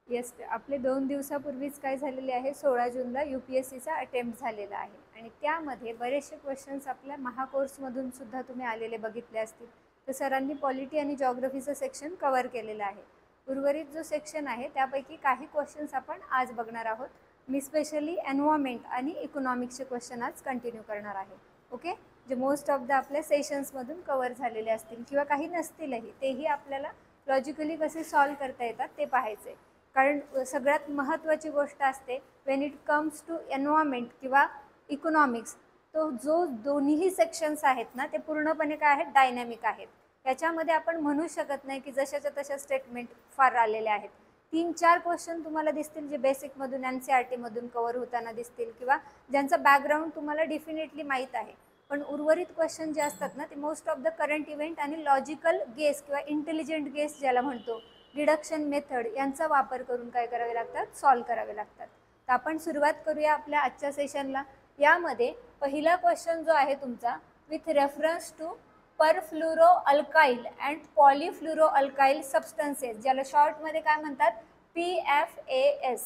Yes, आपले 2 दिवसापूर्वीच काय झालेले आहे, 16 जूनला UPSCचा अटेम्प्ट झालेला आहे आणि त्यामध्ये बरेचसे क्वेश्चन्स आपल्या महाकोर्समधून सुद्धा तुम्ही आलेले बघितले असतील. तर सरांनी पॉलिटी आणि जॉग्रफीचं सेक्शन कव्हर केलेलं आहे. उर्वरित जो सेक्शन आहे त्यापैकी काही क्वेश्चन्स आपण आज बघणार आहोत. मी स्पेशली एन्व्हायरमेंट आणि इकॉनॉमिक्सचे क्वेश्चन आज कंटिन्यू करणार आहे. ओके, जे मोस्ट ऑफ द आपल्या सेशन्समधून कव्हर झालेले असतील किंवा काही नसतीलही, तेही आपल्याला लॉजिकली कसे सॉल्व करता येतात ते पाहायचे. कारण सगळ्यात महत्त्वाची गोष्ट असते when it comes to environment किंवा इकॉनॉमिक्स, तो जो दोन्हीही सेक्शन्स आहेत ना ते पूर्णपणे काय आहेत, डायनॅमिक आहेत. त्याच्यामध्ये आपण म्हणू शकत नाही की जशाच्या तशा स्टेटमेंट फार आलेले आहेत. 3-4 क्वेश्चन तुम्हाला दिसतील जे बेसिकमधून NCERT-मधून कव्हर होताना दिसतील किंवा ज्यांचा बॅकग्राऊंड तुम्हाला डेफिनेटली माहीत आहे. पण उर्वरित क्वेश्चन जे असतात ना ते most of the current event आणि लॉजिकल गेस किंवा इंटेलिजंट गेस ज्याला म्हणतो, डिडक्शन मेथड यांचा वापर करून काय करावे लागतात, सॉल्व करावे लागतात. तर आपण सुरुवात करूया आपल्या आजच्या सेशनला. यामध्ये पहिला क्वेश्चन जो आहे तुमचा, with reference to perfluoroalkyl and polyfluoroalkyl substances, ज्याला शॉर्टमध्ये काय म्हणतात, PFAS,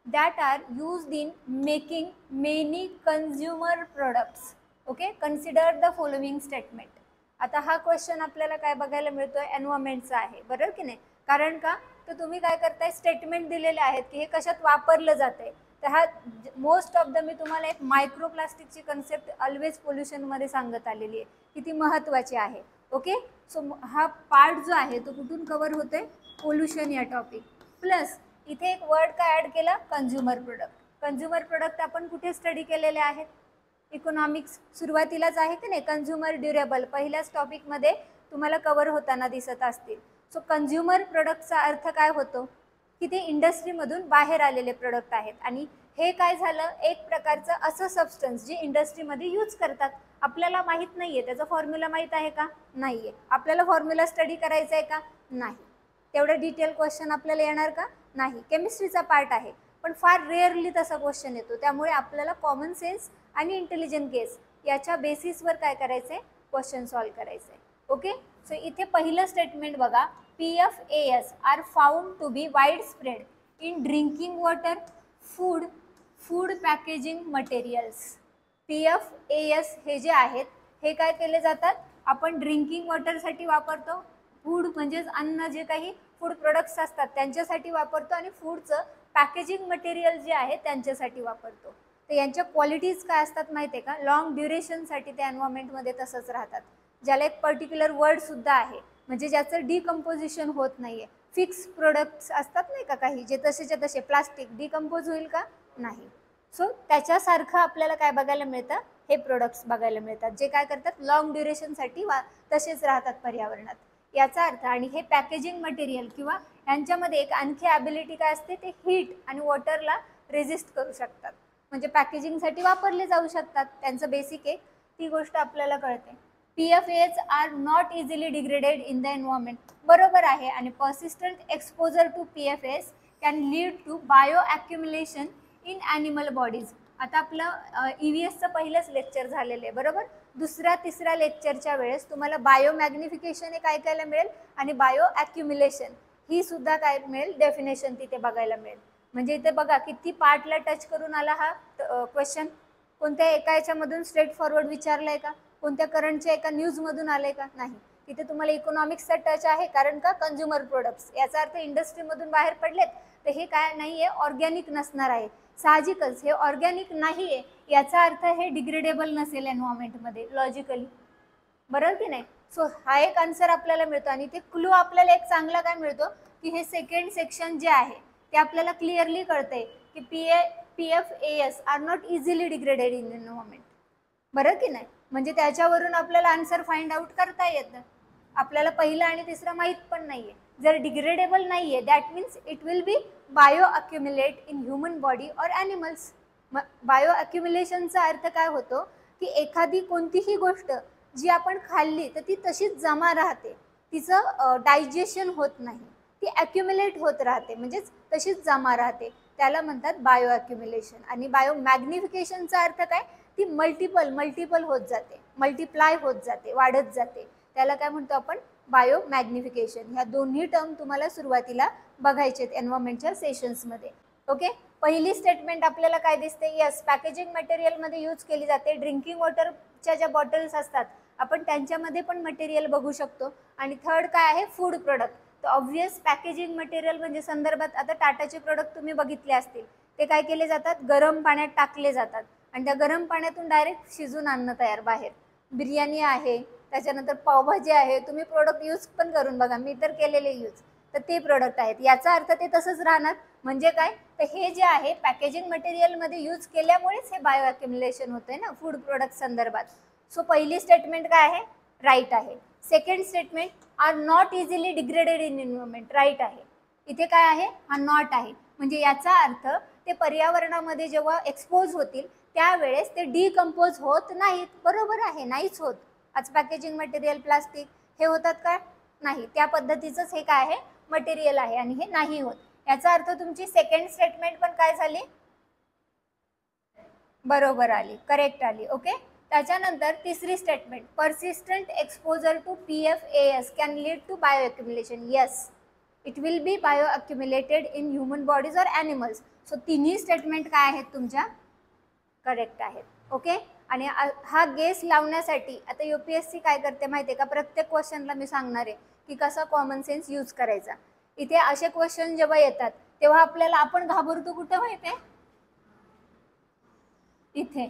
that are used in making many consumer products. Okay, consider the following statement. आता हा क्वेश्चन आपल्याला काय बघायला मिळतोय, एन्व्हायरमेंटचा आहे, बरोबर की नाही. कारण का, तर तुम्ही काय करताय, स्टेटमेंट दिलेले आहेत की हे कशात वापरलं जाते. तर हा मोस्ट ऑफ द मी तुम्हाला एक मायक्रोप्लास्टिकची कन्सेप्ट ऑलवेज पोल्युशनमध्ये सांगत आलेली आहे, किती महत्त्वाची आहे. ओके, सो हा पार्ट जो आहे तो कुठून कव्हर होतोय, पोल्युशन या टॉपिक. प्लस इथे एक वर्ड काय ॲड केला, कन्झ्युमर प्रोडक्ट. कन्झ्युमर प्रोडक्ट आपण कुठे स्टडी केलेले आहेत, इकॉनॉमिक्स सुरुवातीलाच आहे की नाही. कन्झ्युमर ड्युरेबल पहिल्याच टॉपिकमध्ये तुम्हाला कव्हर होताना दिसत असतील. सो कन्झ्युमर प्रोडक्टचा अर्थ काय होतो की ते इंडस्ट्रीमधून बाहेर आलेले प्रोडक्ट आहेत आणि हे काय झालं, एक प्रकारचं असं सबस्टन्स जे इंडस्ट्रीमध्ये यूज करतात. आपल्याला माहीत नाही आहे, त्याचा फॉर्म्युला माहीत आहे का, नाही आहे. आपल्याला फॉर्म्युला स्टडी करायचा आहे का, नाही. तेवढं डिटेल क्वेश्चन आपल्याला येणार का, नाही. केमिस्ट्रीचा पार्ट आहे पण फार रेअरली तसा क्वेश्चन येतो. त्यामुळे आपल्याला कॉमन सेन्स आणि इंटेलिजंट गेस याच्या बेसिसवर काय करायचं आहे, क्वेश्चन सॉल्व करायचं आहे. ओके, सो इथे पहिलं स्टेटमेंट बघा, PFAS are found to be wide spread in drinking water, food packaging materials. PFAS हे जे आहेत हे काय केले जातात, आपण ड्रिंकिंग वॉटरसाठी वापरतो, फूड म्हणजेच अन्न, जे काही फूड प्रोडक्ट्स असतात त्यांच्यासाठी वापरतो आणि फूडचं पॅकेजिंग मटेरियल जे आहे त्यांच्यासाठी वापरतो. तर यांच्या क्वालिटीज काय असतात माहिती आहे का, लॉंग ड्युरेशनसाठी ते एन्व्हायरमेंटमध्ये तसंच राहतात. ज्याला एक पर्टिक्युलर वर्डसुद्धा आहे, म्हणजे ज्याचं डिकम्पोजिशन होत नाही आहे. फिक्स प्रोडक्ट्स असतात नाही का काही, जे तसेच्या तसे, प्लास्टिक डिकम्पोज होईल का, नाही. सो त्याच्यासारखं आपल्याला काय बघायला मिळतं, हे प्रोडक्ट्स बघायला मिळतात जे काय करतात, लॉंग ड्युरेशनसाठी तसेच राहतात पर्यावरणात, याचा अर्थ. आणि हे पॅकेजिंग मटेरियल किंवा यांच्यामध्ये एक आणखी ॲबिलिटी काय असते, ते हीट आणि वॉटरला रेजिस्ट करू शकतात, म्हणजे पॅकेजिंगसाठी वापरले जाऊ शकतात. त्यांचं बेसिक एक ती गोष्ट आपल्याला कळते. PFAS are not easily degraded in the environment, बरोबर आहे. आणि persistent exposure to PFAS can lead to bioaccumulation in animal bodies. आता आपलं EVSचं पहिलंच लेक्चर झालेलं आहे, बरोबर. दुसऱ्या-तिसऱ्या लेक्चरच्या वेळेस तुम्हाला बायो मॅग्निफिकेशन हे काय करायला मिळेल आणि बायो ॲक्युम्युलेशन ही सुद्धा काय मिळेल, डेफिनेशन तिथे बघायला मिळेल. म्हणजे इथे बघा किती पार्टला टच करून आला हा क्वेश्चन. कोणत्या एका याच्यामधून स्ट्रेट फॉरवर्ड विचारलं आहे का, कोणत्या करंटच्या एका न्यूजमधून आलं आहे का, नाही. तिथे तुम्हाला इकॉनॉमिक्सचा टच आहे, कारण का, कन्झ्युमर प्रोडक्ट्स, याचा अर्थ इंडस्ट्रीमधून बाहेर पडलेत, तर हे काय नाही आहे, ऑर्गॅनिक नसणार आहे. साहजिकच हे ऑर्गॅनिक नाही आहे, याचा अर्थ हे डिग्रेडेबल नसेल एन्व्हायरमेंटमध्ये, लॉजिकली, बरोबर की नाही. सो हा एक आन्सर आपल्याला मिळतो. आणि ते क्लू आपल्याला एक चांगला काय मिळतो की हे सेकंड सेक्शन जे आहे ते आपल्याला क्लिअरली कळतंय की PFAS are not easily degraded in environment, बरं की नाही. म्हणजे त्याच्यावरून आपल्याला आन्सर फाइंड आउट करता येतं. आपल्याला पहिलं आणि तिसरं माहीत पण नाही आहे. जर डिग्रेडेबल नाही आहे, that means it will be bio अक्युम्युलेट in human body और ॲनिमल्स. बायो अक्युम्युलेशनचा अर्थ काय होतो की एखादी कोणतीही गोष्ट जी आपण खाल्ली तर ती तशीच जमा राहते, तिचं डायजेशन होत नाही, ती ॲक्युम्युलेट होत राहते, म्हणजेच तशीच जमा राहते, त्याला म्हणतात बायो अक्युम्युलेशन. आणि बायो मॅग्निफिकेशनचा अर्थ काय, ती मल्टिपल होत जाते, मल्टिप्लाय होत जाते, वाढत जाते, त्याला काय म्हणतो आपण, बायो मॅग्निफिकेशन. ह्या दोन्ही टर्म तुम्हाला सुरुवातीला बघायचे एन्व्हायरमेंटच्या सेशन्समध्ये. ओके, पहिली स्टेटमेंट आपल्याला काय दिसते, यस पॅकेजिंग मटेरियलमध्ये यूज केली जाते. ड्रिंकिंग वॉटरच्या ज्या बॉटल्स असतात आपण त्यांच्यामध्ये पण मटेरियल बघू शकतो. आणि थर्ड काय आहे, फूड प्रोडक्ट. तर ऑब्व्हियस पॅकेजिंग मटेरियल म्हणजे संदर्भात आता टाटाचे प्रोडक्ट तुम्ही बघितले असतील, ते काय केले जातात, गरम पाण्यात टाकले जातात आणि त्या गरम पाण्यातून डायरेक्ट शिजून अन्न तयार बाहेर. बिर्याणी आहे, त्याच्यानंतर पावभाजी आहे, तुम्ही प्रोडक्ट यूज पण करून बघा, मी तर केलेले यूज, तर ते प्रोडक्ट आहेत. याचा अर्थ ते तसंच राहणार. म्हणजे काय, तर हे जे आहे पॅकेजिंग मटेरियलमध्ये यूज केल्यामुळेच हे बायो अक्युमुलेशन होतंय ना फूड प्रोडक्ट संदर्भात. सो पहिली स्टेटमेंट काय आहे, राईट आहे. Second statement, are not easily degraded in environment, right आहे. इथे काय आहे, हा नॉट आहे. म्हणजे याचा अर्थ ते पर्यावरणामध्ये जेव्हा एक्सपोज होतील त्यावेळेस ते डिकम्पोज होत नाहीत. बरोबर आहे, नाहीच होत. आज पॅकेजिंग मटेरियल प्लास्टिक हे होतात का, नाही. त्या पद्धतीचंच हे काय आहे, मटेरियल आहे आणि हे नाही होत. याचा अर्थ तुमची सेकंड स्टेटमेंट पण काय झाली, बरोबर आली, करेक्ट आली. ओके, त्याच्यानंतर तिसरी statement, persistent exposure to PFAS can lead to bioaccumulation. Yes, it will be bioaccumulated in human bodies और ॲनिमल्स. सो तिन्ही स्टेटमेंट काय आहेत तुमच्या, करेक्ट आहेत. ओके, आणि हा गेस लावण्यासाठी आता UPSC काय करते माहिती आहे का, प्रत्येक क्वेश्चनला मी सांगणार आहे की कसा कॉमन सेन्स यूज करायचा. इथे असे क्वेश्चन जेव्हा येतात तेव्हा आपल्याला आपण घाबरतो कुठे माहिती आहे, इथे.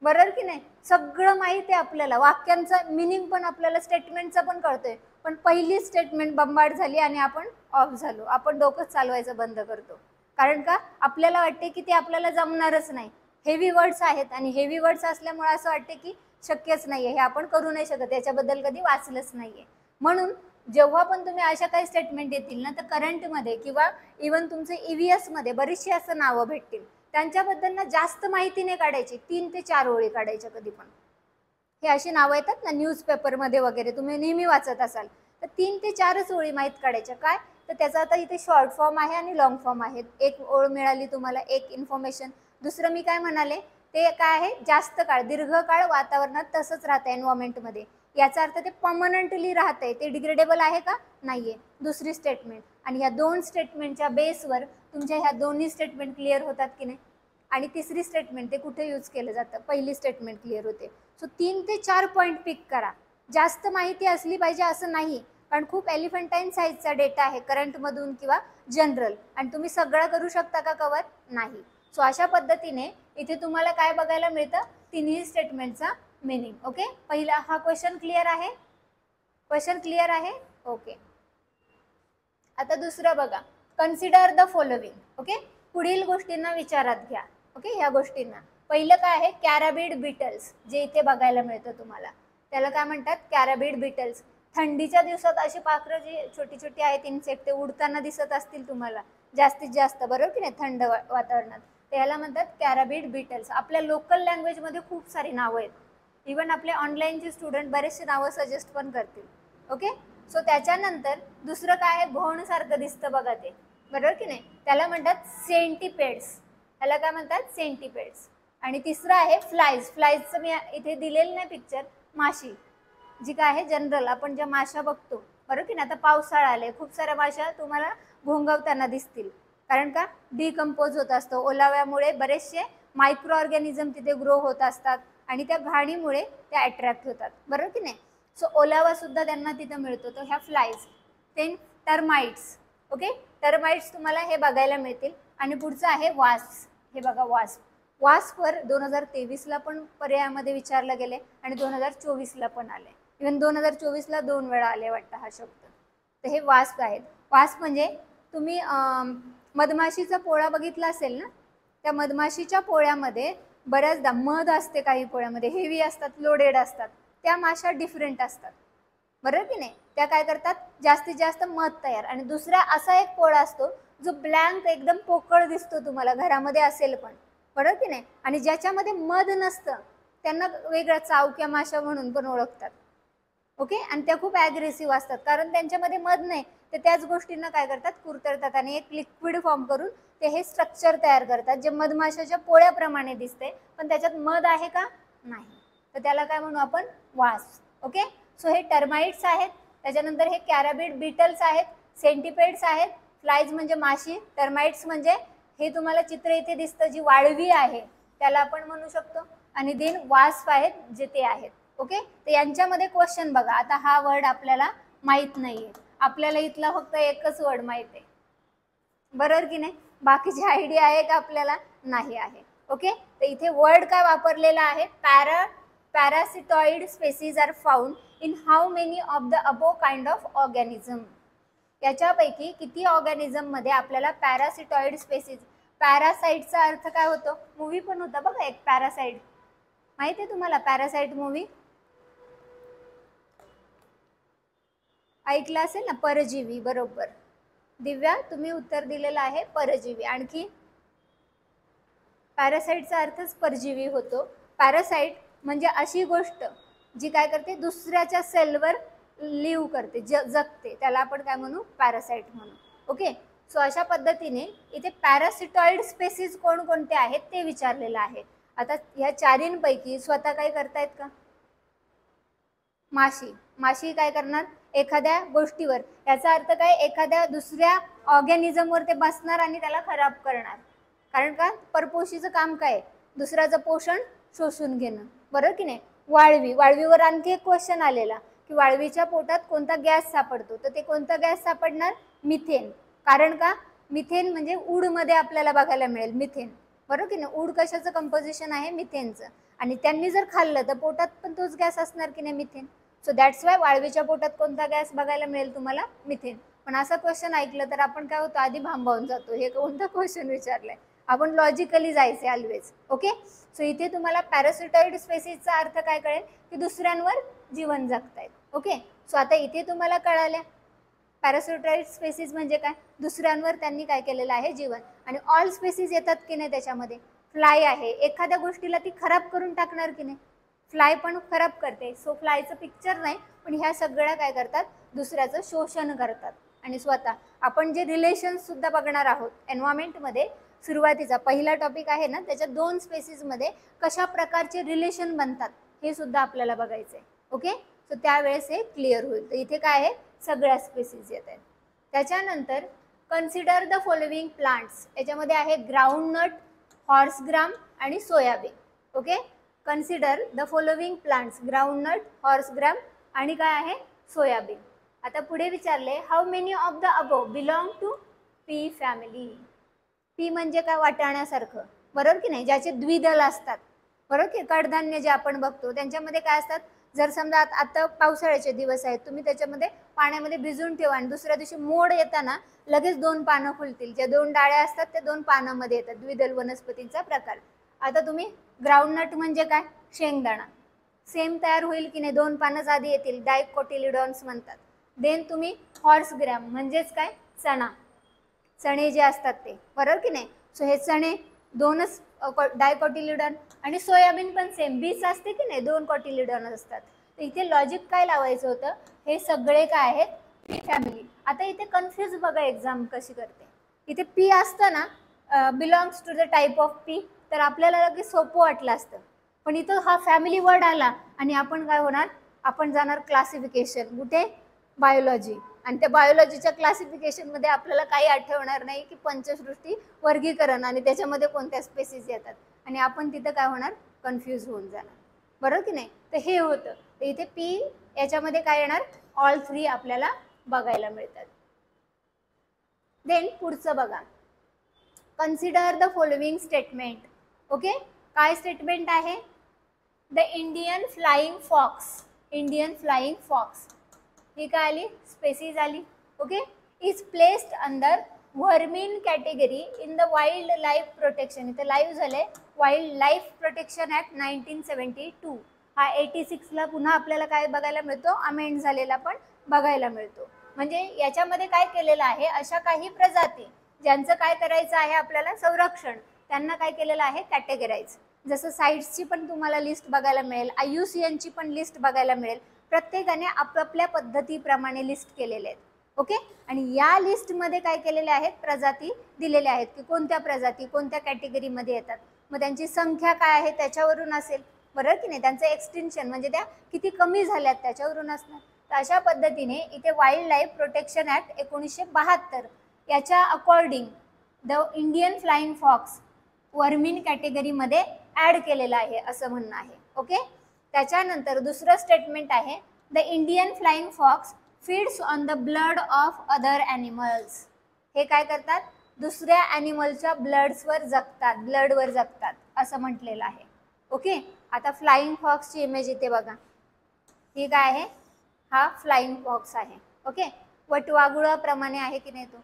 बरोबर की नाही, सगळं माहिती आहे आपल्याला, वाक्यांचा मिनिंग पण आपल्याला, स्टेटमेंटचा पण कळतोय, पण पहिली स्टेटमेंट बंबाड झाली आणि आपण ऑफ झालो, आपण डोकं चालवायचं बंद करतो. कारण का, आपल्याला वाटते की ते आपल्याला जमणारच नाही, हेवी वर्ड्स आहेत आणि हेवी वर्ड्स असल्यामुळे असं वाटते की शक्यच नाहीये, हे आपण करू नाही शकत, याच्याबद्दल कधी वाचलंच नाहीये. म्हणून जेव्हा पण तुम्ही अशा काही स्टेटमेंट येतील ना, तर करंटमध्ये किंवा इव्हन तुमचे EVS मध्ये बरीचशी असं नावं भेटतील, त्यांच्याबद्दल ना जास्त माहिती नाही काढायची, 3 ते 4 ओळी काढायच्या कधी पण. हे अशी नावं येतात ना न्यूजपेपरमध्ये वगैरे, तुम्ही नेहमी वाचत असाल, तर 3 ते 4च ओळी माहीत काढायच्या. काय तर त्याचा आता इथे शॉर्ट फॉर्म आहे आणि लॉंग फॉर्म आहे. एक ओळ मिळाली तुम्हाला, एक इन्फॉर्मेशन. दुसरं मी काय म्हणाले, ते काय आहे, जास्त काळ, दीर्घकाळ वातावरणात तसंच राहतं एन्व्हायरमेंटमध्ये. याचा अर्थ ते परमनंटली राहतंय, ते डिग्रेडेबल आहे का, नाहीये. दुसरी स्टेटमेंट. आणि ह्या 2 स्टेटमेंटच्या बेसवर तुमच्या ह्या दोन्ही स्टेटमेंट क्लिअर होतात की नाही. आणि तिसरी स्टेटमेंट ते कुठे यूज केलं जातं, पहिली स्टेटमेंट क्लिअर होते. सो 3 ते 4 पॉईंट पिक करा. जास्त माहिती असली पाहिजे असं नाही, कारण खूप एलिफंटाईन साईजचा डेटा आहे करंटमधून किंवा जनरल, आणि तुम्ही सगळं करू शकता का कवर, नाही. सो अशा पद्धतीने इथे तुम्हाला काय बघायला मिळतं, तिन्ही स्टेटमेंटचा मीनिंग. ओके, पहिला हा क्वेश्चन क्लिअर आहे, क्वेश्चन क्लिअर आहे. ओके, आता दुसरं बघा, कन्सिडर द फॉलोविंग. ओके, पुढील गोष्टींना विचारात घ्या. ओके, ह्या गोष्टींना पहिलं काय आहे, कॅराबिड बिटल्स, जे इथे बघायला मिळतं तुम्हाला, त्याला काय म्हणतात, कॅराबिड बिटल्स. थंडीच्या दिवसात अशी पाखरं जी छोटी छोटी आहेत इन्सेक्ट, ते उडताना दिसत असतील तुम्हाला जास्तीत जास्त, बरोबर की नाही, थंड वातावरणात, त्याला म्हणतात कॅराबिड बिटल्स. आपल्या लोकल लँग्वेजमध्ये खूप सारी नावं आहेत, इवन आपले ऑनलाईनचे स्टुडंट बरेचसे नावं सजेस्ट पण करतील. ओके, सो त्याच्यानंतर दुसरं काय आहे, घोणसारखं दिसतं बघा ते, बरोबर की नाही, त्याला म्हणतात सेंटिपेड्स, त्याला काय म्हणतात, सेंटिपेड्स. आणि तिसरं आहे फ्लाईज. फ्लाईजचं मी इथे दिलेलं नाही पिक्चर, माशी जी काय आहे जनरल, आपण ज्या माशा बघतो, बरोबर की नाही, आता पावसाळा आले, खूप साऱ्या माशा तुम्हाला घोंगवताना दिसतील, कारण का, डिकम्पोज होत असतो, ओलाव्यामुळे बरेचसे मायक्रो ऑर्गॅनिझम तिथे ग्रो होत असतात आणि त्या घाणीमुळे त्या अट्रॅक्ट होतात, बरोबर की नाही. सो ओलावा सुद्धा त्यांना तिथं मिळतो, तो ह्या flies. Then termites. Okay, termites तुम्हाला हे बघायला मिळतील. आणि पुढचं आहे वास्प. हे बघा वास्प, वास्पवर 2023ला पण पर्यायामध्ये विचारलं गेले आणि 2024ला पण आले, इव्हन 2024ला 2 वेळा आले वाटतं हा शब्द. तर हे वास्प आहेत. वास्प म्हणजे तुम्ही मधमाशीचा पोळा बघितला असेल ना, त्या मधमाशीच्या पोळ्यामध्ये बऱ्याचदा मध असते, काही पोळ्यामध्ये हेवी असतात, लोडेड असतात, त्या माशा डिफरंट असतात, बरोबर की नाही. त्या काय करतात, जास्तीत जास्त मध तयार. आणि दुसरा असा एक पोळा असतो जो ब्लँक एकदम पोकळ दिसतो तुम्हाला, घरामध्ये असेल पण, बरोबर की नाही, आणि ज्याच्यामध्ये मध नसतं त्यांना वेगळ्या चावक्या माशा म्हणून पण ओळखतात. ओके, आणि त्या खूप ॲग्रेसिव्ह असतात, कारण त्यांच्यामध्ये मध नाही, ते त्याच गोष्टींना काय करतात, कुरतडतात आणि एक लिक्विड फॉर्म करून ते हे स्ट्रक्चर तयार करतात, जे मधमाशाच्या पोळ्याप्रमाणे दिसते, पण त्याच्यात मध आहे का, नाही. तर त्याला काय म्हणू आपण, वास्प. ओके, सो हे टर्माइट्स आहेत. त्याच्यानंतर हे कॅराबिड बिटल्स आहेत, सेंटिपेड्स आहेत, फ्लायज म्हणजे माशी, टर्माइट्स म्हणजे हे तुम्हाला चित्र इथे दिसतं जी वाळवी आहे त्याला आपण म्हणू शकतो, आणि देन वास्प आहेत जे ते आहेत. ओके, तर यांच्यामध्ये क्वेश्चन बघा. आता हा वर्ड आपल्याला माहित नाहीये, आपल्याला इथला फक्त एकच वर्ड माहित आहे, बरोबर की नाही? बाकीची आयडिया आहे का आपल्याला? नाही आहे. ओके, तर इथे वर्ड काय वापरलेला आहे? Parasitoid species are found in how many of the above kind of organism. याच्यापैकी किती ऑर्गॅनिझम मध्ये आपल्याला पॅरासिटॉइड स्पेसीज, पॅरासाइटचा अर्थ काय होतो? मूवी पण होता बघा एक पॅरासाइट, माहिती आहे तुम्हाला पॅरासाइट मूवी? ऐकलं असेल ना, परजीवी. बरोबर दिव्या, तुम्ही उत्तर दिलेलं आहे परजीवी. आणखी पॅरासाइटचा अर्थच परजीवी होतो. पॅरासाइट म्हणजे अशी गोष्ट जी काय करते, दुसऱ्याच्या सेलवर लिव्ह करते, जगते, त्याला आपण काय म्हणू? पॅरासाइट म्हणू. ओके, सो अशा पद्धतीने इथे पॅरासिटॉइड स्पेसीज कोणकोणते आहेत ते विचारलेलं आहे. आता या चारींपैकी स्वतः काय करतायत का? माशी. माशी काय करणार? एखाद्या गोष्टीवर, याचा अर्थ काय, एखाद्या दुसऱ्या ऑर्गॅनिझमवर ते बसणार आणि त्याला खराब करणार. कारण का? परपोषीचं काम काय? दुसऱ्याचं पोषण शोषून घेणं, बरोबर की नाही? वाळवी, वाळवीवर आणखी एक क्वेश्चन आलेला की वाळवीच्या पोटात कोणता गॅस सापडतो, तर ते कोणता गॅस सापडणार? मिथेन. कारण का? मिथेन म्हणजे ऊडमध्ये आपल्याला बघायला मिळेल मिथेन, बरोबर की नाही? ऊड कशाचं कंपोजिशन आहे? मिथेनचं. आणि त्यांनी जर खाल्लं तर पोटात पण तोच गॅस असणार की नाही? मिथेन. सो दॅट्स वाय वाळवीच्या पोटात कोणता गॅस बघायला मिळेल तुम्हाला? मिथेन. पण असं क्वेश्चन ऐकलं तर आपण काय होतो? आधी भांबावून जातो, हे कोणता क्वेश्चन विचारलाय. आपण लॉजिकली जायचे ऑलवेज. ओके, सो इथे तुम्हाला पॅरासिटॉइड स्पेसीजचा अर्थ काय कळेल की दुसऱ्यांवर जीवन जगतायत. ओके, सो आता इथे तुम्हाला कळाल्या पॅरासिटॉइड स्पेसीज म्हणजे काय? दुसऱ्यांवर त्यांनी काय केलेलं आहे? जीवन. आणि ऑल स्पेसीज येतात की नाही त्याच्यामध्ये? फ्लाय आहे, एखाद्या गोष्टीला ती खराब करून टाकणार की नाही? फ्लाय पण खराब करते. सो फ्लायचं पिक्चर नाही, पण ह्या सगळ्या काय करतात? दुसऱ्याचं शोषण करतात. आणि स्वतः आपण जे रिलेशन्स सुद्धा बघणार आहोत एन्व्हायरमेंटमध्ये, सुरुवातीचा पहिला टॉपिक आहे ना, त्याच्या 2 स्पेसीजमध्ये कशा प्रकारचे रिलेशन बनतात हे सुद्धा आपल्याला बघायचं आहे. ओके, सो त्यावेळेस हे क्लिअर होईल. तर इथे काय आहे? सगळ्या स्पेसीज येत आहेत. त्याच्यानंतर कन्सिडर द फॉलोविंग प्लांट्स, याच्यामध्ये आहे ग्राउंडनट, हॉर्सग्राम आणि soybean. Okay, consider the following plants, groundnut, horsegram आणि काय आहे? सोयाबीन. आता पुढे विचारले how many of the above belong to pea family. Pea म्हणजे काय? वाटाण्यासारखं, बरोबर की नाही? ज्याचे द्विदल असतात, बरोबर की? कडधान्य जे आपण बघतो त्यांच्यामध्ये काय असतात? जर समजा आता पावसाळ्याचे दिवस आहेत, तुम्ही त्याच्यामध्ये पाण्यामध्ये भिजून ठेवा आणि दुसऱ्या दिवशी मोड येताना लगेच 2 पानं फुलतील. ज्या 2 डाळ्या असतात त्या 2 पानांमध्ये येतात, द्विदल वनस्पतींचा प्रकार. आता तुम्ही ग्राउंडनट म्हणजे काय? शेंगदाणा, सेम तयार होईल की नाही? 2 पानच आधी येतील, डायकोटिलिडॉन्स म्हणतात. देन तुम्ही हॉर्सग्राम म्हणजेच काय? चणा, चणे जे असतात ते, बरोबर की नाही? सो हे चणे 2च डायकोटिलिडॉन. आणि सोयाबीन पण सेम, बीस असते की नाही? 2 कोटिलिडॉन असतात. तर इथे लॉजिक काय लावायचं होतं? हे सगळे काय आहेत? P family. आता इथे कन्फ्यूज बघा एक्झाम कशी करते. इथे पी असतं ना, belongs to the type of P, तर आपल्याला लगेच सोपं वाटलं असतं. पण इथं हा फॅमिली वर्ड आला आणि आपण काय होणार? आपण जाणार क्लासिफिकेशन, कुठे? बायोलॉजी. आणि त्या बायोलॉजीच्या क्लासिफिकेशनमध्ये आपल्याला काही आठवणार नाही की पंचसृष्टी वर्गीकरण आणि त्याच्यामध्ये कोणत्या स्पेसीज येतात, आणि आपण तिथं काय होणार? कन्फ्यूज होऊन जाणार, बरोबर की नाही? तर हे होतं. तर इथे पी याच्यामध्ये काय येणार? ऑल 3 आपल्याला बघायला मिळतात. देन पुढचं बघा, consider the following statement. Okay, काय स्टेटमेंट आहे? The Indian flying fox, Indian flying fox ही काय आली? स्पेसीज आली. Okay, is placed under vermin category in the wildlife protection. इथे लाईव्ह झाले वाईल्ड लाईफ प्रोटेक्शन ॲक्ट 1972. हा 86ला पुन्हा आपल्याला काय बघायला मिळतो? अमेंड झालेला पण बघायला मिळतो. म्हणजे याच्यामध्ये काय केलेलं आहे? अशा काही प्रजाती ज्यांचं काय करायचं आहे आपल्याला? संरक्षण, त्यांना काय केलेलं आहे? कॅटेगराईज. जसं साईट्सची पण तुम्हाला लिस्ट बघायला मिळेल, IUCNची पण लिस्ट बघायला मिळेल. प्रत्येकाने आपापल्या पद्धतीप्रमाणे लिस्ट केलेले आहेत. ओके, आणि या लिस्टमध्ये काय केलेले आहेत? प्रजाती दिलेल्या आहेत की कोणत्या प्रजाती कोणत्या कॅटेगरीमध्ये येतात. मग त्यांची संख्या काय आहे त्याच्यावरून असेल, बरोबर की नाही? त्यांचं एक्सटेन्शन म्हणजे त्या किती कमी झाल्यात त्याच्यावरून असणार. तर अशा पद्धतीने इथे वाईल्ड लाईफ प्रोटेक्शन ॲक्ट 1972 याच्या according the Indian flying fox vermin कॅटेगरीमध्ये ॲड केलेलं आहे असं म्हणणं आहे. ओके. त्याच्यानंतर दुसरं स्टेटमेंट आहे the Indian flying fox feeds on the blood of other animals. हे काय करतात, दुसऱ्या ॲनिमलच्या ब्लडवर जगतात असं म्हटलेलं आहे. ओके. आता फ्लाइंग फॉक्सची इमेज इथे बघा, ही काय आहे, हा फ्लाइंग फॉक्स आहे. ओके. वटवाघुळाप्रमाणे आहे की नाही, तो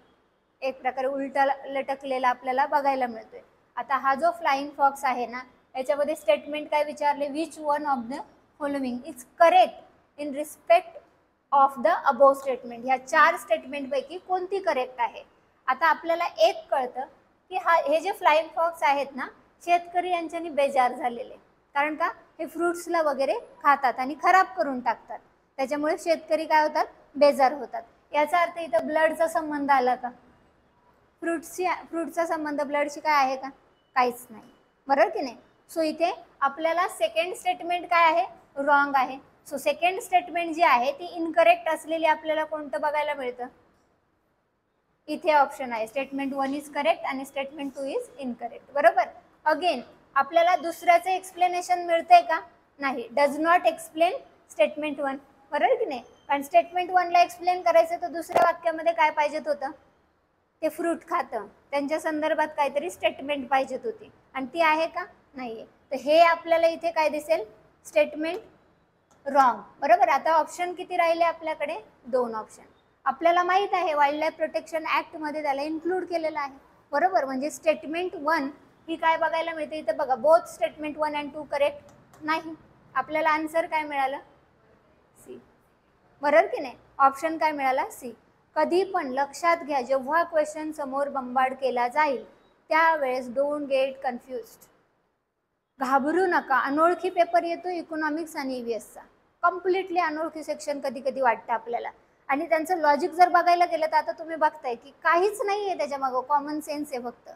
एक प्रकारे उलटा लटकलेला आपल्याला बघायला मिळतोय. आता हा जो फ्लाइंग फॉक्स आहे ना, याच्यामध्ये स्टेटमेंट काय विचारले, which one of the following is correct in respect of the above statement. ह्या 4 स्टेटमेंटपैकी कोणती करेक्ट आहे. आता आपल्याला एक कळतं की हे जे फ्लाइंग फॉक्स आहेत ना, शेतकरी यांच्यानी बेजार झालेले, कारण का हे फ्रुट्सला वगैरे खातात आणि खराब करून टाकतात, त्याच्यामुळे शेतकरी काय होतात, बेजार होतात. याचा अर्थ इथं ब्लडचा संबंध आला का, फ्रूटचा संबंध ब्लडशी काय आहे का, काहीच नाही, बरोबर की नाही. सो इथे आपल्याला सेकंड स्टेटमेंट काय आहे, रॉंग आहे. सो सेकंड स्टेटमेंट जी आहे ती इनकरेक्ट असलेली आपल्याला कोणतं बघायला मिळतं, इथे ऑप्शन आहे स्टेटमेंट 1 इज करेक्ट आणि स्टेटमेंट 2 इज इनकरेक्ट. बरोबर. अगेन आपल्याला दुसऱ्याचं एक्सप्लेनेशन मिळतंय का, नाही, डज नॉट एक्सप्लेन स्टेटमेंट 1, बरोबर की नाही. कारण स्टेटमेंट 1 ला एक्सप्लेन करायचं तर दुसऱ्या वाक्यामध्ये काय पाहिजेत होतं, ते फ्रूट खातं, त्यांच्या संदर्भात काहीतरी स्टेटमेंट पाहिजेत होती आणि ती आहे का, नाहीये. तर हे आपल्याला इथे काय दिसेल, स्टेटमेंट रॉंग. बरोबर. आता ऑप्शन किती राहिले आपल्याकडे, 2 ऑप्शन. आपल्याला माहित आहे वाईल्ड लाईफ प्रोटेक्शन ऍक्ट मध्ये त्याला इन्क्लूड केलेलं आहे. बरोबर. म्हणजे स्टेटमेंट 1 ही काय बघायला मिळते इथे बघा, बोथ स्टेटमेंट 1 and 2 करेक्ट नाही. आपल्याला आन्सर काय मिळालं, सी. बरोबर की नाही. ऑप्शन काय मिळाला, सी. कधी पण लक्षात घ्या, जेव्हा क्वेश्चन समोर बंबार्ड केला जाईल त्यावेळेस डोंट गेट कन्फ्युज्ड, घाबरू नका. अनोळखी पेपर येतो इकॉनॉमिक्स आणि ईव्हीएसचा, कम्प्लिटली अनोळखी सेक्शन कधी कधी वाटतं आपल्याला, आणि त्यांचं लॉजिक जर बघायला गेलं तर आता तुम्ही बघताय की काहीच नाही आहे त्याच्यामागं, कॉमन सेन्स आहे फक्त,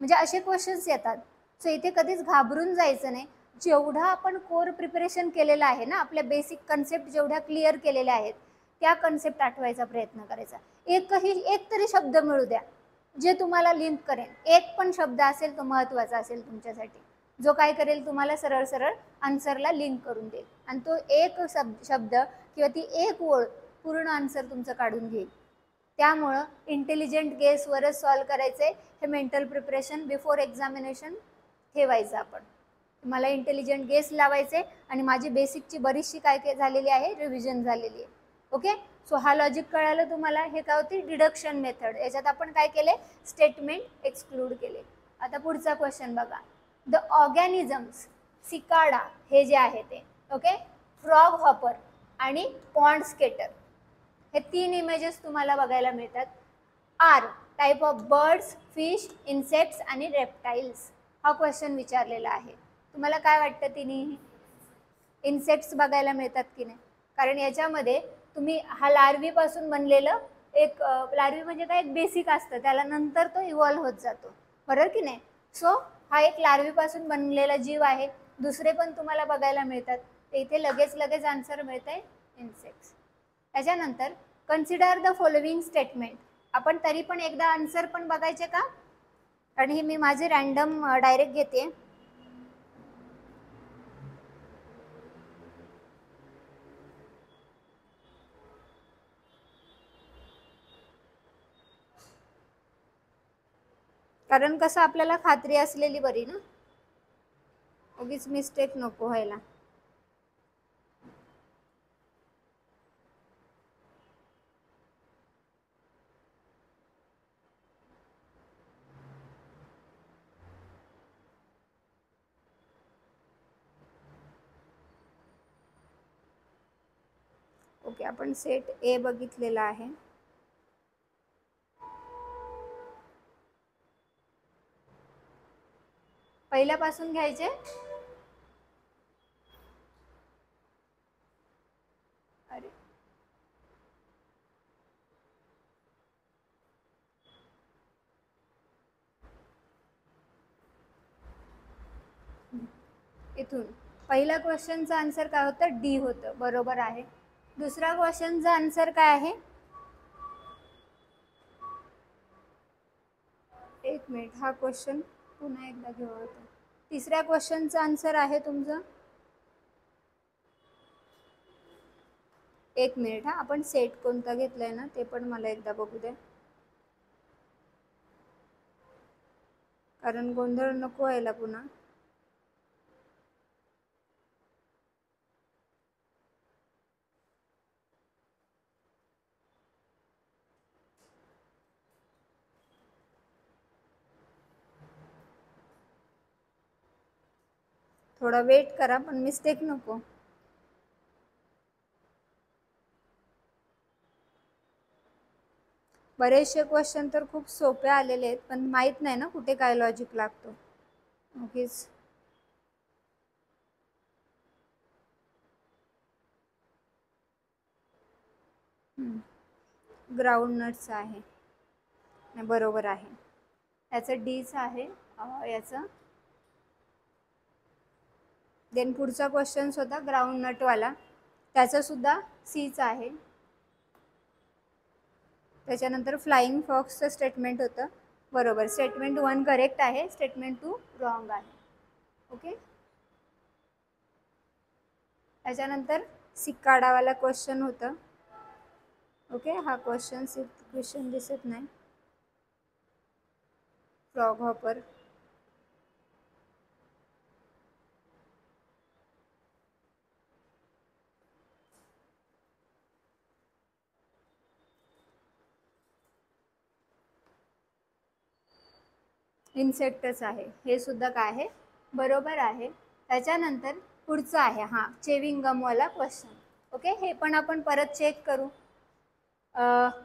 म्हणजे असे क्वेश्चन्स येतात. सो इथे कधीच घाबरून जायचं नाही. जेवढा आपण कोर प्रिपरेशन केलेलं आहे ना, आपल्या बेसिक कन्सेप्ट जेवढ्या क्लिअर केलेल्या आहेत त्या कन्सेप्ट आठवायचा प्रयत्न करायचा. एक तरी शब्द मिळू द्या जे तुम्हाला लिंक करेल, एक पण शब्द असेल तो महत्त्वाचा असेल तुमच्यासाठी, जो काय करेल तुम्हाला सरळ सरळ आन्सरला लिंक करून देईल, आणि तो एक शब्द किंवा ती एक ओळ पूर्ण आन्सर तुमचं काढून घेईल. त्यामुळं इंटेलिजंट गेसवरच सॉल्व करायचे. हे मेंटल प्रिपरेशन बिफोर एक्झामिनेशन ठेवायचं आपण. मला इंटेलिजंट गेस लावायचे आणि माझी बेसिकची बरीचशी काय काय झालेली आहे, रिव्हिजन झालेली आहे. ओके. सो हा लॉजिक कळालं तुम्हाला. हे काय होती, डिडक्शन मेथड. याच्यात आपण काय केले, स्टेटमेंट एक्सक्लूड केले. आता पुढचा क्वेश्चन बघा. द ऑर्गॅनिझम्स सिकाडा हे जे आहे ते, ओके, फ्रॉग हॉपर आणि पॉन्ड स्केटर, हे 3 इमेजेस तुम्हाला बघायला मिळतात. Are type of birds, fish, insects आणि रेप्टाइल्स हा क्वेश्चन विचारलेला आहे. तुम्हाला काय वाटतं, तिन्ही इन्सेक्ट्स बघायला मिळतात की नाही, कारण याच्यामध्ये तुम्ही हा लार्वीपासून बनलेलं एक, लार्वी म्हणजे काय, एक बेसिक असतं, त्याला नंतर तो इव्हॉल्व होत जातो, बरोबर की नाही. सो हा एक लार्वीपासून बनलेला जीव आहे. दुसरे पण तुम्हाला बघायला मिळतात, ते इथे लगेच आन्सर मिळत आहे, इन्सेक्ट्स. त्याच्यानंतर कन्सिडर द फॉलोइंग स्टेटमेंट. आपण तरी पण एकदा आन्सर पण बघायचे का, आणि हे मी माझे रँडम डायरेक्ट घेते. कारण कसं आपल्याला खात्री असलेली बरी ना, उगीच मिस्टेक नको व्हायला. ओके, आपण सेट ए बघितलेला आहे. पहिल्यापासून घ्यायचे. अरे इथून पहिल्या क्वेश्चनचा आन्सर काय होतं, डी होतं, बरोबर आहे. दुसरा क्वेश्चनचा आन्सर काय आहे? एक मिनिट, हा क्वेश्चन पुन्हा एकदा घेऊ होता. तिसऱ्या क्वेश्चनचा आन्सर आहे तुमचं, एक मिनिट हा, आपण सेट कोणता घेतलाय ना ते पण मला एकदा बघू द्या, कारण गोंधळ नको व्हायला पुन्हा. थोडा वेट करा, पण मिस्टेक नको. बरेचसे क्वेश्चन तर खूप सोपे आलेले आहेत, पण माहित नाही ना कुठे काय लॉजिक लागतो. ओकेच, ग्राउंड नट्स आहे, बरोबर आहे. याचं डीच आहे याचं. देन पुढचा क्वेश्चन होता ग्राउंड नटवाला, त्याचं सुद्धा सीच आहे. त्याच्यानंतर फ्लाइंग फॉक्सचं स्टेटमेंट होतं, बरोबर. स्टेटमेंट 1 करेक्ट आहे, स्टेटमेंट 2 रॉंग आहे. ओके, त्याच्यानंतर सिक्काडावाला क्वेश्चन होतं. ओके, हा क्वेश्चन दिसत नाही. फ्रॉग हॉपर, इन्सेक्टच आहे, हे सुद्धा काय आहे, बरोबर आहे. त्याच्यानंतर पुढचं आहे हा चेविंग गमवाला क्वेश्चन. ओके, हे पण आपण परत चेक करू.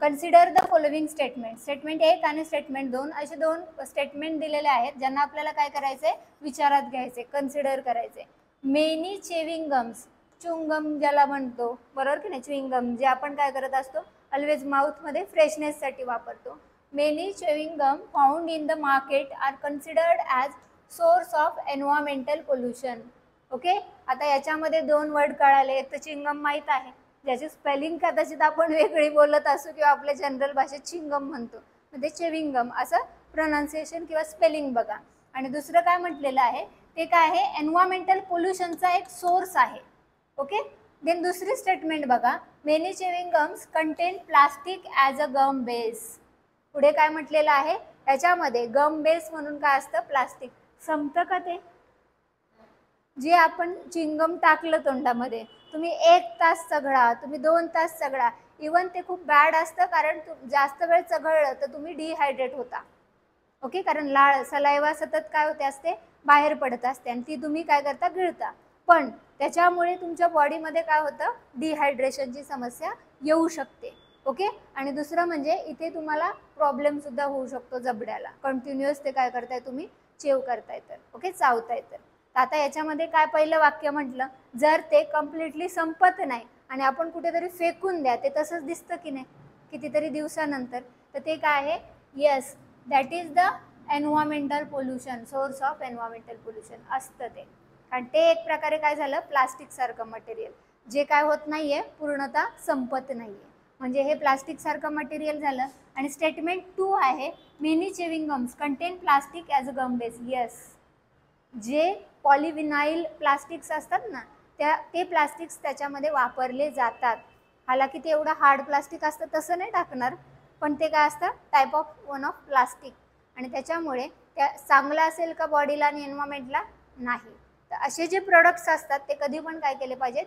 Consider the following statement, statement 1 आणि स्टेटमेंट 2 असे दोन स्टेटमेंट दिलेले आहेत, ज्यांना आपल्याला काय करायचंय, विचारात घ्यायचे, कन्सिडर करायचे. मेनी चेविंग गम्स, च्युइंगम ज्याला म्हणतो, बरोबर की नाही, च्युइंगम जे आपण काय करत असतो, ऑलवेज माउथमध्ये फ्रेशनेससाठी वापरतो. Many chewing gum found in the market are considered as source of environmental pollution. Okay, आता याच्यामध्ये दोन वर्ड कळाले. एक तर चिंगम माहीत आहे, ज्याची स्पेलिंग कदाचित आपण वेगळी बोलत असू किंवा आपल्या जनरल भाषेत चिंगम म्हणतो, म्हणजे चेविंगम असं प्रोनाउन्सिएशन किंवा स्पेलिंग बघा. आणि दुसरं काय म्हटलेलं आहे ते काय आहे, एन्व्हायरमेंटल पोल्युशनचा एक सोर्स आहे. ओके, देन दुसरी स्टेटमेंट बघा, many chewing gums contain plastic as a gum base. पुढे काय म्हटलेलं आहे, याच्यामध्ये गम बेस म्हणून काय असतं, प्लास्टिक. संपतं का ते? जे आपण चिंगम टाकलं तोंडामध्ये, तुम्ही 1 तास चघळा, तुम्ही 2 तास चघळा, इवन ते खूप बॅड असतं, कारण जास्त वेळ चघळलं तर तुम्ही डिहायड्रेट होता. ओके, कारण लाळ सलायवा सतत काय होते असते, बाहेर पडत असते, आणि ती तुम्ही काय करता, गिळता. पण त्याच्यामुळे तुमच्या बॉडीमध्ये काय होतं, डिहायड्रेशनची समस्या येऊ शकते. ओके, आणि दुसरं म्हणजे इथे तुम्हाला प्रॉब्लेम सुद्धा होऊ शकतो जबड्याला, कंटिन्युअस ते काय करताय तुम्ही, चेव करताय तर. ओके, चावताय तर. आता याच्यामध्ये काय पहिलं वाक्य म्हटलं, जर ते कम्प्लिटली संपत नाही आणि आपण कुठेतरी फेकून द्या, ते तसंच दिसतं की नाही कितीतरी दिवसानंतर, तर ते काय आहे, yes, that is the environmental pollution, source of environmental pollution असतं ते. कारण ते एक प्रकारे काय झालं, प्लास्टिक सारखं मटेरियल, जे काय होत नाहीये, पूर्णतः संपत नाहीये, म्हणजे हे प्लास्टिक सारखं मटेरियल झालं. आणि स्टेटमेंट 2 आहे, many chewing gums contain plastic as a gum base. Yes, जे पॉलिविनाइल प्लास्टिक्स असतात ना, ते प्लास्टिक्स त्याच्यामध्ये वापरले जातात. हालाकी ते एवढं हार्ड प्लास्टिक असतं तसं नाही टाकणार, पण ते काय असतं, type of one of plastic, आणि त्याच्यामुळे त्या चांगलं असेल का बॉडीला आणि एन्व्हायरमेंटला, नाही. तर असे जे प्रोडक्ट्स असतात ते कधी पण काय केले पाहिजेत,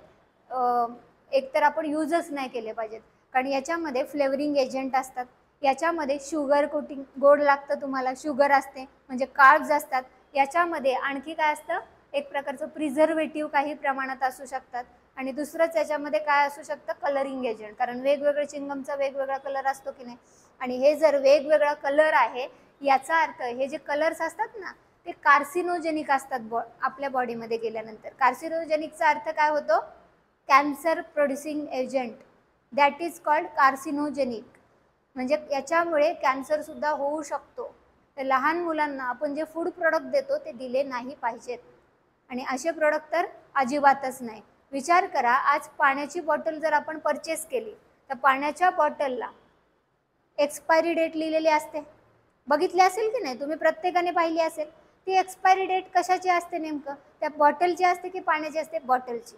एकतर आपण यूजच नाही केले पाहिजेत, कारण याच्यामध्ये फ्लेवरिंग एजंट असतात, याच्यामध्ये शुगर कोटिंग, गोड लागतं तुम्हाला, शुगर असते, म्हणजे कार्ब्स असतात. याच्यामध्ये आणखी काय असतं, एक प्रकारचं प्रिझर्वेटिव्ह काही प्रमाणात असू शकतात, आणि दुसरंच याच्यामध्ये काय असू शकतं, कलरिंग एजंट, कारण वेगवेगळ्या चिंगमचा वेगवेगळा कलर असतो की नाही, आणि हे जर वेगवेगळा कलर आहे, याचा अर्थ हे जे कलर्स असतात ना, ते कार्सिनोजेनिक असतात आपल्या बॉडीमध्ये गेल्यानंतर. कार्सिनोजेनिकचा अर्थ काय होतो, cancer producing agent, that is called carcinogenic, म्हणजे याच्यामुळे कॅन्सरसुद्धा होऊ शकतो. तर लहान मुलांना आपण जे फूड प्रोडक्ट देतो ते दिले नाही पाहिजेत, आणि असे प्रोडक्ट तर अजिबातच नाही. विचार करा, आज पाण्याची बॉटल जर आपण परचेस केली तर पाण्याच्या बॉटलला एक्सपायरी डेट लिहिलेली असते, बघितली असेल की नाही, तुम्ही प्रत्येकाने पाहिली असेल. ती एक्सपायरी डेट कशाची असते नेमकं, त्या बॉटलची असते की पाण्याची असते, बॉटलची,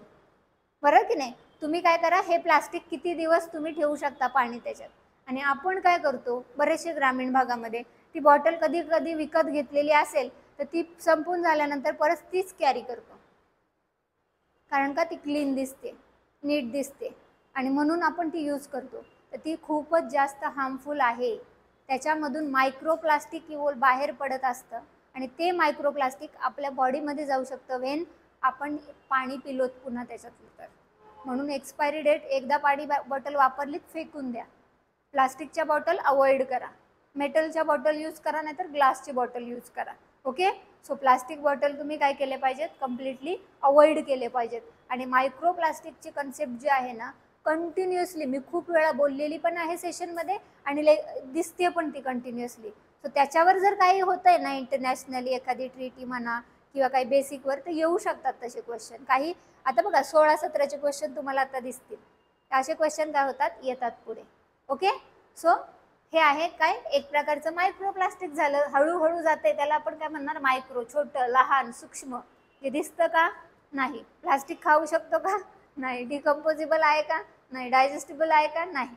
बरोबर की नाही. तुम्ही काय करा, हे प्लास्टिक किती दिवस तुम्ही ठेवू शकता पाणी त्याच्यात. आणि आपण काय करतो, बरेचसे ग्रामीण भागामध्ये ती बॉटल कधी कधी विकत घेतलेली असेल तर ती संपून झाल्यानंतर परत तीच कॅरी करतो, कारण का ती क्लीन दिसते, नीट दिसते, आणि म्हणून आपण ती यूज करतो. तर ती खूपच जास्त हार्मफुल आहे. त्याच्यामधून मायक्रोप्लास्टिक बाहेर पडत असतं आणि ते मायक्रोप्लास्टिक आपल्या बॉडीमध्ये जाऊ शकतं वेन आपण पाणी पिलोत पुन्हा त्याच्यातलं तर. म्हणून एक्सपायरी डेट, एकदा पाणी बॉटल वापरलीत फेकून द्या. प्लास्टिकच्या बॉटल अवॉइड करा, मेटलच्या बॉटल यूज करा, नाहीतर ग्लासची बॉटल यूज करा. ओके. सो प्लास्टिक बॉटल तुम्ही काय केले पाहिजेत, कम्प्लिटली अवॉइड केले पाहिजेत. आणि मायक्रोप्लास्टिकची कन्सेप्ट जी आहे ना, कंटिन्युअसली मी खूप वेळा बोललेली पण आहे सेशनमध्ये आणि दिसते पण ती कंटिन्युअसली. सो त्याच्यावर जर काही होतं आहे ना इंटरनॅशनली, एखादी ट्रीटी म्हणा किंवा काही बेसिकवर, तर येऊ शकतात तसे क्वेश्चन. काही आता बघा 16-17चे क्वेश्चन तुम्हाला आता दिसतील, असे क्वेश्चन काय होतात, येतात पुढे. ओके. सो हे आहे काय, एक प्रकारचं मायक्रोप्लास्टिक झालं, हळूहळू जाते, त्याला आपण काय म्हणणार, मायक्रो, छोटं, लहान, सूक्ष्म. हे दिसतं का, नाही. प्लास्टिक खाऊ शकतो का, नाही. डिकम्पोजेबल आहे का, नाही. डायजेस्टिबल आहे का, नाही.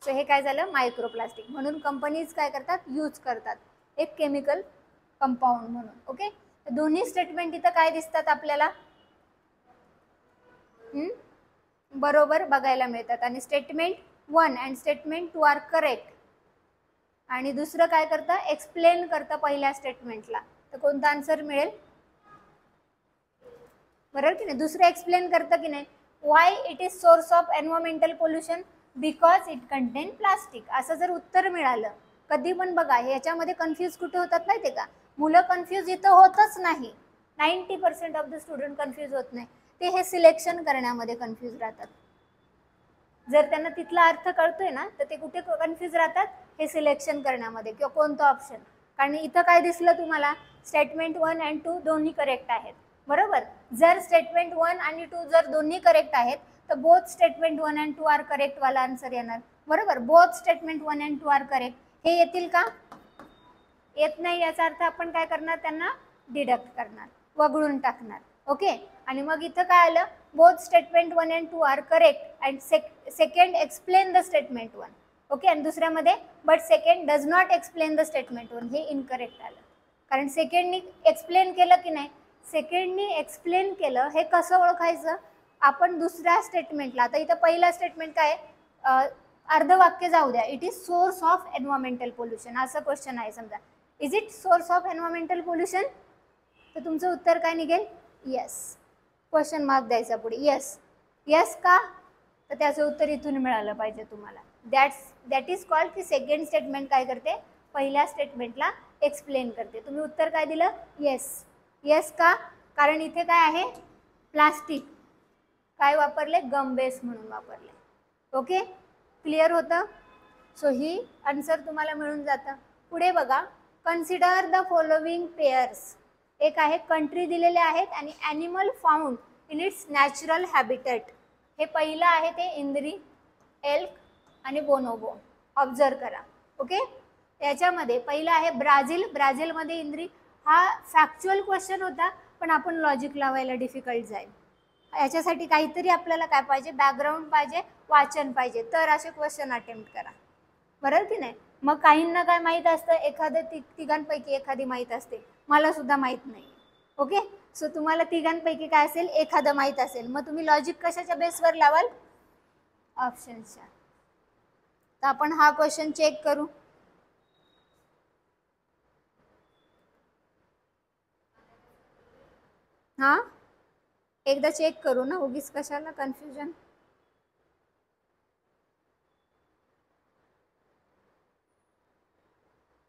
सो हे काय झालं, मायक्रोप्लास्टिक. म्हणून कंपनीज काय करतात, यूज करतात एक केमिकल कंपाऊंड म्हणून. ओके. दोन्ही स्टेटमेंट इथं काय दिसतात आपल्याला, बरोबर बघायला मिळतात. आणि statement 1 and statement 2 are correct. आणि दुसरं काय करतं, एक्सप्लेन करतं पहिल्या स्टेटमेंटला. तर कोणता आन्सर मिळेल, बरोबर की नाही. दुसरं एक्सप्लेन करतं की नाही, why it is source of environmental pollution, because it content plastic. असं जर उत्तर मिळालं, कधी पण बघा ह्याच्यामध्ये कन्फ्यूज कुठे होतात माहिती आहे का, मुलं कन्फ्यूज इथं होतच नाही. 90% ऑफ द स्टुडंट कन्फ्यूज होत नाही, ते हे सिलेक्शन करण्यामध्ये कन्फ्यूज राहतात. जर त्यांना तिथला अर्थ कळतोय ना, तर ते कुठे कन्फ्यूज राहतात, हे सिलेक्शन करण्यामध्ये किंवा कोणतं ऑप्शन. कारण इथं काय दिसलं तुम्हाला, स्टेटमेंट 1 अँड 2 दोन्ही करेक्ट आहेत, बरोबर. जर स्टेटमेंट 1 आणि 2 जर दोन्ही करेक्ट आहेत तर both statement 1 and 2 are correct वाला आन्सर येणार, बरोबर. Both statement 1 and 2 are correct, हे येतील का, येत नाही. याचा अर्थ आपण काय करणार, त्यांना डिडक्ट करणार, वगळून टाकणार. ओके. आणि मग इथं काय आलं, both statement 1 and 2 are correct and second explain the statement 1. ओके. आणि दुसऱ्यामध्ये but second does not explain the statement 1, हे इनकरेक्ट आलं. कारण सेकंडनी एक्सप्लेन केलं की नाही, सेकंडनी एक्सप्लेन केलं, हे कसं ओळखायचं, आपण दुसऱ्या स्टेटमेंटला, आता इथं पहिला स्टेटमेंट काय, अर्धवाक्य जाऊ द्या, it is source of environmental pollution, असं क्वेश्चन आहे समजा, is it source of environmental pollution, तर तुमचं उत्तर काय निघेल, येस. क्वेश्चन मार्क द्यायचा पुढे, येस. येस का, तर त्याचं उत्तर इथून मिळालं पाहिजे तुम्हाला. दॅट इज कॉल्ड की सेकंड स्टेटमेंट काय करते, पहिल्या स्टेटमेंटला एक्सप्लेन करते. तुम्ही उत्तर काय दिलं, येस. येस का, कारण इथे काय आहे, प्लास्टिक काय वापरले, गम बेस म्हणून वापरले. ओके. क्लिअर होतं. सो ही आन्सर तुम्हाला मिळून जातं. पुढे बघा, कन्सिडर द फॉलोविंग पेयर्स. एक आहे कंट्री दिलेले आहेत आणि animal found in its natural habitat. हे पहिलं आहे ते इंद्री, एल्क आणि बोनोबो. ऑब्झर्व करा. ओके. त्याच्यामध्ये पहिलं आहे ब्राझील. ब्राझीलमध्ये इंद्री, हा फॅक्च्युअल क्वेश्चन होता पण आपण लॉजिक लावायला डिफिकल्ट जाईल. याच्यासाठी काहीतरी आपल्याला काय पाहिजे, बॅकग्राऊंड पाहिजे, वाचन पाहिजे, तर असे क्वेश्चन अटेम्प्ट करा, बरोबर की नाही. मग काहींना काय माहीत असतं, एखाद्या तिघांपैकी एखादी माहीत असते, मला सुद्धा माहीत नाही. ओके. सो तुम्हाला तिघांपैकी काय असेल, एखादं माहीत असेल, मग तुम्ही लॉजिक कशाच्या बेसवर लावाल, ऑप्शन्सच्या. तर आपण हा क्वेश्चन चेक करू. हां, एकदा चेक करू ना, उगीच कशाला कन्फ्युजन.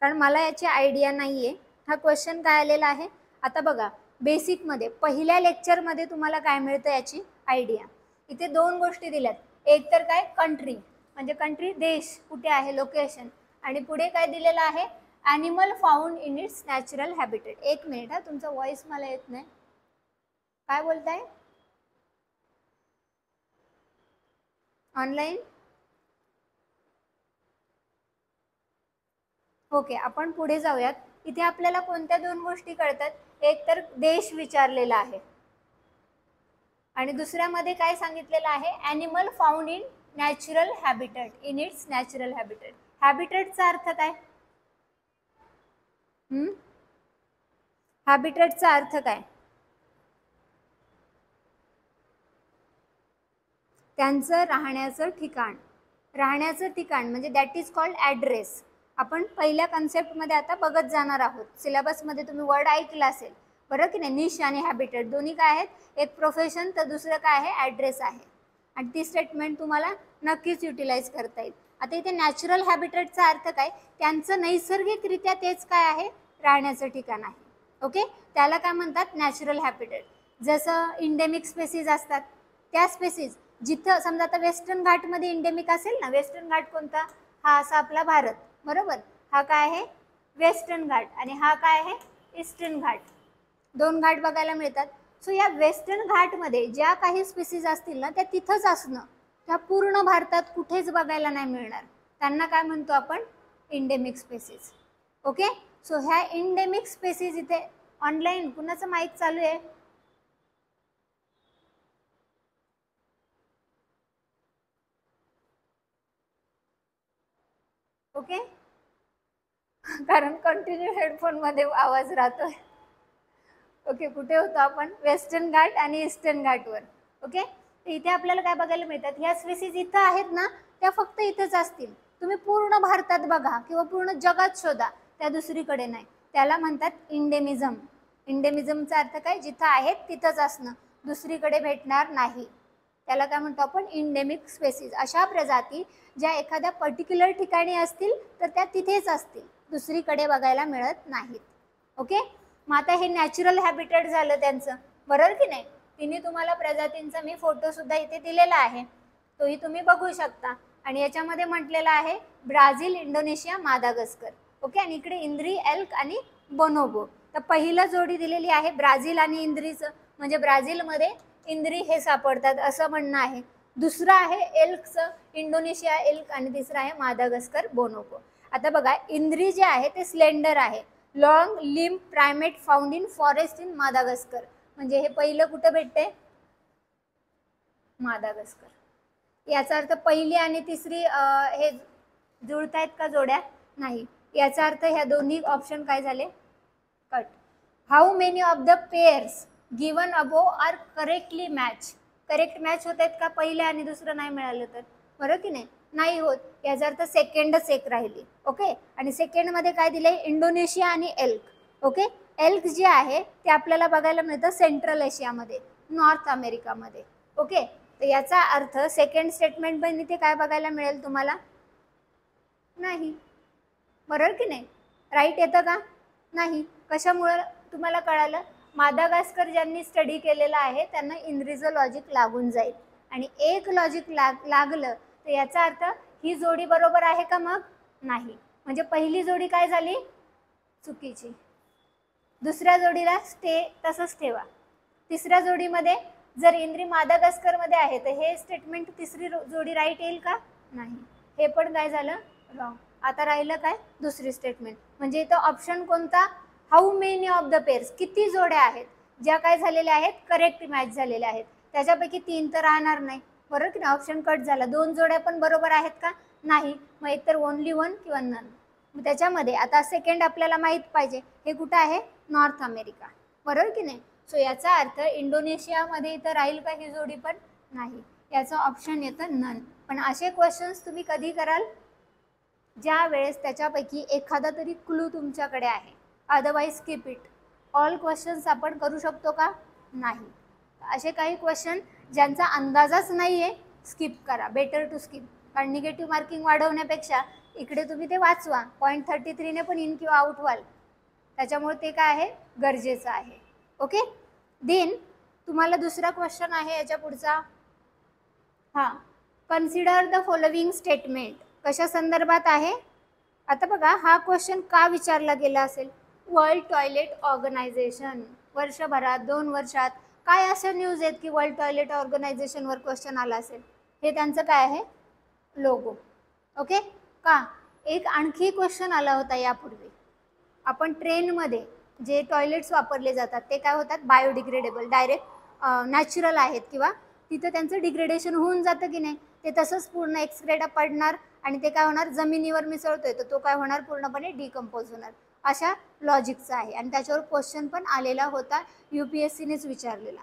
कारण मला याची आयडिया नाही आहे. हा क्वेश्चन काय आलेला आहे, आता बघा बेसिकमध्ये पहिल्या लेक्चरमध्ये तुम्हाला काय मिळतं याची आयडिया. इथे दोन गोष्टी दिल्यात, एक तर काय कंट्री म्हणजे कंट्री देश कुठे आहे, लोकेशन, आणि पुढे काय दिलेलं आहे, animal found in its natural habitat. एक मिनिट हा, तुमचा व्हॉइस मला येत नाही, काय बोलताय. ऑनलाईन? ओके, आपण पुढे जाऊयात. इथे आपल्याला कोणत्या दोन गोष्टी कळतात? एक तर देश विचारलेला आहे आणि दुसऱ्यामध्ये काय सांगितलेलं आहे? Animal found in natural habitat, in its natural habitat. हॅबिटॅटचा अर्थ काय? हॅबिटॅटचा अर्थ काय? त्यांचं राहण्याचं ठिकाण. राहण्याचं ठिकाण म्हणजे दॅट इज कॉल्ड ॲड्रेस. आपण पहिल्या कन्सेप्टमध्ये आता बघत जाणार आहोत. सिलेबसमध्ये तुम्ही वर्ड ऐकला असेल, बरं की नाही? निश आणि हॅबिटॅट दोन्ही काय आहेत? एक प्रोफेशन, तर दुसरं काय आहे? ॲड्रेस आहे. आणि ती स्टेटमेंट तुम्हाला नक्कीच युटिलाइज करता येईल. आता इथे नॅचरल हॅबिटॅटचा अर्थ काय? त्यांचं नैसर्गिकरित्या तेच काय आहे? राहण्याचं ठिकाण आहे. ओके, त्याला काय म्हणतात? Natural habitat. जसं इंडेमिक स्पेसीज असतात, त्या स्पेसीज जिथं समजा आता वेस्टर्न घाटमध्ये इंडेमिक असेल ना, वेस्टर्न घाट कोणता? हा असा आपला भारत, बरोबर. हा काय आहे? वेस्टर्न घाट. आणि हा काय आहे? ईस्टर्न घाट. दोन घाट बघायला मिळतात. सो या वेस्टर्न घाटमध्ये ज्या काही स्पीसीज असतील ना, त्या तिथंच असणं, त्या पूर्ण भारतात कुठेच बघायला नाही मिळणार. त्यांना काय म्हणतो आपण? Endemic species. ओके, सो ह्या इंडेमिक स्पेसीज इथे ऑनलाईन कुणाचं माईक चालू आहे? ओके, कारण कंटिन्यू हेडफोनमध्ये आवाज राहतोय. ओके, कुठे होतो आपण? वेस्टर्न घाट आणि ईस्टर्न घाटवर. ओके, इथे आपल्याला काय बघायला मिळतात? ह्या स्पीसीज इथं आहेत ना, त्या फक्त इथंच असतील. तुम्ही पूर्ण भारतात बघा किंवा पूर्ण जगात शोधा, त्या दुसरीकडे नाही. त्याला म्हणतात इंडेमिझम. इंडेमिझमचा अर्थ काय? जिथं आहेत तिथंच असणं, दुसरीकडे भेटणार नाही. त्याला काय म्हणतो आपण? Endemic species. अशा प्रजाती ज्या एखाद्या पर्टिक्युलर ठिकाणी असतील तर त्या तिथेच असतील, दुसरीकडे बघायला मिळत नाहीत. ओके, मग आता हे नॅचरल हॅबिटॅट झालं त्यांचं, बरोबर की नाही? तिने तुम्हाला प्रजातींचा मी फोटो सुद्धा इथे दिलेला आहे, तोही तुम्ही बघू शकता. आणि याच्यामध्ये म्हटलेलं आहे ब्राझील, इंडोनेशिया, मादागास्कर. ओके, आणि इकडे इंद्री, एल्क आणि बोनोबो. तर पहिलं जोडी दिलेली आहे ब्राझील आणि इंद्रीचं, म्हणजे ब्राझीलमध्ये इंद्री हे सापडतात असं म्हणणं आहे. दुसरं आहे एल्कचं, इंडोनेशिया एल्क, आणि तिसरं आहे मादागास्कर, बोनोबो. आता बघा, इंद्री जे आहे ते स्लेंडर आहे. Long limb primate found in forest in Madagascar. म्हणजे हे पहिलं कुठं भेटते? मादागास्कर. याचा अर्थ पहिली आणि तिसरी हे जुळतायत का जोड्या? नाही. याचा अर्थ ह्या दोन्ही ऑप्शन काय झाले? Cut. How many of the pairs given above are correctly match? Correct match होत आहेत का? पहिलं आणि दुसरं नाही मिळालं तर, बरं की नाही? नाही होत. याचा अर्थ सेकंडच एक राहिली. ओके, आणि सेकंडमध्ये काय दिले? इंडोनेशिया आणि एल्क. ओके, एल्क जे आहे ते आपल्याला बघायला मिळतं सेंट्रल एशियामध्ये, नॉर्थ अमेरिकामध्ये. ओके, तर याचा अर्थ सेकंड स्टेटमेंट पण इथे काय बघायला मिळेल तुम्हाला? नाही, बरोबर की नाही? राईट येतं का? नाही. कशामुळे तुम्हाला कळालं? मादागास्कर ज्यांनी स्टडी केलेला आहे त्यांना इंद्रीचं लॉजिक लागून जाईल, आणि एक लॉजिक लागलं तर याचा अर्थ ही जोडी बरोबर आहे का? मग नाही. म्हणजे पहिली जोडी काय झाली? चुकीची. दुसऱ्या जोडीला तसंच ठेवा. तिसऱ्या जोडीमध्ये जर इंद्री मादागास्करमध्ये आहे तर हे स्टेटमेंट तिसरी जोडी राईट येईल का? नाही. हे पण काय झालं? रॉंग. आता राहिलं काय? दुसरी स्टेटमेंट. म्हणजे इथं ऑप्शन कोणता? How many of the pairs, किती जोड्या आहेत ज्या काय झालेल्या आहेत? करेक्ट मॅच झालेल्या आहेत. त्याच्यापैकी 3 तर राहणार नाही, बरोबर की नाही? ऑप्शन कट झाला. 2 जोड्या पण बरोबर आहेत का? नाही. मग एकतर ओनली 1 किंवा नन. मग त्याच्यामध्ये आता सेकंड आपल्याला माहीत पाहिजे, हे कुठं आहे? नॉर्थ अमेरिका, बरोबर की नाही? सो याचा अर्थ इंडोनेशियामध्ये इथं राहील का ही जोडी? पण नाही. याचं ऑप्शन येतं नन. पण असे क्वेश्चन्स तुम्ही कधी कराल? ज्या वेळेस त्याच्यापैकी एखादा तरी क्लू तुमच्याकडे आहे. Otherwise skip it. All questions आपण करू शकतो का? नाही. असे काही क्वेश्चन ज्यांचा अंदाजच नाही आहे, स्किप करा. Better to skip. कारण निगेटिव्ह मार्किंग वाढवण्यापेक्षा इकडे तुम्ही ते वाचवा. 0.33ने पण इन किंवा आउट व्हाल, त्याच्यामुळे ते काय आहे? गरजेचं आहे. ओके, देन तुम्हाला दुसरा क्वेश्चन आहे याच्या पुढचा. हां, कन्सिडर द फॉलोविंग स्टेटमेंट. कशा संदर्भात आहे? आता बघा, हा क्वेश्चन का विचारला गेला असेल? वर्ल्ड टॉयलेट ऑर्गनायझेशन वर्षभरात 2 वर्षात काय अशा न्यूज आहेत की वर्ल्ड टॉयलेट ऑर्गनायझेशनवर क्वेश्चन आला असेल? हे त्यांचं काय आहे, लोगो. ओके का. एक आणखी क्वेश्चन आला होता यापूर्वी, आपण ट्रेनमध्ये जे टॉयलेट्स वापरले जातात ते काय होतात, बायोडिग्रेडेबल, डायरेक्ट नॅचरल आहेत किंवा तिथं त्यांचं डिग्रेडेशन होऊन जातं की नाही, ते तसंच पूर्ण एक्सक्रेटा पडणार आणि ते काय होणार, जमिनीवर मिसळतोय तर तो काय होणार, पूर्णपणे डिकम्पोज होणार. अशा लॉजिकचा आहे आणि त्याच्यावर क्वेश्चन पण आलेला होता, UPSCनेच विचारलेला.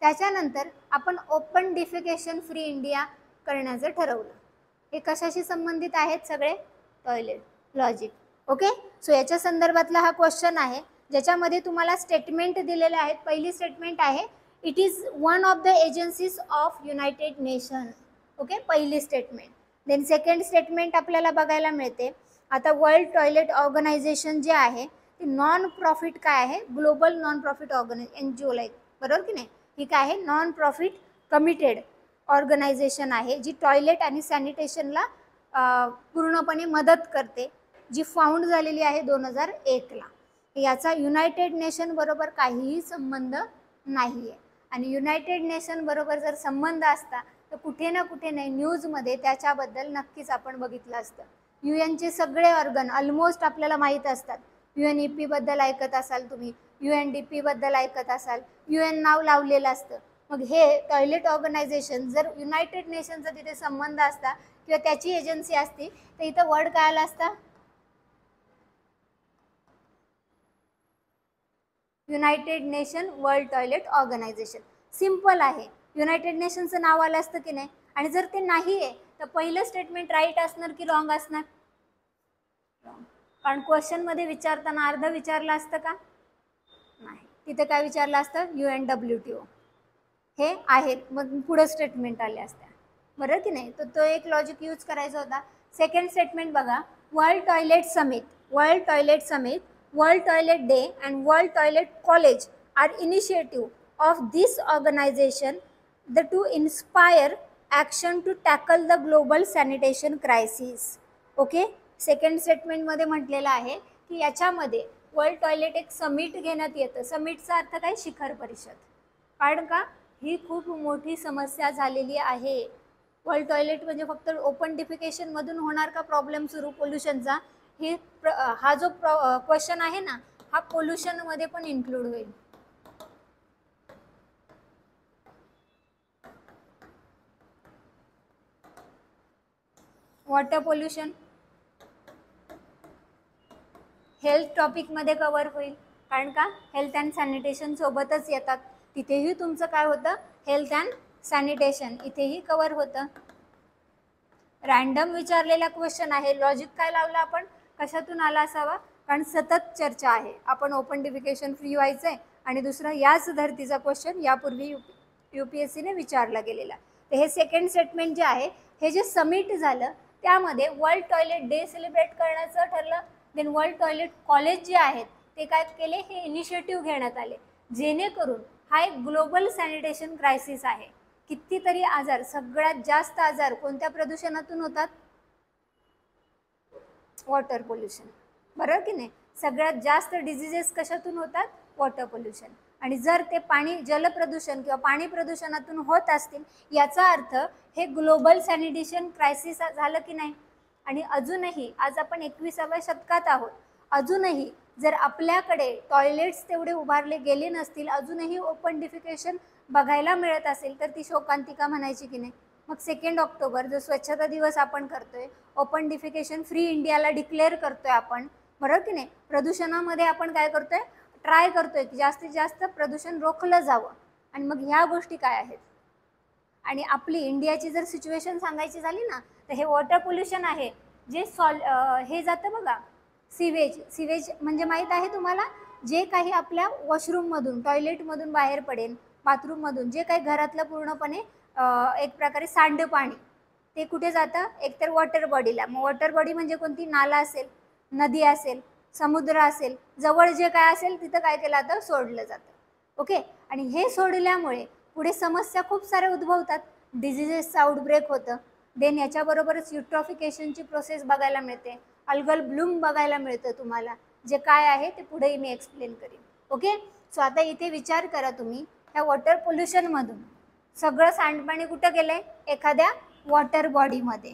त्याच्यानंतर आपण ओपन डिफिकेशन फ्री इंडिया करण्याचं ठरवलं. हे कशाशी संबंधित आहेत, सगळे टॉयलेट लॉजिक. ओके, सो याच्या संदर्भातला हा क्वेश्चन आहे, ज्याच्यामध्ये तुम्हाला स्टेटमेंट दिलेले आहेत. पहिली स्टेटमेंट आहे, it is one of the agencies of United nation. Okay, पहिली स्टेटमेंट. देन सेकंड स्टेटमेंट आपल्याला बघायला मिळते, आता वर्ल्ड टॉयलेट ऑर्गनायझेशन जे आहे ते नॉन प्रॉफिट काय आहे, global non profit NGO like, बरोबर की नाही. ही काय आहे, नॉन प्रॉफिट कमिटेड ऑर्गनायझेशन आहे, जी टॉयलेट आणि सॅनिटेशनला पूर्णपणे मदत करते, जी फाउंड झालेली आहे 2001ला. याचा युनायटेड नेशन बरोबर काहीही संबंध नाही आहे. आणि युनायटेड नेशन बरोबर जर संबंध असता तर कुठे ना कुठे नाही न्यूजमध्ये त्याच्याबद्दल नक्कीच आपण बघितलं असतं. UNचे सगळे ऑर्गन ऑलमोस्ट आपल्याला माहीत असतात. UNEP बद्दल ऐकत असाल तुम्ही, UNDP बद्दल ऐकत असाल, UN नाव लावलेलं असतं. मग हे टॉयलेट ऑर्गनायझेशन जर युनायटेड नेशनचा तिथे संबंध असता किंवा त्याची एजन्सी असती तर इथं वर्ड काय आला असता, united nation world toilet organisation. Simple आहे, युनायटेड नेशनचं नाव आलं असतं की नाही. आणि जर ते नाही आहे तर पहिलं स्टेटमेंट राईट असणार की रॉंग असणार, रॉंग. कारण क्वेश्चनमध्ये विचारताना अर्ध विचारलं असतं का, नाही. तिथे काय विचारलं असतं, UNWTO हे आहेत, मग पुढं स्टेटमेंट आले असत्या, बरं की नाही. तर तो एक लॉजिक यूज करायचा होता. सेकंड स्टेटमेंट बघा, world toilet summit, world toilet summit, World Toilet Day and World Toilet College are initiative of this organization to inspire action to tackle the global sanitation crisis. Okay, second स्टेटमेंटमध्ये म्हटलेलं आहे की याच्यामध्ये world toilet एक summit घेण्यात येतं. समिटचा अर्थ काय, शिखर परिषद. कारण का, ही खूप मोठी समस्या झालेली आहे. वर्ल्ड टॉयलेट म्हणजे फक्त ओपन डिफिकेशनमधून होणार का प्रॉब्लेम सुरू पोल्युशनचा, हे हा जो क्वेश्चन आहे ना, हा पोल्युशनमध्ये पण इन्क्लूड होईल. वॉटर पोल्युशन हेल्थ टॉपिकमध्ये कवर होईल, कारण का हेल्थ अँड सॅनिटेशन सोबतच येतात. तिथेही तुमचं काय होतं, हेल्थ अँड सॅनिटेशन इथेही कवर होतं. रँडम विचारलेला क्वेश्चन आहे, लॉजिक काय लावलं आपण, कशातून आला असावा, कारण सतत चर्चा आहे, आपण ओपन डिफिकेशन फ्री व्हायचं आहे आणि दुसरं याच धर्तीचा क्वेश्चन यापूर्वी UPSCने विचारला गेलेला. तर हे सेकंड स्टेटमेंट जे आहे, हे जे समिट झालं त्यामध्ये वर्ल्ड टॉयलेट डे सेलिब्रेट करण्याचं ठरलं. देन वर्ल्ड टॉयलेट कॉलेज जे आहेत ते काय केले, हे इनिशिएटिव्ह घेण्यात आले, जेणेकरून हा एक ग्लोबल सॅनिटेशन क्रायसिस आहे. कितीतरी आजार, सगळ्यात जास्त आजार कोणत्या प्रदूषणातून होतात, वॉटर पोल्युशन, बरोबर की नाही. सगळ्यात जास्त डिझिजेस कशातून होतात, वॉटर पोल्युशन. आणि जर ते पाणी, जलप्रदूषण किंवा पाणी प्रदूषणातून होत असतील, याचा अर्थ हे ग्लोबल सॅनिटेशन क्रायसिस झालं की नाही. आणि अजूनही आज आपण 21व्या शतकात आहोत, अजूनही जर आपल्याकडे टॉयलेट्स तेवढे उभारले गेले नसतील, अजूनही ओपन डिफिकेशन बघायला मिळत असेल तर ती शोकांतिका म्हणायची की नाही. मग 2 ऑक्टोबर जो स्वच्छता दिवस आपण करतोय, ओपन डिफिकेशन फ्री इंडियाला डिक्लेअर करतोय आपण, बरोबर की नाही. प्रदूषणामध्ये आपण काय करतोय, ट्राय करतोय की जास्तीत जास्त प्रदूषण रोखलं जावं. आणि मग ह्या गोष्टी काय आहेत. आणि आपली इंडियाची जर सिच्युएशन सांगायची झाली ना, तर हे वॉटर पोल्युशन आहे जे हे जातं बघा, सिवेज म्हणजे माहीत आहे तुम्हाला, जे काही आपल्या वॉशरूममधून, टॉयलेटमधून बाहेर पडेल, बाथरूममधून जे काही घरातलं पूर्णपणे एक प्रकारे सांडपाणी, ते कुठे जातं, एकतर वॉटर बॉडीला. मग वॉटर बॉडी म्हणजे कोणती, नाला असेल, नदी असेल, समुद्र असेल, जवळ जे काय असेल तिथं काय केलं जातं, सोडलं जातं. ओके, आणि हे सोडल्यामुळे पुढे समस्या खूप साऱ्या उद्भवतात, डिझिजेसचं आउटब्रेक होतं. देन याच्याबरोबरच युट्रॉफिकेशनची प्रोसेस बघायला मिळते, अल्गल ब्लूम बघायला मिळतं तुम्हाला, जे काय आहे ते पुढेही मी एक्सप्लेन करीन. ओके, सो आता इथे विचार करा तुम्ही, ह्या वॉटर पोल्युशनमधून सगळं सांडपाणी कुठं गेलं आहे, एखाद्या वॉटर बॉडीमध्ये.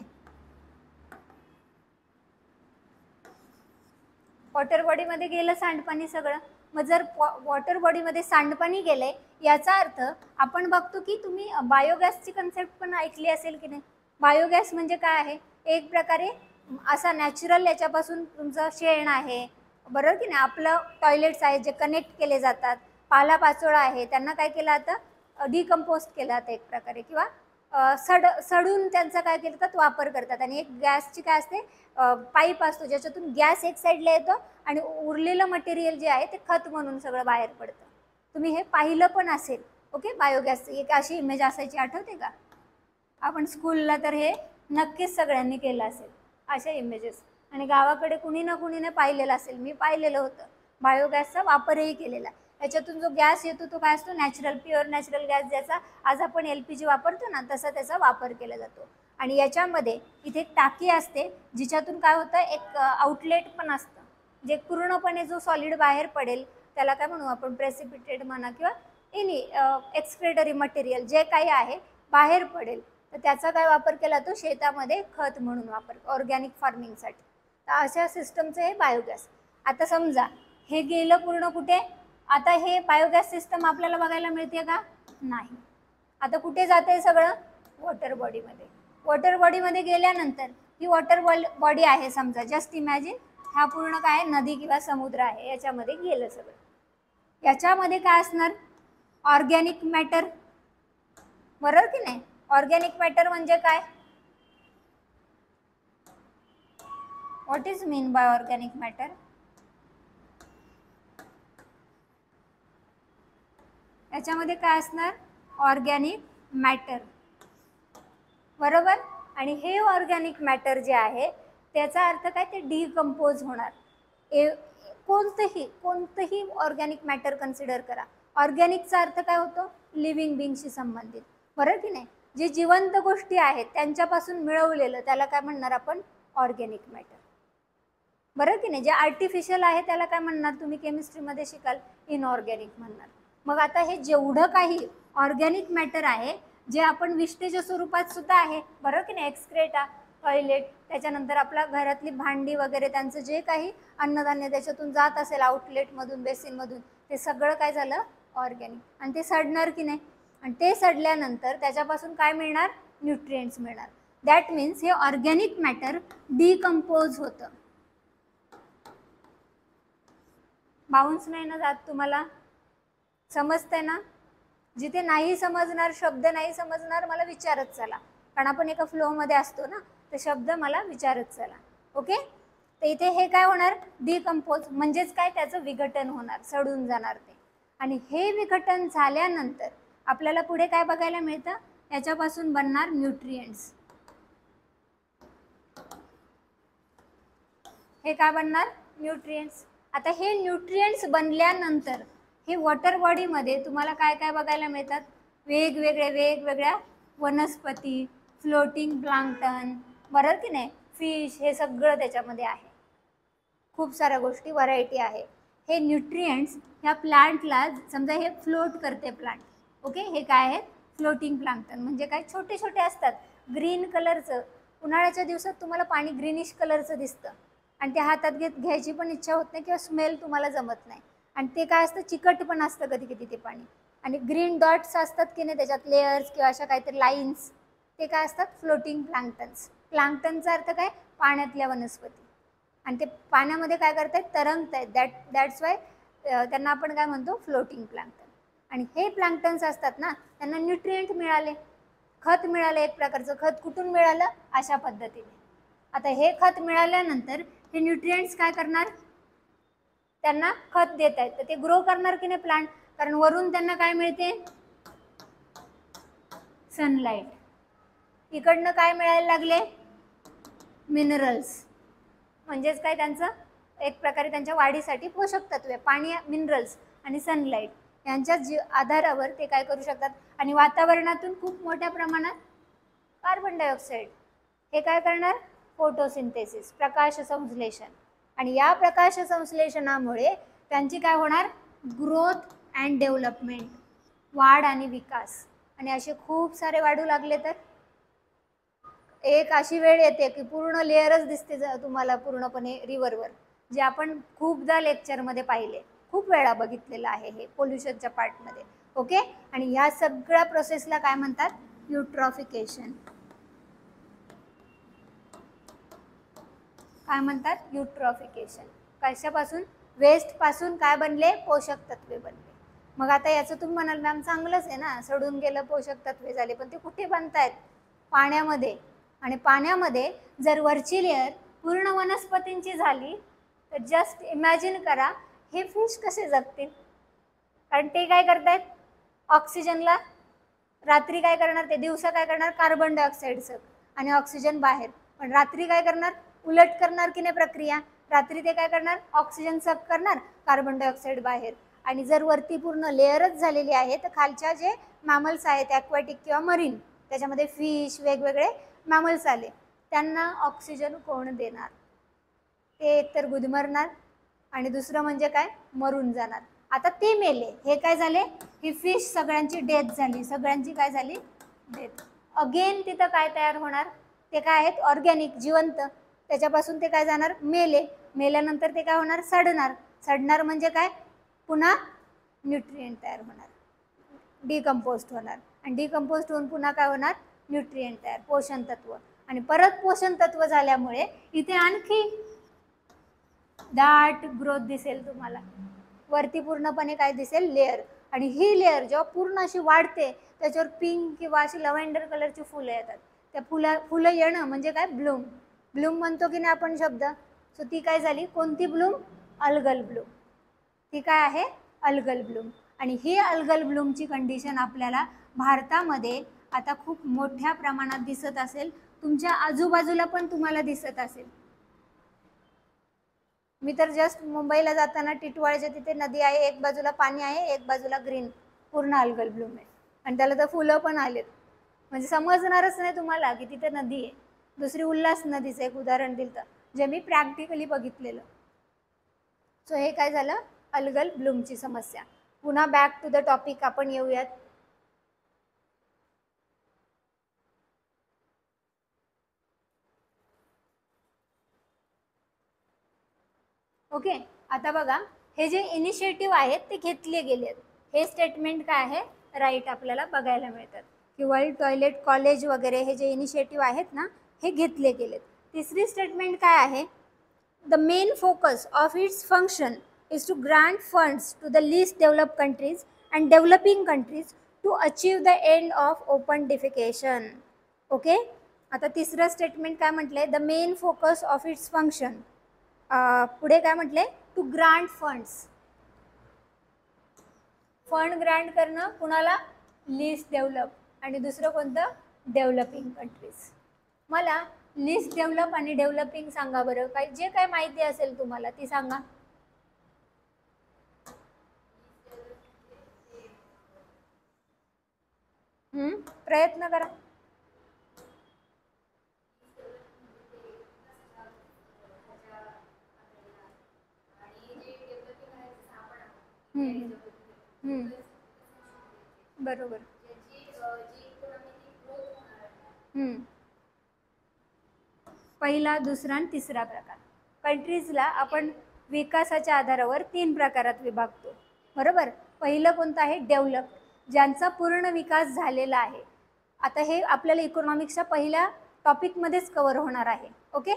वॉटर बॉडीमध्ये गेलं सांडपाणी सगळं. मग जर वॉटर बॉडीमध्ये सांडपाणी गेलंय याचा अर्थ आपण बघतो की तुम्ही बायोगॅसची कन्सेप्ट पण ऐकली असेल की नाही. बायोगॅस म्हणजे काय आहे, एक प्रकारे असा नॅचरल याच्यापासून तुमचं शेण आहे, बरोबर की नाही. आपलं टॉयलेट्स आहेत जे कनेक्ट केले जातात, पालापाचोळा आहे त्यांना काय केलं जातं, डिकम्पोस्ट केलं जातं एक प्रकारे, किंवा सडून त्यांचा काय केलं तर वापर करतात. आणि एक गॅसची काय असते, पाईप असतो ज्याच्यातून गॅस एक साईडला येतो आणि उरलेलं मटेरियल जे आहे ते खत म्हणून सगळं बाहेर पडतं. तुम्ही हे पाहिलं पण असेल. ओके, बायोगॅसची एक अशी इमेज असायची, आठवते का. आपण स्कूलला तर हे नक्कीच सगळ्यांनी केलं असेल अशा इमेजेस. आणि गावाकडे कुणी ना कुणीने पाहिलेलं असेल, मी पाहिलेलं होतं. बायोगॅसचा वापरही केलेला. याच्यातून जो गॅस येतो तो काय असतो, नॅचरल, प्युअर नॅचरल गॅस, ज्याचा आज आपण LPG वापरतो ना तसा त्याचा वापर केला जातो. आणि याच्यामध्ये इथे एक टाकी असते जिच्यातून काय होतं, एक आउटलेट पण असतं, जे पूर्णपणे जो सॉलिड बाहेर पडेल त्याला काय म्हणू आपण, प्रेसिपिटेट म्हणा किंवा एनी एक्सक्रेटरी मटेरियल जे काही आहे बाहेर पडेल, तर त्याचा काय वापर केला तो शेतामध्ये खत म्हणून वापर, ऑर्गॅनिक फार्मिंगसाठी. तर अशा सिस्टमचं हे बायोगॅस. आता समजा हे गेलं पूर्ण कुठे, आता हे बायोगॅस सिस्टम आपल्याला बघायला मिळते का, नाही. आता कुठे जाते सगळं, वॉटर बॉडीमध्ये. वॉटर बॉडीमध्ये गेल्यानंतर ही वॉटर बॉडी आहे समजा, जस्ट इमॅजिन हा पूर्ण काय नदी किंवा समुद्र आहे, याच्यामध्ये गेलं सगळं. याच्यामध्ये काय असणार, ऑर्गॅनिक मॅटर, बरोबर की नाही. ऑर्गॅनिक मॅटर म्हणजे काय, what is mean bye organic matter. याच्यामध्ये काय असणार, ऑर्गॅनिक मॅटर, बरोबर. आणि हे ऑर्गॅनिक मॅटर जे आहे त्याचा अर्थ काय, ते डिकम्पोज होणार. कोणतंही ऑर्गॅनिक मॅटर कन्सिडर करा. ऑर्गॅनिकचा अर्थ काय होतो, लिव्हिंग बिंगशी संबंधित, बरोबर की नाही. जे जिवंत गोष्टी आहेत त्यांच्यापासून मिळवलेलं त्याला काय म्हणणार आपण, ऑर्गॅनिक मॅटर, बरोबर की नाही. जे आर्टिफिशियल आहे त्याला काय म्हणणार, तुम्ही केमिस्ट्रीमध्ये शिकाल, इनऑर्गॅनिक म्हणणार. मग आता हे जेवढं काही ऑर्गॅनिक मॅटर आहे जे आपण विष्टेच्या स्वरूपात सुद्धा आहे, बरोबर की नाही. एक्सक्रेटा, टॉयलेट, त्याच्यानंतर आपल्या घरातली भांडी वगैरे त्यांचं जे काही अन्नधान्य त्याच्यातून जात असेल आउटलेटमधून, बेसिनमधून, ते सगळं काय झालं, ऑर्गॅनिक. आणि ते सडणार की नाही, आणि ते सडल्यानंतर त्याच्यापासून काय मिळणार, न्यूट्रिएंट्स मिळणार. दॅट मीन्स हे ऑर्गॅनिक मॅटर डिकम्पोज होतं. बाउन्स नाही ना जात, तुम्हाला समजतंय ना. जिथे नाही समजणार, शब्द नाही समजणार, मला विचारत चला, कारण आपण एका फ्लोमध्ये असतो ना, तर शब्द मला विचारत चला. ओके, तर इथे हे काय होणार, डिकम्पोज म्हणजेच काय, त्याचं विघटन होणार, सडून जाणार ते. आणि हे विघटन झाल्यानंतर आपल्याला पुढे काय बघायला मिळतं, याच्यापासून बनणार न्यूट्रिएंट्स. हे काय बनणार, न्यूट्रिएंट्स. आता हे न्यूट्रिएंट्स बनल्यानंतर हे वॉटर बॉडीमध्ये तुम्हाला काय काय बघायला मिळतात, वेगवेगळ्या वनस्पती, फ्लोटिंग प्लांक्टन, बरोबर की नाही, फिश, हे सगळं त्याच्यामध्ये आहे. खूप साऱ्या गोष्टी, व्हरायटी आहे. हे न्यूट्रिएंट्स ह्या प्लांटला, समजा हे फ्लोट करते प्लांट. ओके, हे काय आहे, फ्लोटिंग प्लांक्टन. म्हणजे काय, छोटे छोटे असतात, ग्रीन कलरचं. उन्हाळ्याच्या दिवसात तुम्हाला पाणी ग्रीनिश कलरचं दिसतं आणि ते हातात घ्यायची पण इच्छा होत नाही किंवा स्मेल तुम्हाला जमत नाही. आणि ते काय असतं, चिकट पण असतं कधी कधी ते पाणी. आणि ग्रीन डॉट्स असतात की नाही त्याच्यात, लेयर्स किंवा अशा काहीतरी लाईन्स, ते काय असतात, फ्लोटिंग प्लांक्टन्स. प्लांक्टनचा अर्थ काय, पाण्यातल्या वनस्पती. आणि ते पाण्यामध्ये काय करतायत, तरंगत आहेत. दॅट्स वाय त्यांना आपण काय म्हणतो, फ्लोटिंग प्लांक्टन. आणि हे प्लांक्टन्स असतात ना, त्यांना न्यूट्रिएंट मिळाले, खत मिळाले, एक प्रकारचं खत. कुठून मिळालं, अशा पद्धतीने. आता हे खत मिळाल्यानंतर हे न्यूट्रिएंट्स काय करणार, त्यांना खत देत आहेत, तर ते ग्रो करणार की नाही प्लांट, कारण वरून त्यांना काय मिळते, सनलाईट. इकडनं काय मिळायला लागले, मिनरल्स. म्हणजेच काय, त्यांचं एक प्रकारे त्यांच्या वाढीसाठी पोषक तत्वे, पाणी, मिनरल्स आणि सनलाईट यांच्या आधारावर ते काय करू शकतात. आणि वातावरणातून खूप मोठ्या प्रमाणात कार्बन डायऑक्साईड, हे काय करणार, फोटोसिंथेसिस, प्रकाश संश्लेषण. आणि या प्रकाश संश्लेषणामुळे त्यांची काय होणार, ग्रोथ अँड डेव्हलपमेंट, वाढ आणि विकास. आणि असे खूप सारे वाढू लागले तर एक अशी वेळ येते की पूर्ण लेअरच दिसते तुम्हाला पूर्णपणे रिव्हरवर, जे आपण खूपदा लेक्चरमध्ये पाहिले, खूप वेळा बघितलेलं आहे हे पोल्युशनच्या पार्टमध्ये. ओके, आणि या सगळ्या प्रोसेसला काय म्हणतात? युट्रॉफिकेशन. काय म्हणतात? युट्रॉफिकेशन. कशापासून? वेस्ट पासून काय बनले? पोषक तत्वे बनले. मग आता याचं तुम्ही म्हणाल मॅम चांगलंच आहे ना, सडून गेलं पोषक तत्वे झाले, पण ते कुठे बनतायत? पाण्यामध्ये. आणि पाण्यामध्ये जर वरची लेअर पूर्ण वनस्पतींची झाली तर जस्ट इमॅजिन करा हे फिश कसे जगतील? कारण ते काय करतायत? ऑक्सिजनला रात्री काय करणार? ते दिवसा काय करणार? कार्बन डायऑक्साईड सक आणि ऑक्सिजन बाहेर. पण रात्री काय करणार? उलट करणार की नाही प्रक्रिया? रात्री ते काय करणार? ऑक्सिजन सक करणार, कार्बन डायऑक्साईड बाहेर. आणि जर वरती पूर्ण लेअरच झालेली आहे तर खालच्या जे मॅमल्स आहेत ॲक्वॅटिक किंवा मरीन, त्याच्यामध्ये फिश वेगवेगळे मॅमल्स आले, त्यांना ऑक्सिजन कोण देणार? ते एकतर गुदमरणार आणि दुसरं म्हणजे काय? मरून जाणार. आता ते मेले, हे काय झाले? ही फिश सगळ्यांची डेथ झाली. सगळ्यांची काय झाली? डेथ. अगेन तिथं काय तयार होणार? ते काय आहेत? ऑर्गॅनिक, जिवंत. त्याच्यापासून ते काय जाणार? मेले. मेल्यानंतर ते काय होणार? सडणार. सडणार म्हणजे काय? पुन्हा न्यूट्रिएंट तयार होणार, डिकम्पोस्ट होणार. आणि डिकम्पोस्ट होऊन पुन्हा काय होणार? न्यूट्रिएंट तयार, पोषण तत्व. आणि परत पोषण तत्व झाल्यामुळे इथे आणखी दाट ग्रोथ दिसेल तुम्हाला. वरती पूर्णपणे काय दिसेल? लेअर. आणि ही लेअर जेव्हा पूर्ण अशी वाढते त्याच्यावर पिंक किंवा अशी लव्हेंडर कलरची फुलं येतात. त्या फुलं येणं म्हणजे काय? ब्लूम. ब्लूम म्हणतो की नाही आपण शब्द? सो ती काय झाली? कोणती ब्लूम? Algal Bloom. ती काय आहे? Algal Bloom. आणि ही अल्गल ब्लूमची कंडिशन आपल्याला भारतामध्ये आता खूप मोठ्या प्रमाणात दिसत असेल. तुमच्या आजूबाजूला पण तुम्हाला दिसत असेल. मी तर जस्ट मुंबईला जाताना टिटवाळ्याच्या तिथे नदी आहे, एक बाजूला पाणी आहे, एक बाजूला ग्रीन पूर्ण अल्गल ब्लूम आहे, आणि त्याला तर फुलं पण आलेत. म्हणजे समजणारच नाही तुम्हाला की तिथे नदी आहे. दुसरी उल्हास नदीचं एक उदाहरण दिलं तर, जे मी प्रॅक्टिकली बघितलेलं. सो हे काय झालं? अल्गल ब्लूमची समस्या. पुन्हा बॅक टू द टॉपिक आपण येऊयात. ओके, आता बघा हे जे इनिशिएटिव्ह आहेत ते घेतले गेलेत. हे स्टेटमेंट काय आहे? राईट आपल्याला बघायला मिळतात की वर्ल्ड टॉयलेट कॉलेज वगैरे हे जे इनिशिएटिव्ह आहेत ना, हे घेतले गेलेत. तिसरी स्टेटमेंट काय आहे? The main focus of its function is to grant funds to the least developed countries and developing countries to achieve the end of open defecation. Okay, आता तिसरं स्टेटमेंट काय म्हटलंय? The main focus of its function. पुढे काय म्हटलंय? To grant funds. Fund grant करणं कुणाला? Least develop. आणि दुसरं कोणतं? Developing countries. मला लीस्ट डेव्हलप आणि डेव्हलपिंग सांगा बरं. काय जे काय माहिती असेल तुम्हाला ती सांगा. प्रयत्न करा. बरोबर. पहिला, दुसरा आणि तिसरा प्रकार. कंट्रीजला आपण विकासाच्या आधारावर 3 प्रकारात विभागतो. बरोबर. पहिलं कोणतं आहे? डेव्हलप, ज्यांचा पूर्ण विकास झालेला आहे. आता हे आपल्याला इकॉनॉमिक्सच्या पहिल्या टॉपिकमध्येच कव्हर होणार आहे. ओके,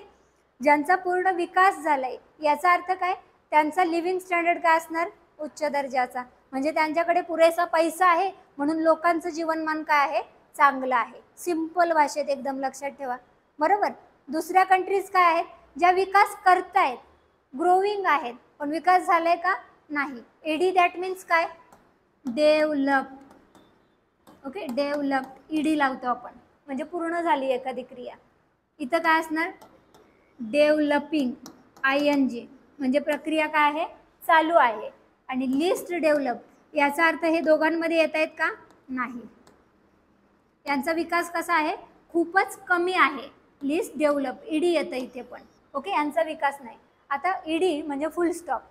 ज्यांचा पूर्ण विकास झालाय याचा अर्थ काय? त्यांचा लिव्हिंग स्टँडर्ड काय असणार? उच्च दर्जाचा. म्हणजे त्यांच्याकडे पुरेसा पैसा आहे म्हणून लोकांचं जीवनमान काय आहे? चांगलं आहे. सिंपल भाषेत एकदम लक्षात ठेवा. बरोबर. दुसऱ्या कंट्रीज काय आहेत? ज्या विकास करतायत, ग्रोविंग आहेत, पण विकास झालाय का? नाही. ईडी दॅट मीन्स काय? डेव्हलप. ओके, डेव्हलप ईडी लावतो आपण, म्हणजे पूर्ण झाली एखादी क्रिया. इथं काय असणार? डेव्हलपिंग, ING, म्हणजे प्रक्रिया काय आहे? चालू आहे. आणि लिस्ट डेव्हलप याचा अर्थ हे दोघांमध्ये येत आहेत का? नाही. यांचा विकास कसा आहे? खूपच कमी आहे. लिस्ट डेव्हलप ईडी येतं इथे पण. ओके, यांचा विकास नाही. आता ईडी म्हणजे फुल स्टॉप.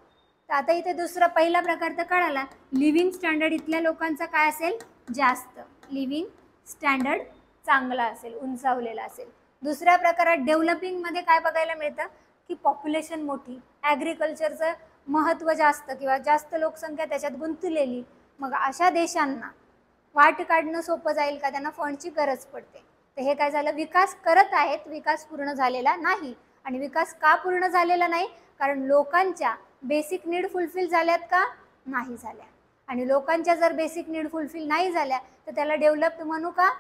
तर आता इथे दुसरा पहिला प्रकार तर कळाला. लिव्हिंग स्टँडर्ड इथल्या लोकांचा काय असेल? जास्त. लिव्हिंग स्टँडर्ड चांगला असेल, उंचावलेला असेल. दुसऱ्या प्रकारात डेव्हलपिंगमध्ये काय बघायला मिळतं की पॉप्युलेशन मोठी, ॲग्रिकल्चरचं महत्त्व जास्त किंवा जास्त लोकसंख्या त्याच्यात गुंतलेली, मग अशा देशांना वाट काढणं सोपं जाईल का, त्यांना फंडची गरज पडते. तर हे काय झालं, विकास करत आहेत, विकास पूर्ण झालेला नाही. आणि विकास का पूर्ण झालेला नाही, कारण लोकांच्या बेसिक नीड फुलफिल झाल्यात का, नाही झाल्या. आणि लोकांच्या जर बेसिक नीड फुलफिल नाही झाल्या तर त्याला डेव्हलप्ड म्हणू का,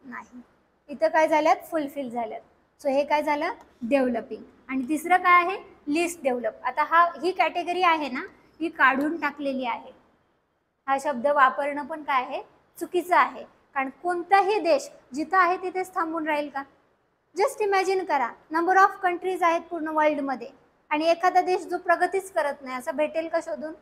नाही. इथं काय झाल्यात, फुलफिल झाल्यात. सो हे काय झालं, डेव्हलपिंग. आणि तिसरं काय आहे, लिस्ट डेव्हलप. आता ही कॅटेगरी आहे ना, ही काढून टाकलेली आहे. हा शब्द वापरणं पण काय आहे, चुकीचं आहे. कारण कोणताही देश जिथं आहे तिथेच थांबून राहील का. जस्ट इमॅजिन करा, नंबर ऑफ कंट्रीज आहेत पूर्ण वर्ल्डमध्ये आणि एखादा देश जो प्रगतीच करत नाही, असं भेटेल का शोधून.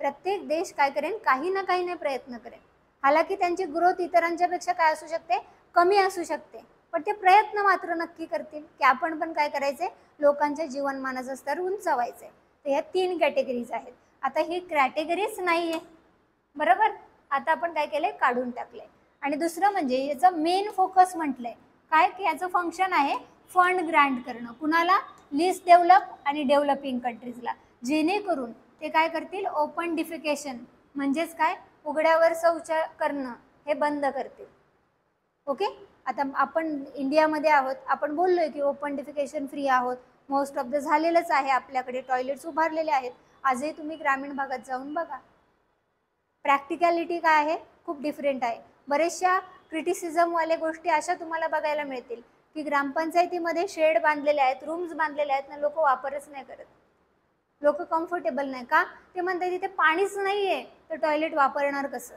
प्रत्येक देश काय करेल, काही ना काही नाही प्रयत्न करेल. हालाकी त्यांची ग्रोथ इतरांच्यापेक्षा काय असू शकते, कमी असू शकते, पण ते प्रयत्न मात्र नक्की करतील की आपण पण काय करायचे, लोकांच्या जीवनमानाचं स्तर उंचावायचे. तर ह्या 3 कॅटेगरीज आहेत. आता ही कॅटेगरीच नाही आहे, बरोबर. आता आपण काय केलंय, काढून टाकलंय. आणि दुसरं म्हणजे याचं मेन फोकस म्हटलंय काय, की याचं फंक्शन आहे फंड ग्रांट करणं. कुणाला, लिस्ट डेव्हलप आणि डेव्हलपिंग कंट्रीजला, जेणेकरून ते काय करतील, ओपन डिफिकेशन म्हणजेच काय, उघड्यावर शौच करणं हे बंद करतील. ओके. आता आपण इंडियामध्ये आहोत, आपण बोललोय की ओपन डिफिकेशन फ्री आहोत, मोस्ट ऑफ द झालेलंच आहे, आपल्याकडे टॉयलेट्स उभारलेले आहेत. आजही तुम्ही ग्रामीण भागात जाऊन बघा, प्रॅक्टिकॅलिटी काय आहे, खूप डिफरंट आहे. बरेचशा क्रिटिसिझमवाले गोष्टी अशा तुम्हाला बघायला मिळतील की ग्रामपंचायतीमध्ये शेड बांधलेले आहेत, रूम्स बांधलेले आहेत ना, लोक वापरच नाही करत. लोक कम्फर्टेबल नाही का, ते म्हणतात तिथे पाणीच नाही आहे तर टॉयलेट वापरणार कसं.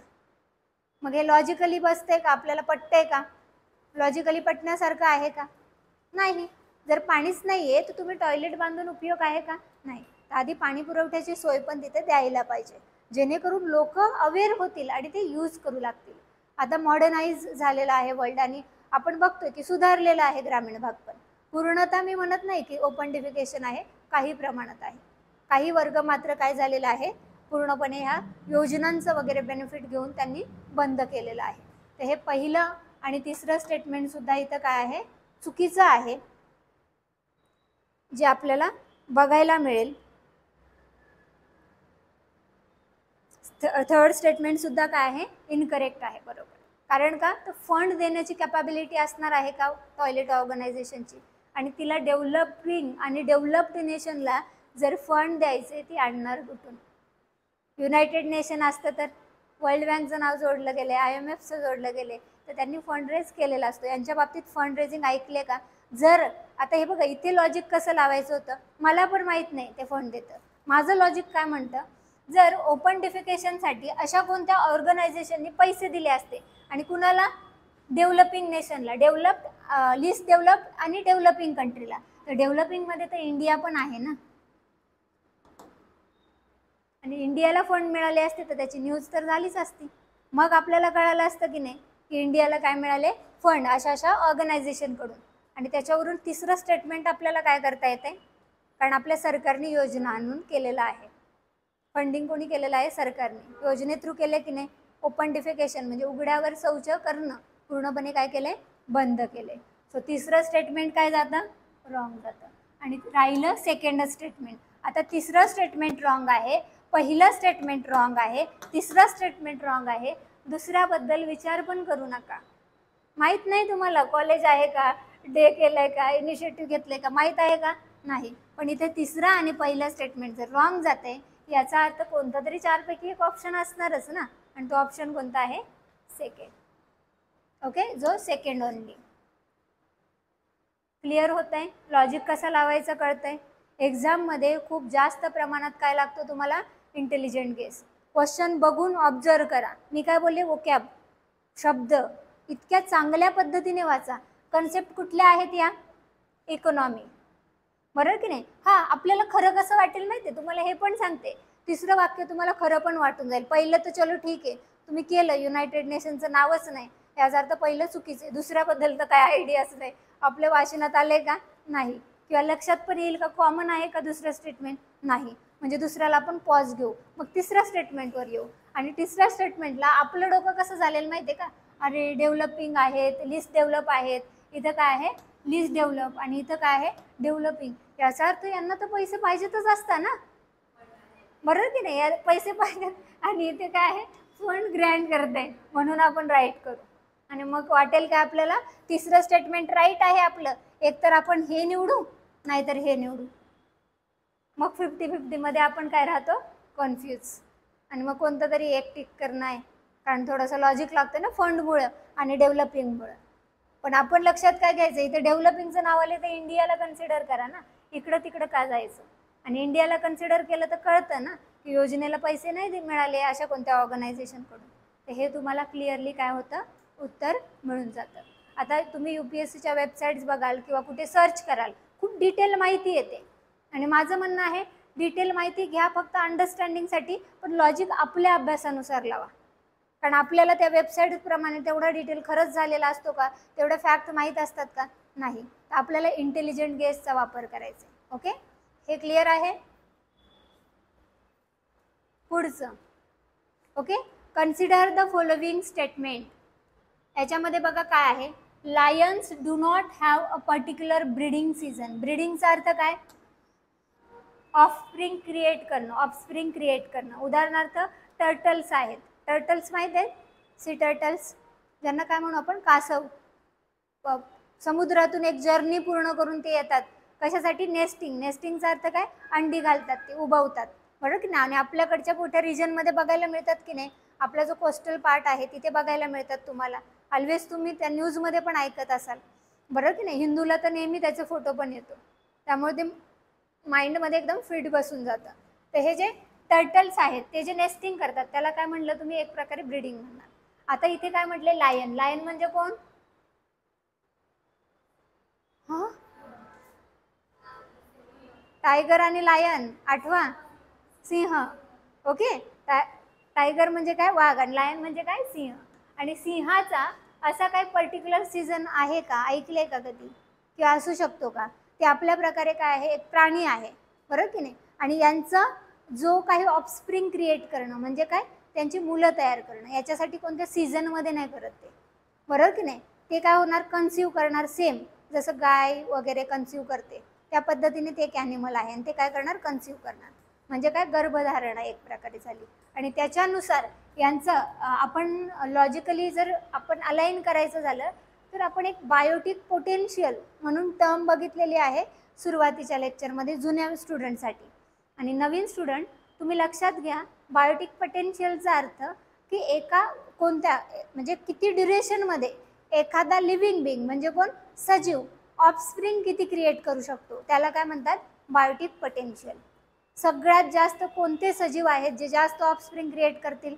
मग हे लॉजिकली बसते का, आपल्याला पटतंय का, लॉजिकली पटण्यासारखं आहे का, नाही. जर पाणीच नाही आहे तर तुम्ही टॉयलेट बांधून उपयोग आहे का, नाही. तर आधी पाणी पुरवठ्याची सोय पण तिथे द्यायला पाहिजे, जेणेकरून लोक अवेअर होतील आणि ते यूज करू लागतील. आता मॉडर्नाइज झालेला आहे वर्ल्ड आणि आपण बघतोय की सुधारलेला आहे ग्रामीण भाग, पण पूर्णतः मी म्हणत नाही की ओपन डिफिकेशन आहे, काही प्रमाणात आहे. काही वर्ग मात्र काय झालेला आहे, पूर्णपणे ह्या योजनांचं वगैरे बेनिफिट घेऊन त्यांनी बंद केलेलं आहे. तर हे पहिलं आणि तिसरं स्टेटमेंट सुद्धा इथं काय आहे, चुकीचं आहे, जे आपल्याला बघायला मिळेल. थर्ड स्टेटमेंट सुद्धा काय आहे, इनकरेक्ट आहे, बरोबर. कारण का, तर फंड देण्याची कॅपॅबिलिटी असणार आहे का टॉयलेट ऑर्गनायझेशनची, आणि तिला डेव्हलपिंग आणि डेव्हलप्ड नेशनला जर फंड द्यायचे ती आणणार कुठून. युनायटेड नेशन असतं तर वर्ल्ड बँकचं नाव जोडलं गेलं, IMFचं जोडलं गेले, तर त्यांनी फंड रेज केलेला असतो. यांच्या बाबतीत फंड रेजिंग ऐकले का. जर आता हे बघा, इथे लॉजिक कसं लावायचं होतं, मला पण माहीत नाही ते फंड देतं. माझं लॉजिक काय म्हणतं, जर ओपन डिफिकेशनसाठी अशा कोणत्या ऑर्गनायझेशननी पैसे दिले असते आणि कुणाला, डेव्हलपिंग नेशनला, डेव्हलप्ड लिस्ट डेव्हलप आणि डेव्हलपिंग कंट्रीला, तर डेव्हलपिंगमध्ये तर इंडिया पण आहे ना, आणि इंडियाला फंड मिळाले असते तर त्याची न्यूज तर झालीच असती. मग आपल्याला कळालं असतं की नाही की इंडियाला काय मिळाले, फंड अशा अशा ऑर्गनायझेशनकडून. आणि त्याच्यावरून तिसरं स्टेटमेंट आपल्याला काय करता येते, कारण आपल्या सरकारने योजना आणून केलेलं आहे. फंडिंग कोणी केलेलं आहे, सरकारने. योजने थ्रू केले की नाही, ओपन डिफिकेशन म्हणजे उघड्यावर शौच करणं पूर्णपणे काय केलंय, बंद केले. सो तिसरं स्टेटमेंट काय जातं, रॉंग जातं. आणि राहिलं सेकंड स्टेटमेंट. आता तिसरं स्टेटमेंट रॉंग आहे, पहिलं स्टेटमेंट रॉंग आहे, तिसरं स्टेटमेंट रॉंग आहे. दुसऱ्याबद्दल विचार पण करू नका. माहीत नाही तुम्हाला कॉलेज आहे का, डे केलंय का, इनिशिएटिव्ह घेतलंय का, माहीत आहे का, नाही. पण इथे तिसरं आणि पहिलं स्टेटमेंट जर रॉंग जाते, याचा अर्थ कोणता तरी 4 पैकी एक ऑप्शन असणारच ना, आणि तो ऑप्शन कोणता आहे, सेकंड. ओके, जो सेकंड ओनली. क्लिअर होत आहे, लॉजिक कसं लावायचं कळतंय. एक्झाममध्ये खूप जास्त प्रमाणात काय लागतं तुम्हाला, इंटेलिजंट गेस. क्वेश्चन बघून ऑब्झर्व करा. मी काय बोलले, वोकॅब शब्द इतक्या चांगल्या पद्धतीने वाचा. कन्सेप्ट कुठल्या आहेत या, इकॉनॉमी, बरोबर की नाही. हां, आपल्याला खरं कसं वाटेल माहिती आहे, तुम्हाला हे पण सांगते. तिसरं वाक्य तुम्हाला खरं पण वाटून जाईल. पहिलं तर चलो ठीक आहे, तुम्ही केलं, युनायटेड नेशनचं नावच नाही, याचा अर्थ पहिलं चुकीचं आहे. दुसऱ्याबद्दल तर काय आयडियाच नाही, आपल्या वाचनात आले का, नाही. किंवा लक्षात पण येईल का, कॉमन आहे का दुसरं स्टेटमेंट, नाही. म्हणजे दुसऱ्याला आपण पॉज घेऊ, मग तिसऱ्या स्टेटमेंटवर येऊ. आणि तिसऱ्या स्टेटमेंटला आपलं डोकं कसं झालेलं माहिती आहे का, अरे डेव्हलपिंग आहेत, लिस्ट डेव्हलप आहेत, इथं काय आहे, लिस्ट डेव्हलप, आणि इथं काय आहे डेव्हलपिंग. याचा अर्थ यांना तर पैसे पाहिजेतच असतात ना, बरोबर की नाही, या पैसे पाहिजेत. आणि इथे काय आहे फंड ग्रँट करत आहे, म्हणून आपण राईट करू. आणि मग वाटेल काय आपल्याला, तिसरं स्टेटमेंट राईट आहे आपलं, एकतर आपण हे निवडू नाहीतर हे निवडू. मग 50-50 मध्ये आपण काय राहतो, कन्फ्यूज. आणि मग कोणतं तरी एक टिक करणं आहे, कारण थोडंसं लॉजिक लागतं ना फंडमुळं आणि डेव्हलपिंगमुळं. पण आपण लक्षात काय घ्यायचं, इथे डेव्हलपिंगचं नाव आले तर इंडियाला कन्सिडर करा ना, इकडं तिकडं का जायचं. आणि इंडियाला कन्सिडर केलं तर कळतं ना की योजनेला पैसे नाही मिळाले अशा कोणत्या ऑर्गनायझेशनकडून. तर हे तुम्हाला क्लिअरली काय होतं, उत्तर मिळून जातं. आता तुम्ही UPSCच्या वेबसाईट्स बघाल किंवा कुठे सर्च कराल, खूप डिटेल माहिती येते. आणि माझं म्हणणं आहे डिटेल माहिती घ्या फक्त अंडरस्टँडिंगसाठी, पण लॉजिक आपल्या अभ्यासानुसार लावा. कारण आपल्याला त्या वेबसाईटप्रमाणे तेवढा डिटेल खरंच झालेला असतो का, तेवढे फॅक्ट माहीत असतात का, नाही. तर आपल्याला इंटेलिजंट गेसचा वापर करायचा. ओके, हे क्लिअर आहे. पुढचं, okay, consider the following statement. याच्यामध्ये बघा काय आहे, lions do not have a particular breeding season. ब्रीडिंगचा अर्थ काय, ऑफस्प्रिंग क्रिएट करणं, ऑफस्प्रिंग क्रिएट करणं. उदाहरणार्थ टर्टल्स आहेत, टर्टल्स माहीत आहेत, सी टर्टल्स, ज्यांना काय म्हणू आपण कासव. समुद्रातून एक जर्नी पूर्ण करून ते येतात, कशासाठी, नेस्टिंग. नेस्टिंगचा अर्थ काय, अंडी घालतात, ते उबवतात, बरोबर की नाही. आणि आपल्याकडच्या मोठ्या रिजनमध्ये बघायला मिळतात की नाही, आपला जो कोस्टल पार्ट आहे तिथे बघायला मिळतात तुम्हाला. ऑलवेज तुम्ही त्या न्यूजमध्ये पण ऐकत असाल, बरोबर की नाही. हिंदूला तर नेहमी त्याचे फोटो पण येतो, त्यामुळे ते माइंडमध्ये एकदम फिट बसून जातं. तर हे जे टर्टल्स आहेत ते जे नेस्टिंग करतात त्याला काय म्हटलं तुम्ही, एक प्रकारे ब्रीडिंग म्हणणार. आता इथे काय म्हटले, लायन. लायन म्हणजे कोण, हां, टायगर आणि लायन आठवा, सिंह. ओके, टायगर म्हणजे काय, वाघ, आणि लायन म्हणजे काय, सिंह. आणि सिंहाचा असा काही पर्टिक्युलर सीझन आहे का, ऐकले का कधी, किंवा असू शकतो का. ते आपल्या प्रकारे काय आहे, एक प्राणी आहे, बरोबर की नाही. आणि यांचं जो काही ऑफस्प्रिंग क्रिएट करणं म्हणजे काय, त्यांची मुलं तयार करणं, याच्यासाठी कोणत्या सीझनमध्ये नाही करत ते, बरोबर की नाही. ते काय होणार, कन्सिव्ह करणार, सेम जसं गाय वगैरे कन्सिव्ह करते त्या पद्धतीने ते एक ॲनिमल आहे, आणि ते काय करणार, कन्सिव्ह करणार. म्हणजे काय, गर्भधारणा एक प्रकारे झाली. आणि त्याच्यानुसार यांचं आपण लॉजिकली जर आपण अलाइन करायचं झालं तर आपण एक बायोटिक पोटेन्शियल म्हणून टर्म बघितलेली आहे सुरुवातीच्या लेक्चरमध्ये जुन्या स्टुडंटसाठी. आणि नवीन स्टुडंट तुम्ही लक्षात घ्या, बायोटिक पोटेन्शियलचा अर्थ की एका कोणत्या म्हणजे किती ड्युरेशनमध्ये एखादा लिव्हिंग बिंग म्हणजे कोण, सजीव, ऑफस्प्रिंग किती क्रिएट करू शकतो, त्याला काय म्हणतात, बायोटिक पोटेन्शियल. सगळ्यात जास्त कोणते सजीव आहेत जे जास्त ऑफस्प्रिंग क्रिएट करतील,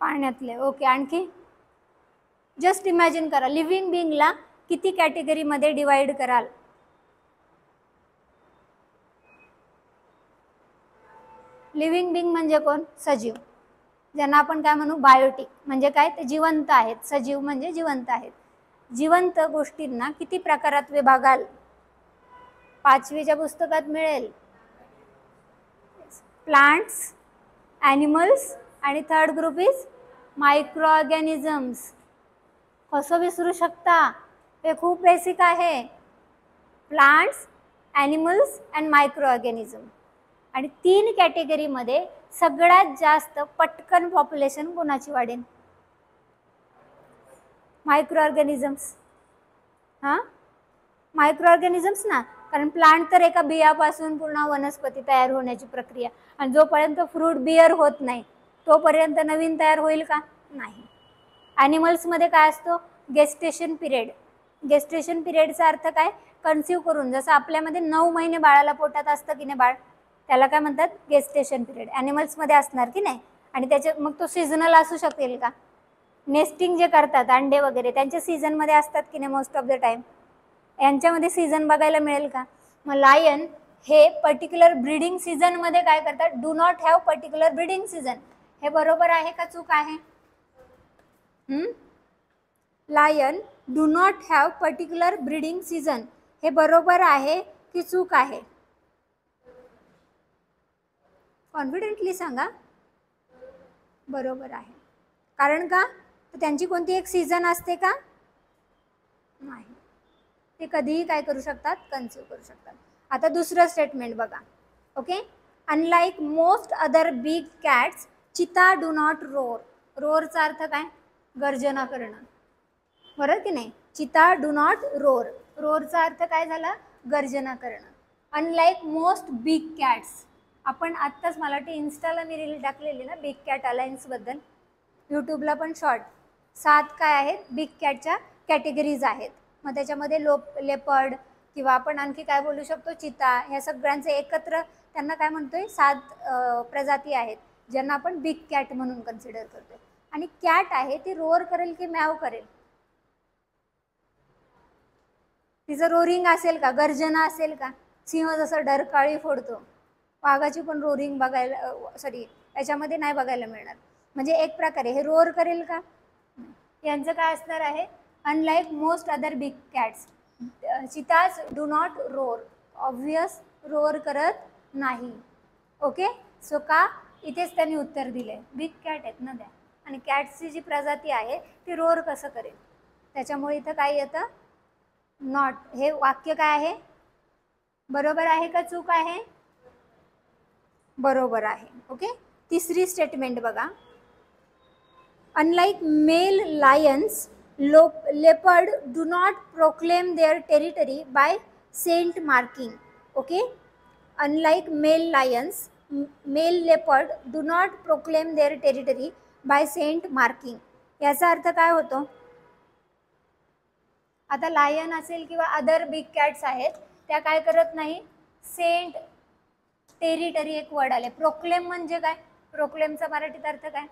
पाण्यातले. ओके, आणखी जस्ट इमॅजिन करा, लिव्हिंग बिंगला किती कॅटेगरीमध्ये डिवाइड कराल. लिव्हिंग बिंग म्हणजे कोण, सजीव, ज्यांना आपण काय म्हणू, बायोटिक. म्हणजे काय, ते जिवंत आहेत, सजीव म्हणजे जिवंत आहेत. जिवंत गोष्टींना किती प्रकारात विभागाल, 5वीच्या पुस्तकात मिळेल, प्लांट्स, ॲनिमल्स, आणि third group is micro organisms. कसं विसरू शकता, हे खूप बेसिक आहे. Plants, animals and micro organism. आणि 3 कॅटेगरीमध्ये सगळ्यात जास्त पटकन पॉप्युलेशन कोणाची वाढेल, मायक्रो ऑर्गॅनिझम्स. हां, मायक्रो ऑर्गॅनिझम्स ना, कारण प्लांट तर एका बियापासून पूर्ण वनस्पती तयार होण्याची प्रक्रिया, आणि जोपर्यंत फ्रूट बियर होत नाही तोपर्यंत नवीन तयार होईल का, नाही. ॲनिमल्समध्ये काय असतो, गेस्टेशन पिरियड. गेस्टेशन पिरियडचा अर्थ काय, कन्सिव्ह करून, जसं आपल्यामध्ये 9 महिने बाळाला पोटात असतं की नाही बाळ, त्याला काय म्हणतात, गेस्टेशन पिरियड. ॲनिमल्समध्ये असणार की नाही. आणि त्याचे मग तो सीझनल असू शकेल का, नेस्टिंग जे करतात अंडे वगैरे त्यांच्या सीझनमध्ये असतात की नाही मोस्ट ऑफ द टाईम, यांच्यामध्ये सीझन बघायला मिळेल का. मग लायन हे पर्टिक्युलर ब्रीडिंग सीझनमध्ये काय करतात, do not have particular breeding season. हे बरोबर आहे का चूक आहे, lion do not have particular breeding season, हे बरोबर आहे की चूक आहे, कॉन्फिडेंटली सांगा. बरोबर आहे. कारण का, तर त्यांची कोणती एक सीझन असते का, नाही, ते कधीही काय करू शकतात, कन्झ्युम करू शकतात. आता दुसरं स्टेटमेंट बघा. Okay, unlike most other big cats चिता डू नॉट रोर. रोरचा अर्थ काय, गर्जना करणं, बरोबर की नाही. चिता डू नॉट रोर, रोरचा अर्थ काय झाला, गर्जना करणं. अनलाईक मोस्ट बिग कॅट्स, आपण आत्ताच मला वाटते इन्स्टाला मी रील टाकलेली ना बिग कॅट अलायन्सबद्दल, यूट्यूबला पण शॉर्ट. 7 काय आहेत बिग कॅटच्या कॅटेगरीज आहेत. मग त्याच्यामध्ये लेपर्ड किंवा आपण आणखी काय बोलू शकतो, चिता, ह्या सगळ्यांचे एकत्र त्यांना काय म्हणतोय, 7 प्रजाती आहेत ज्यांना आपण बिग कॅट म्हणून कन्सिडर करतोय. आणि कॅट आहे ती रोअर करेल की मॅव करेल, तिचं रोरिंग असेल का, गर्जना असेल का. सिंह जसं डरकाळी फोडतो, वाघाची पण रोरिंग बघायला, सॉरी याच्यामध्ये नाही बघायला मिळणार. म्हणजे एक प्रकारे हे रोअर करेल का, यांचं काय असणार आहे, unlike most other big cats cheetahs do not roar, obvious roar करत नाही. ओके, सो का, इथेच त्यांनी उत्तर दिले, बिग कॅट आहेत ना त्या, आणि कॅट्सची जी प्रजाती आहे ती रोअर कसं करेल, त्याच्यामुळे इथं काय येतं, नॉट. हे वाक्य काय आहे, बरोबर आहे का चूक आहे, बरोबर आहे. ओके, तिसरी स्टेटमेंट बघा. Unlike male lions leopard do not proclaim their territory by scent marking. Okay, unlike male lions male leopard do not proclaim their territory by scent marking. याचा अर्थ काय होतो, आता लायन असेल किंवा अदर बिग कॅट्स आहेत त्या काय करत नाही, सेंट टेरिटरी एक वर्ड आले, प्रोक्लेम म्हणजे काय, प्रोक्लेमचा मराठीत अर्थ काय,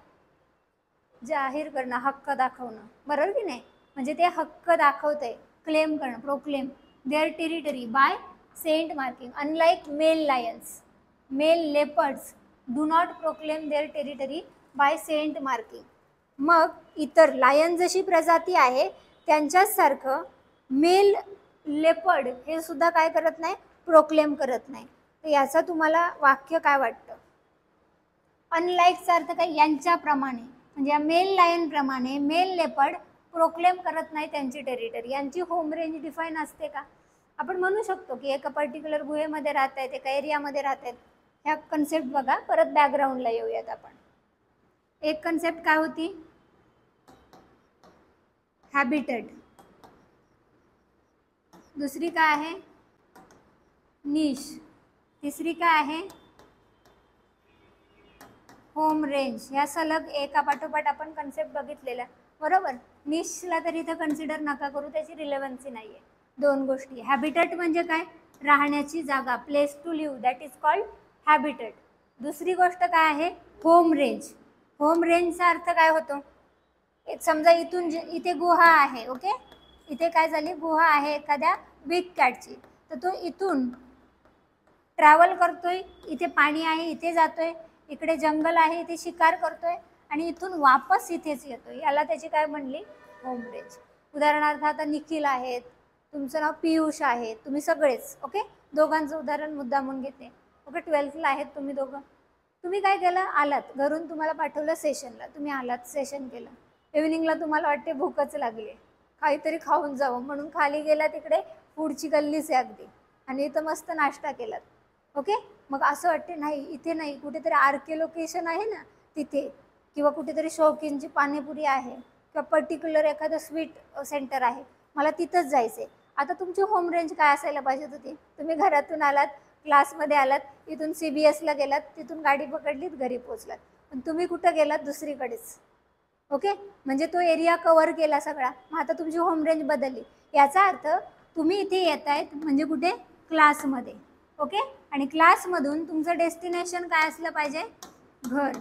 जाहीर करणं, हक्क दाखवणं, बरोबर की नाही. म्हणजे ते हक्क दाखवते, क्लेम करणं, proclaim their territory by scent marking. Unlike male lions male leopards do not proclaim their territory by scent marking. मग इतर लायन जशी प्रजाती आहे त्यांच्याच सारखं मेल लेपर्ड हे सुद्धा काय करत नाही, प्रोक्लेम करत नाही. तर याचा तुम्हाला वाक्य काय वाटतं, अनलाईकचा अर्थ काय, यांच्याप्रमाणे, म्हणजे या मेल लायन प्रमाणे मेल लेपर्ड प्रोक्लेम करत नाही त्यांची टेरिटरी. यांची होम रेंज डिफाईन असते का, आपण म्हणू शकतो की एका पर्टिक्युलर गुहेमध्ये राहत आहेत, एका एरियामध्ये राहत आहेत. ह्या कन्सेप्ट बघा, परत बॅकग्राऊंडला येऊयात आपण. एक कन्सेप्ट काय होती, हॅबिटेट. दुसरी काय आहे, निश. तिसरी काय आहे, होम रेंज. ह्या सलग एका पाठोपाठ आपण कन्सेप्ट बघितलेला, बरोबर. निशला तरी इथं कन्सिडर नका करू, त्याची रिलेव्हन्सी नाही आहे. 2 गोष्टी, हॅबिटेट म्हणजे काय, राहण्याची जागा, place to live, that is called habitat. दुसरी गोष्ट काय आहे, होम रेंज. होम रेंजचा अर्थ काय होतो, एक समजा इथून इथे गुहा आहे, ओके, इथे काय झाली, गुहा आहे एखाद्या बिग कॅटची, तर तो इथून ट्रॅव्हल करतोय, इथे पाणी आहे इथे जातोय, इकडे जंगल आहे इथे शिकार करतोय, आणि इथून वापस इथेच येतोय, याला त्याची काय म्हणली, होम रेंज. उदाहरणार्थ आता निखिल आहेत, तुमचं नाव पियुष आहे, तुम्ही सगळेच, ओके, दोघांचं उदाहरण मुद्दामून घेते. ओके, 12thला आहेत तुम्ही दोघं. तुम्ही काय केलं, आलात घरून, तुम्हाला पाठवलं सेशनला, तुम्ही आलात, सेशन केलं. इव्हिनिंगला तुम्हाला वाटते भूकच लागली, काहीतरी खाऊन जावं म्हणून खाली गेला, तिकडे फूडची गल्लीच आहे अगदी, आणि इथं मस्त नाश्ता केलात. ओके, मग असं वाटते नाही इथे नाही, कुठेतरी आरके लोकेशन आहे ना तिथे, किंवा कुठेतरी शौकींची पाणीपुरी आहे, किंवा पर्टिक्युलर एखादं स्वीट सेंटर आहे, मला तिथंच जायचं आहे. आता तुमची होम रेंज काय असायला पाहिजे होती, तुम्ही घरातून आलात, क्लासमध्ये आलात, इथून CBSला गेलात, तिथून गाडी पकडलीत, घरी पोचलात, पण तुम्ही कुठं गेलात, दुसरीकडेच. ओके, म्हणजे तो एरिया कव्हर केला सगळा, मग आता तुमची होम रेंज बदलली. याचा अर्थ तुम्ही इथे येत आहेत म्हणजे कुठे, क्लासमध्ये. ओके, आणि क्लासमधून तुमचं डेस्टिनेशन काय असलं पाहिजे, घर.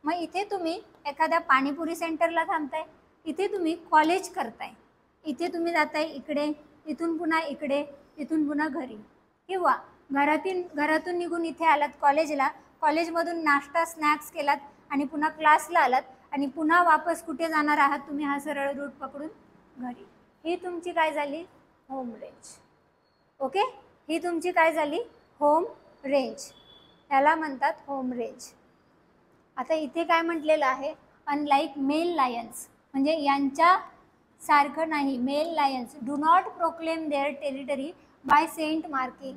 मग इथे तुम्ही एखाद्या पाणीपुरी सेंटरला थांबताय, इथे तुम्ही कॉलेज करताय, इथे तुम्ही जाताय इकडे, इथून पुन्हा इकडे, इथून पुन्हा घरी, किंवा घरातून निघून इथे आलात कॉलेजला, कॉलेजमधून नाश्ता स्नॅक्स केलात, आणि पुन्हा क्लासला आलात, आणि पुन्हा वापस कुठे जाणार आहात तुम्ही, हा सरळ रूट पकडून घरी. ही तुमची काय झाली, होम रेंज. ओके, ही तुमची काय झाली, होम रेंज, याला म्हणतात होम रेंज. आता इथे काय म्हटलेलं आहे, अनलाईक मेल लायन्स, म्हणजे यांच्या सारखं नाही, male lions do not proclaim their territory by scent marking.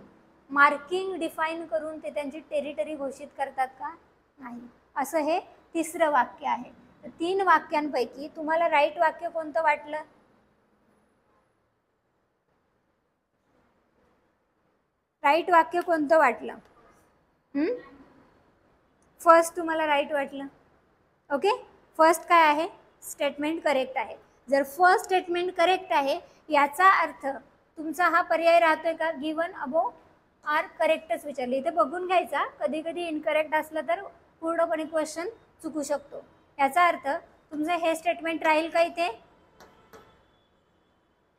Marking define करून ते त्यांची टेरिटरी घोषित करतात का? नाही. असं हे तिसरं वाक्य आहे. तर 3 वाक्यांपैकी तुम्हाला राईट वाक्य कोणतं वाटलं? राईट वाक्य कोणतं वाटलं? फर्स्ट तुम्हाला राईट वाटलं. ओके, फर्स्ट काय आहे? स्टेटमेंट करेक्ट आहे. जर फर्स्ट स्टेटमेंट करेक्ट आहे याचा अर्थ तुमचा हा पर्याय राहतोय का? गिवन अबो आर करेक्टच विचारले. इथे बघून घ्यायचा, कधी कधी इनकरेक्ट असलं तर पूर्णपणे क्वेश्चन चुकू शकतो. याचा अर्थ तुमचं हे स्टेटमेंट राहील का इथे?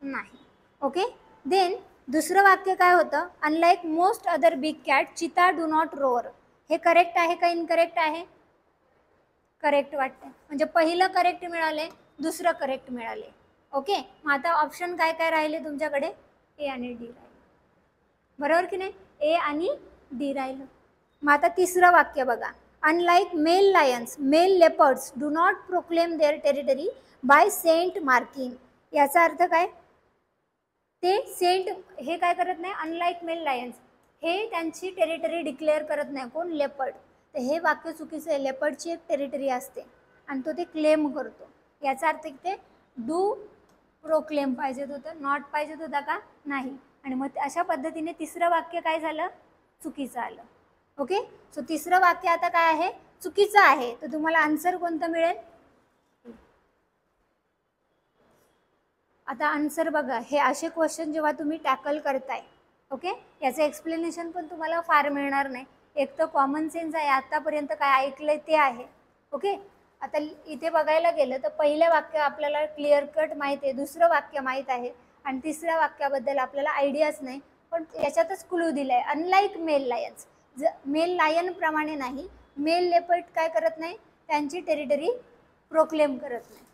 नाही. ओके, देन दुसरं वाक्य काय होतं? Unlike most other big cat चिता डू नॉट रोअर. हे करेक्ट आहे का इनकरेक्ट आहे? करेक्ट वाटते. म्हणजे पहिलं करेक्ट मिळाले, दुसरं करेक्ट मिळाले. ओके, मग आता ऑप्शन काय काय राहिले तुमच्याकडे? ए आणि डी राहिले. बरोबर की नाही? ए आणि डी राहिलं. मग आता तिसरं वाक्य बघा. Unlike male lions male leopards do not proclaim their territory by scent marking. याचा अर्थ काय? ते सेंट हे काय करत नाही? अनलाईक मेल लायन्स हे त्यांची टेरिटरी डिक्लेअर करत नाही. कोण? लेपर्ड. तर हे वाक्य चुकीचं आहे. लेपर्डची एक टेरिटरी असते आणि तो ते क्लेम करतो. याचा अर्थ ते डू प्रोक्लेम पाहिजेत होतं, नॉट पाहिजेत होता का? नाही. आणि मग अशा पद्धतीने तिसरं वाक्य काय झालं? चुकीचं आलं. ओके, सो तिसरं वाक्य आता काय आहे? चुकीचं आहे. तर तुम्हाला आन्सर कोणतं मिळेल? आता आन्सर बघा. हे असे क्वेश्चन जेव्हा तुम्ही टॅकल करताय, ओके, याचं एक्सप्लेनेशन पण तुम्हाला फार मिळणार नाही. एक तर कॉमन सेन्स आहे, आतापर्यंत काय ऐकलंय ते आहे. ओके, आता इथे बघायला गेलं तर पहिलं वाक्य आपल्याला क्लिअर कट माहीत आहे, दुसरं वाक्य माहीत आहे आणि तिसऱ्या वाक्याबद्दल आपल्याला आयडियाच नाही. पण याच्यातच क्लू दिलाय. Unlike male lions, male lion प्रमाणे नाही, मेल लेपर्ड काय करत नाही? त्यांची टेरिटरी प्रोक्लेम करत नाही.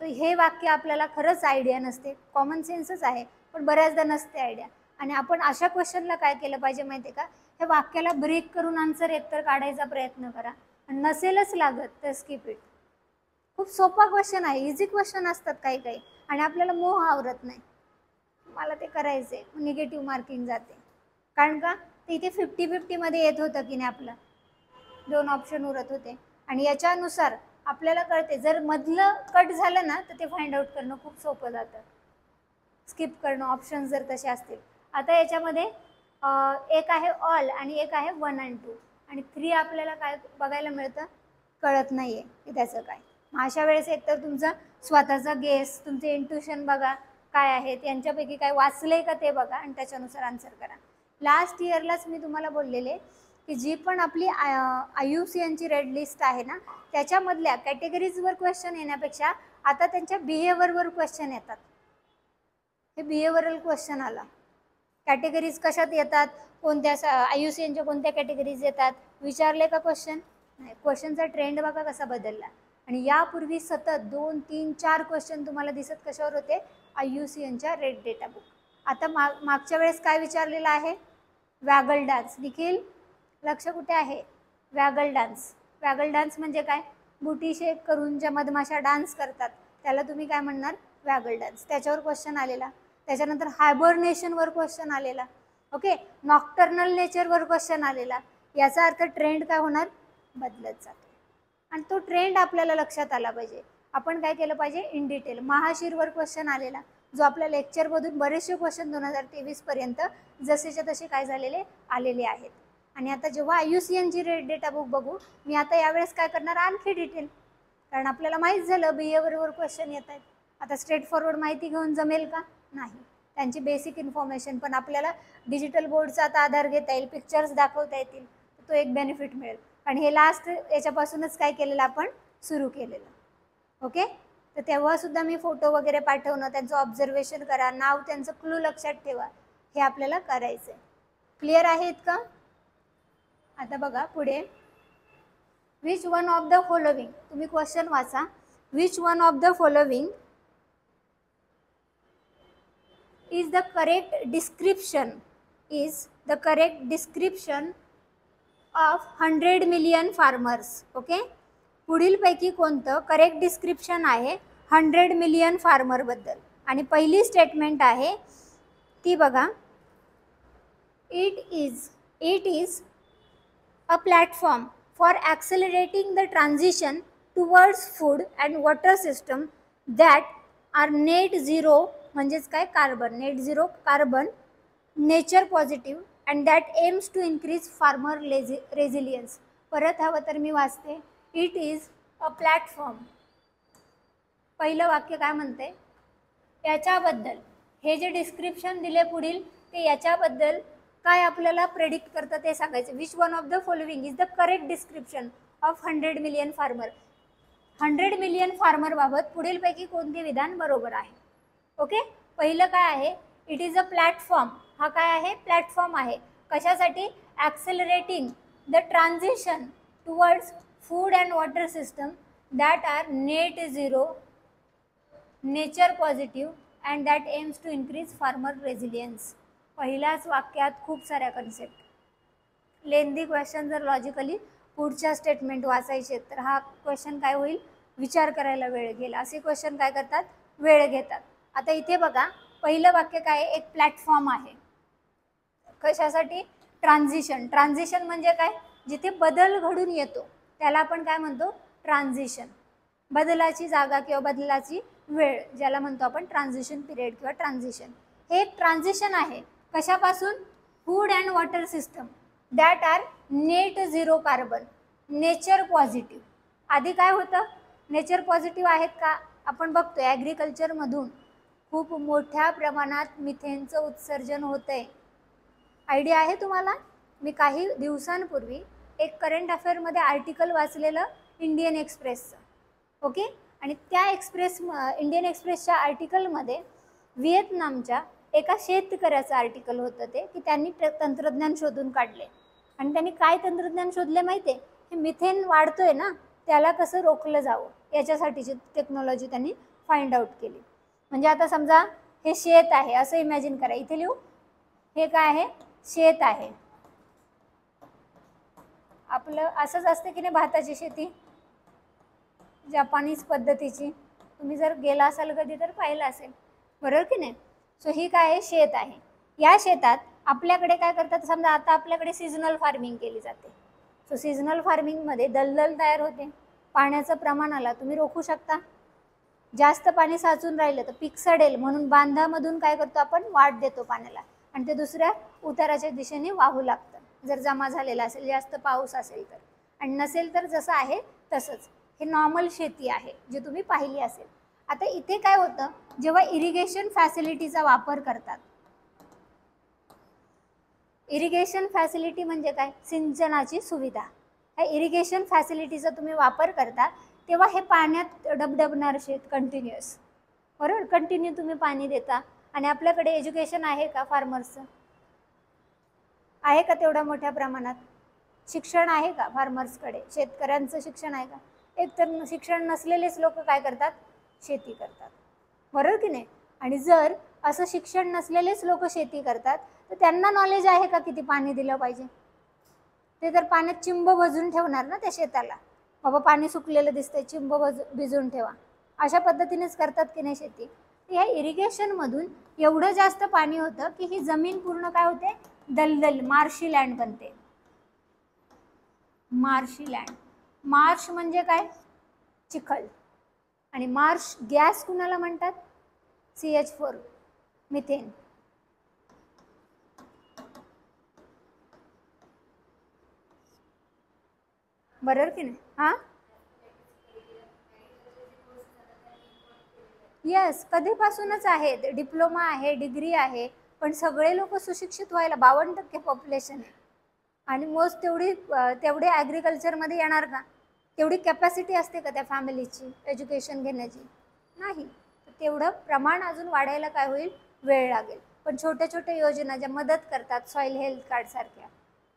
तर हे वाक्य आपल्याला खरंच आयडिया नसते. कॉमन सेन्सच आहे पण बऱ्याचदा नसते आयडिया. आणि आपण अशा क्वेश्चनला काय केलं पाहिजे माहिती आहे का? हे वाक्याला ब्रेक करून आन्सर एकतर काढायचा प्रयत्न करा आणि नसेलच लागत तर स्किप इट. खूप सोपा क्वेश्चन आहे, इझी क्वेश्चन असतात काही काही आणि आपल्याला मोह आवरत नाही. मला ते करायचे, निगेटिव्ह मार्किंग जाते. कारण का? ते इथे 50-50 मध्ये येत होतं की नाही, आपलं 2 ऑप्शन उरत होते आणि याच्यानुसार आपल्याला कळते जर मधलं कट झालं ना तर ते फाइंड आउट करणं खूप सोपं जातं. स्किप करणं ऑप्शन जर तसे असतील. आता याच्यामध्ये एक आहे ऑल आणि एक आहे 1 आणि 2 आणि 3 आपल्याला काय बघायला मिळतं? कळत नाही आहे की त्याचं काय. अशा वेळेस एकतर तुमचा स्वतःचा गेस, तुमचे इंट्युशन बघा काय आहेत, यांच्यापैकी काय वाचलंय का ते बघा आणि त्याच्यानुसार आन्सर करा. लास्ट इयरलाच मी तुम्हाला बोललेले की जी पण आपली IUCNची रेड लिस्ट आहे ना, त्याच्यामधल्या कॅटेगरीजवर क्वेश्चन येण्यापेक्षा आता त्यांच्या बिहेवियरवर क्वेश्चन येतात. हे बिहेवियरल क्वेश्चन आला. कॅटेगरीज कशात येतात? कोणत्या IUCNच्या कोणत्या कॅटेगरीज येतात? विचारले का क्वेश्चन? नाही. क्वेश्चनचा ट्रेंड बघा कसा बदलला. आणि यापूर्वी सतत 2, 3, 4 क्वेश्चन तुम्हाला दिसत कशावर होते? IUCNच्या रेड डेटा बुक. आता मागच्या वेळेस काय विचारलेलं आहे? वॅगल डान्स. निखिल लक्ष कुठे आहे? वॅगल डान्स. वॅगल डान्स म्हणजे काय? बुटी शेक करून ज्या मधमाशा डान्स करतात त्याला तुम्ही काय म्हणणार? वॅगल डान्स. त्याच्यावर क्वेश्चन आलेला. त्याच्यानंतर हायबर्नेशनवर क्वेश्चन आलेला. ओके, नॉक्टर्नल नेचरवर क्वेश्चन आलेला. याचा अर्थ ट्रेंड काय होणार? बदलत जातो. आणि तो ट्रेंड आपल्याला लक्षात आला पाहिजे. आपण काय केलं पाहिजे? In detail. महाशीरवर क्वेश्चन आलेला, जो आपल्या लेक्चरमधून बरेचसे क्वेश्चन 2023 पर्यंत जसेच्या तसे काय झालेले आलेले आहेत. आणि आता जेव्हा IUCNची रेड डेटा बुक बघू, मी आता यावेळेस काय करणार? आणखी डिटेल. कारण आपल्याला माहीत झालं बिहेवियरवर क्वेश्चन येत आहेत. आता स्ट्रेट फॉरवर्ड माहिती घेऊन जमेल का? नाही. त्यांची बेसिक इन्फॉर्मेशन पण आपल्याला डिजिटल बोर्डचा आता आधार घेता येईल, पिक्चर्स दाखवता येतील, तो एक बेनिफिट मिळेल. आणि हे लास्ट याच्यापासूनच काय केलेलं आपण? सुरू केलेलं. ओके, तर तेव्हासुद्धा मी फोटो वगैरे पाठवणं, त्यांचं ऑब्झर्वेशन करा, नाव त्यांचं क्लू लक्षात ठेवा, हे आपल्याला करायचं आहे. क्लिअर आहे इतकं? आता बघा पुढे. Which one of the following, तुम्ही क्वेश्चन वाचा. Which one of the following is the correct description of 100 million farmers. Okay, पुढीलपैकी कोणतं करेक्ट डिस्क्रिप्शन आहे 100 मिलियन फार्मरबद्दल? आणि पहिली स्टेटमेंट आहे ती बघा, it is a platform for accelerating the transition towards food and water system that are net zero, म्हणजेच काय, carbon, net zero carbon, nature positive and that aims to increase farmer resilience. परत हवं तर मी वाचते. It is a platform, पहिलं वाक्य काय म्हणते, याच्याबद्दल, हे जे डिस्क्रिप्शन दिले पुढील ते याच्याबद्दल काय आपल्याला प्रेडिक्ट करतं ते सांगायचं. Which one of the following is the correct description of 100 million farmer? 100 million farmer बाबत पुढीलपैकी कोणते विधान बरोबर आहे? ओके, पहिलं काय आहे, इट इज अ प्लॅटफॉर्म. हा काय आहे, प्लॅटफॉर्म आहे. कशासाठी? Accelerating the transition towards food and water system that are net zero, nature positive and that aims to increase farmer resilience. पहिल्याच वाक्यात खूप साऱ्या कन्सेप्ट. लेंदी क्वेश्चन जर लॉजिकली पुढच्या स्टेटमेंट वाचायचे तर हा क्वेश्चन काय होईल, विचार करायला वेळ गेला. असे क्वेश्चन काय करतात, वेळ घेतात. आता इथे बघा, पहिलं वाक्य काय आहे, एक प्लॅटफॉर्म आहे. कशासाठी? ट्रान्झिशन. ट्रान्झिशन म्हणजे काय, जिथे बदल घडून येतो त्याला आपण काय म्हणतो, ट्रान्झिशन. बदलाची जागा किंवा बदलाची वेळ ज्याला म्हणतो आपण ट्रान्झिशन पिरियड किंवा ट्रान्झिशन. हे एक ट्रान्झिशन आहे. कशापासून? Food and water system that are net zero carbon, nature positive. आधी काय होतं, नेचर पॉझिटिव्ह आहेत का? आपण बघतोय ॲग्रिकल्चरमधून खूप मोठ्या प्रमाणात मिथेनचं उत्सर्जन होतं आहे. आयडिया आहे तुम्हाला? मी काही दिवसांपूर्वी एक करंट अफेअरमध्ये आर्टिकल वाचलेलं इंडियन एक्सप्रेसचं. ओके, आणि त्या इंडियन एक्सप्रेसच्या आर्टिकलमध्ये व्हिएतनामच्या एका शेतकऱ्याचं आर्टिकल होतं ते, की त्यांनी तंत्रज्ञान शोधून काढले. आणि त्यांनी काय तंत्रज्ञान शोधले माहिती आहे? हे मिथेन वाढतोय ना, त्याला कसं रोखलं जावं याच्यासाठीची टेक्नॉलॉजी त्यांनी फाइंड आउट केली. म्हणजे आता समजा हे शेत आहे असं इमॅजिन करा, इथे लिहू, हे काय आहे, शेत आहे आपलं. असंच असते की नाही भाताची शेती, जपानीज पद्धतीची. तुम्ही जर गेला असाल कधी तर पाहिलं असेल, बरोबर की नाही. सो ही काय आहे, शेत आहे. या शेतात आपल्याकडे काय करतात, समजा आता आपल्याकडे सीझनल फार्मिंग केली जाते. सो सीझनल फार्मिंगमध्ये दलदल तयार होते. पाण्याचं प्रमाणाला तुम्ही रोखू शकता. जास्त पाणी साचून राहिलं तर पीक सडेल, म्हणून बांधामधून काय करतो आपण, वाट देतो पाण्याला, आणि ते दुसऱ्या उताराच्या दिशेने वाहू लागतं जर जमा झालेला असेल, जास्त पाऊस असेल तर. आणि नसेल तर जसं आहे तसंच. हे नॉर्मल शेती आहे जी तुम्ही पाहिली असेल. आता इथे काय होतं, जेव्हा इरिगेशन फॅसिलिटीचा वापर करतात, इरिगेशन फॅसिलिटी म्हणजे काय, सिंचनाची सुविधा. ह्या इरिगेशन फॅसिलिटीचा तुम्ही वापर करता तेव्हा हे पाण्यात डबडबणार शेत कंटिन्युअस, बरोबर, कंटिन्यू तुम्ही पाणी देता. आणि आपल्याकडे एज्युकेशन आहे का फार्मर्सचं? आहे का तेवढ्या मोठ्या प्रमाणात? शिक्षण आहे का फार्मर्सकडे? शेतकऱ्यांचं शिक्षण आहे का? एकतर शिक्षण नसलेलेच लोक काय करतात, शेती करतात, बरोबर की नाही. आणि जर असं शिक्षण नसलेलेच लोक शेती करतात तर त्यांना नॉलेज आहे का किती पाणी दिलं पाहिजे? ते तर पाण्यात चिंब भजून ठेवणार ना त्या शेताला, बाबा पाणी सुकलेलं दिसतंय, चिंब भिजून ठेवा, अशा पद्धतीनेच करतात की नाही शेती. ह्या इरिगेशनमधून एवढं जास्त पाणी होतं की ही जमीन पूर्ण काय होते, दलदल, मार्शी लँड बनते. Marshy land. मार्श म्हणजे काय, चिखल. आणि मार्श गॅस कुणाला म्हणतात, CH4, मिथेन. बरोबर की नाही. हां, यस, कधीपासूनच आहेत. डिप्लोमा आहे, डिग्री आहे, पण सगळे लोक सुशिक्षित व्हायला 52% पॉप्युलेशन आहे. आणि मोस्ट तेवढे ॲग्रिकल्चरमध्ये येणार का? तेवढी कॅपॅसिटी असते का त्या फॅमिलीची एज्युकेशन घेण्याची? नाही. तेवढं प्रमाण अजून वाढायला काय होईल, वेळ लागेल. पण छोट्या छोट्या योजना ज्या मदत करतात, सॉईल हेल्थ कार्डसारख्या,